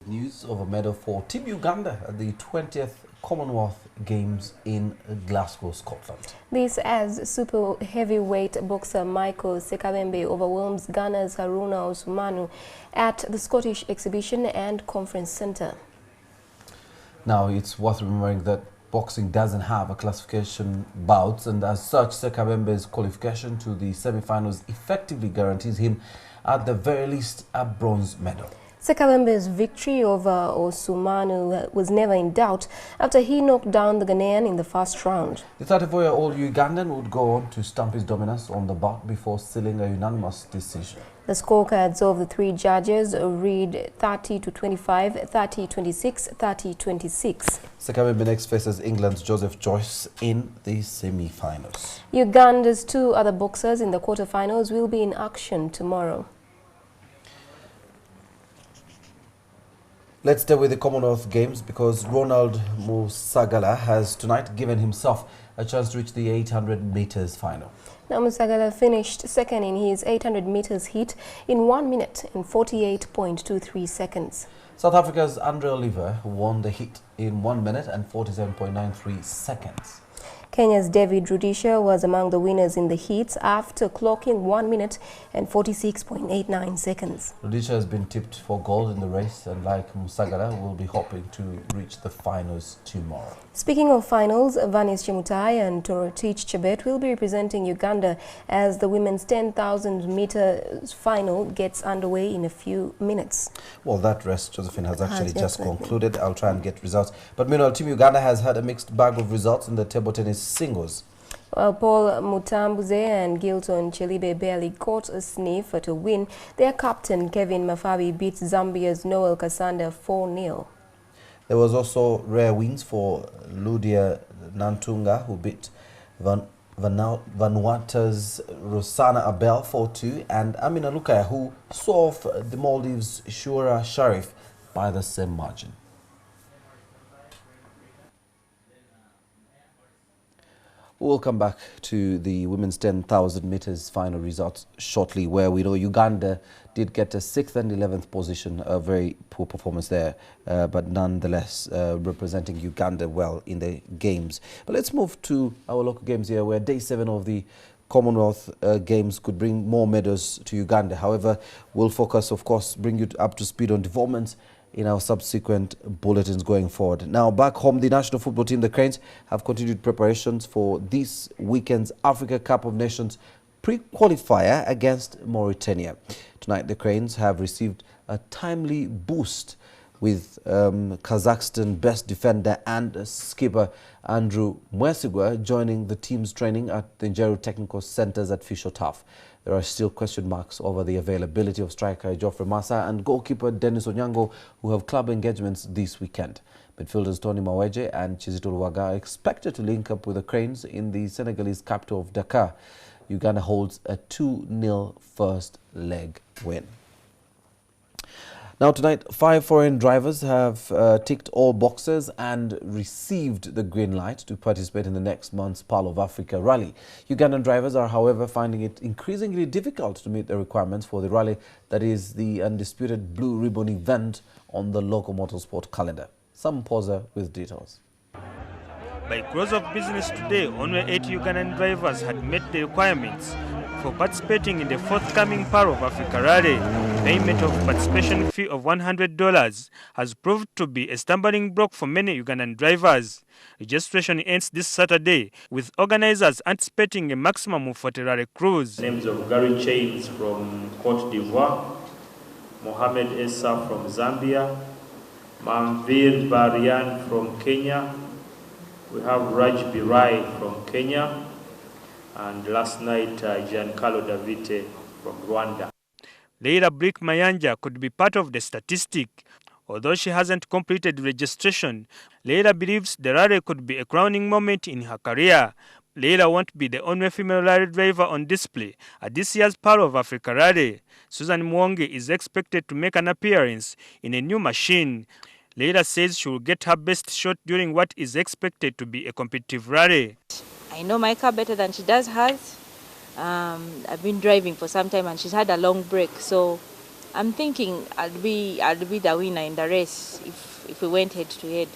News of a medal for Team Uganda at the 20th Commonwealth Games in Glasgow, Scotland. This as super heavyweight boxer Michael Sekabembe overwhelms Ghana's Haruna Osumanu at the Scottish Exhibition and Conference Centre. Now, it's worth remembering that boxing doesn't have a classification bout, and as such, Sekabembe's qualification to the semi-finals effectively guarantees him, at the very least, a bronze medal. Sekabembe's victory over Osumanu was never in doubt after he knocked down the Ghanaian in the first round. The 34-year-old Ugandan would go on to stamp his dominance on the bout before sealing a unanimous decision. The scorecards of the three judges read 30-25, 30-26, 30-26. Sekabembe next faces England's Joseph Joyce in the semi-finals. Uganda's two other boxers in the quarter-finals will be in action tomorrow. Let's stay with the Commonwealth Games because Ronald Musagala has tonight given himself a chance to reach the 800 meters final. Now Musagala finished second in his 800 meters heat in 1 minute and 48.23 seconds. South Africa's Andre Oliver won the heat in 1 minute and 47.93 seconds. Kenya's David Rudisha was among the winners in the heats after clocking 1 minute and 46.89 seconds. Rudisha has been tipped for gold in the race and, like Musagala, will be hoping to reach the finals tomorrow. Speaking of finals, Vanis Chemutai and Torotich Chebet will be representing Uganda as the women's 10,000 meters final gets underway in a few minutes. Well, that race, Josephine, has actually just concluded. I'll try and get results. But meanwhile, Team Uganda has had a mixed bag of results in the table tennis singles. While Paul Mutambuze and Gilton Chelibe barely got a sniff to win, their captain Kevin Mafabi beat Zambia's Noel Kasanda 4-0. There was also rare wins for Ludia Nantunga, who beat Vanuatu's Rosana Abel 4-2, and Amina Lukaya, who saw off the Maldives' Shura Sharif by the same margin. We'll come back to the women's 10,000 meters final results shortly, where we know Uganda did get a 6th and 11th position, a very poor performance there, but nonetheless representing Uganda well in the games. But let's move to our local games here, where day 7 of the Commonwealth Games could bring more medals to Uganda. However, we'll focus, of course, bring you up to speed on developments in our subsequent bulletins going forward. Now, back home, the national football team, the Cranes, have continued preparations for this weekend's Africa Cup of Nations pre-qualifier against Mauritania. Tonight, the Cranes have received a timely boost with Kazakhstan best defender and skipper Andrew Mwesigwa joining the team's training at the Njeru Technical Centres at Fisher Turf. There are still question marks over the availability of striker Geoffrey Massa and goalkeeper Dennis Onyango, who have club engagements this weekend. Midfielders Tony Maweje and Chizito Luwaga are expected to link up with the Cranes in the Senegalese capital of Dakar. Uganda holds a 2-0 first leg win. Now tonight, 5 foreign drivers have ticked all boxes and received the green light to participate in the next month's Pearl of Africa rally. Ugandan drivers are, however, finding it increasingly difficult to meet the requirements for the rally that is the undisputed Blue Ribbon event on the local motorsport calendar. Sam Poser with details. By close of business today, only 8 Ugandan drivers had met the requirements for participating in the forthcoming Pearl of Africa rally. Payment of participation fee of $100 has proved to be a stumbling block for many Ugandan drivers. Registration ends this Saturday, with organizers anticipating a maximum of 40 rally crews. Names of Gary Chains from Cote d'Ivoire, Mohamed Essa from Zambia, Manvir Barian from Kenya, we have Raj Birai from Kenya, and last night Giancarlo Davite from Rwanda. Leila Brick Mayanja could be part of the statistic. Although she hasn't completed registration, Leila believes the rally could be a crowning moment in her career. Leila won't be the only female rally driver on display at this year's Pearl of Africa rally. Susan Mwonge is expected to make an appearance in a new machine. Leila says she will get her best shot during what is expected to be a competitive rally. I know my car better than she does hers. I've been driving for some time and she's had a long break, so I'm thinking I'll be the winner in the race if we went head to head.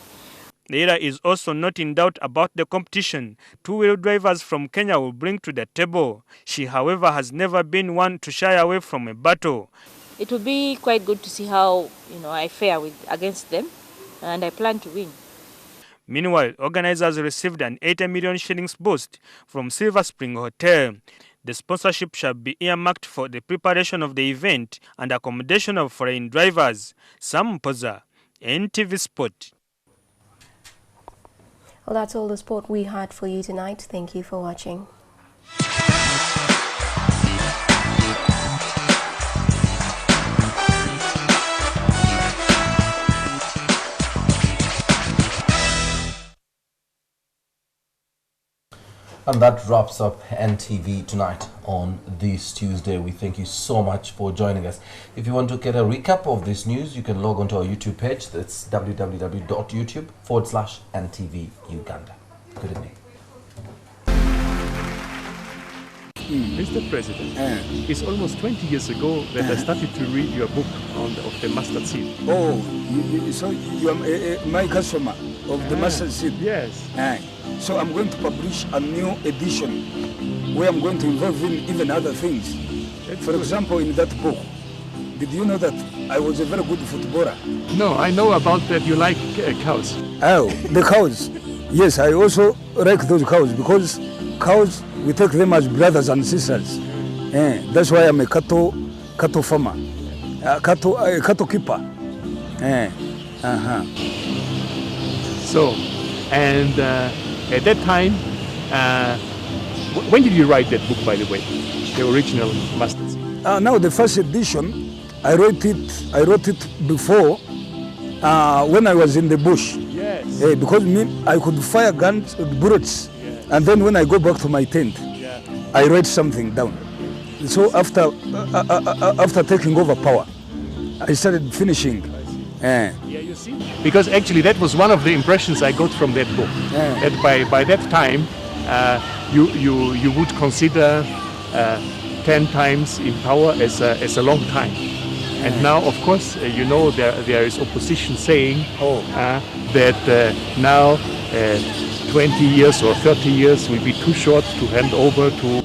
Leila is also not in doubt about the competition two-wheel drivers from Kenya will bring to the table. She, however, has never been one to shy away from a battle. It will be quite good to see how I fare against them, and I plan to win. Meanwhile, organizers received an 80 million shillings boost from Silver Spring Hotel. The sponsorship shall be earmarked for the preparation of the event and accommodation of foreign drivers. Sam Poza, NTV Sport. Well, that's all the sport we had for you tonight. Thank you for watching. And that wraps up NTV Tonight on this Tuesday. We thank you so much for joining us. If you want to get a recap of this news, you can log on to our YouTube page. That's www.youtube.com/NTV Uganda. Good evening. Mr. President, it's almost 20 years ago that I started to read your book of the mustard seed. Oh, so you are my customer of the mustard seed? Yes. So I'm going to publish a new edition where I'm going to involve in even other things. For example, in that book, did you know that I was a very good footballer? No, I know about that you like cows. Oh, the cows. Yes, I also like those cows because cows, we take them as brothers and sisters. That's why I'm a cattle farmer, cattle keeper. So, and at that time, when did you write that book, by the way, the original mustard seed? Now the first edition, I wrote it before when I was in the bush. Yes. Because I could fire guns, bullets And then when I go back to my tent, I write something down. So after taking over power, I started finishing. Yeah, you see? Because actually that was one of the impressions I got from that book. That by that time, you would consider 10 times in power as a long time. And now, of course, you know, there is opposition saying that now 20 years or 30 years will be too short to hand over to...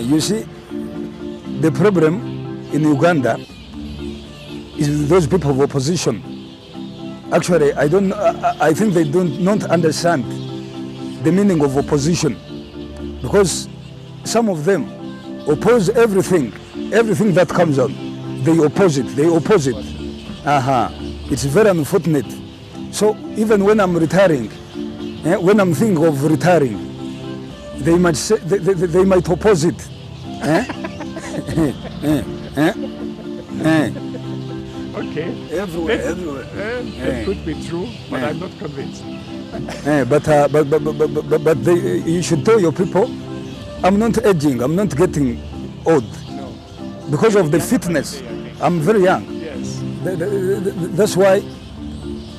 You see, the problem in Uganda is those people of opposition. Actually, I think they don't understand the meaning of opposition, because some of them oppose everything that comes on. They oppose it. It's very unfortunate. So even when I'm retiring, when I'm thinking of retiring, they might say, they might oppose it. Okay. Everywhere. That could be true, but I'm not convinced. But you should tell your people, I'm not aging, I'm not getting old. No. Because of the fitness, I'm very young. Yes. That's why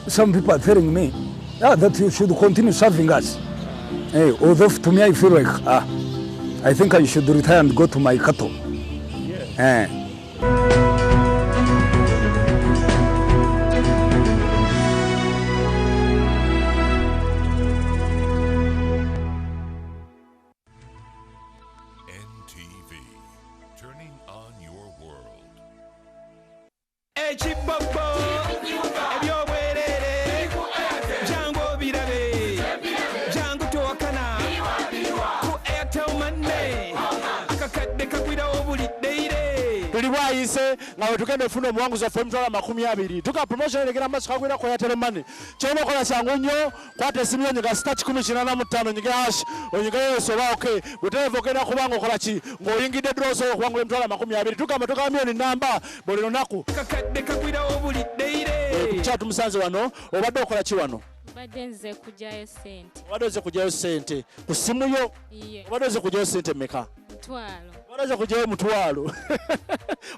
some people are telling me that you should continue serving us. Although to me I feel like, I think I should retire and go to my cattle. Yes. Turning on your world. Tuliwaise nga wetukende funa omuwanguzi waffe emitwalo 20 tuka promotion eregera amaaso kagwira kwa Airtel Money kyona okola kyangu nnyo kwata esimu yo nyiga *185 nyiga hash onyiga yeso ba okay buterevo okenda kubanga okola ki ng'oyingidde draw so okuwangula emitwalo 20 tugamba miliyoni namba buli lunaku kakadde kagwira obulidde kukyatu musanze wano obadde okola ki wano Obadde nze kujayo sente. Obadde nze kujayo sente ku simu yo? Iye. Obadde nze kujayo sente mmeka? Mutwalo. Obadde nze kujayo mutwalo.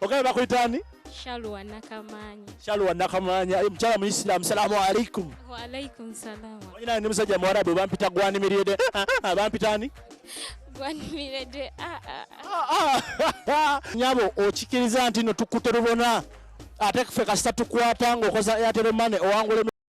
Ogaye bakuyitani? Shalwa Nakamanyi. Shalwa Nakamanyi. Mukyala mu Islam. Salamu alaikum. Wa alaikum salam. Oyina ndi musajja Mwarabu bampita Gwanimiride. Bampitani? Gwanimiride. Nyabo okikiriza nti no tukutte lubona ate ffe kasita tukwata ng'okoza Airtel Money owangula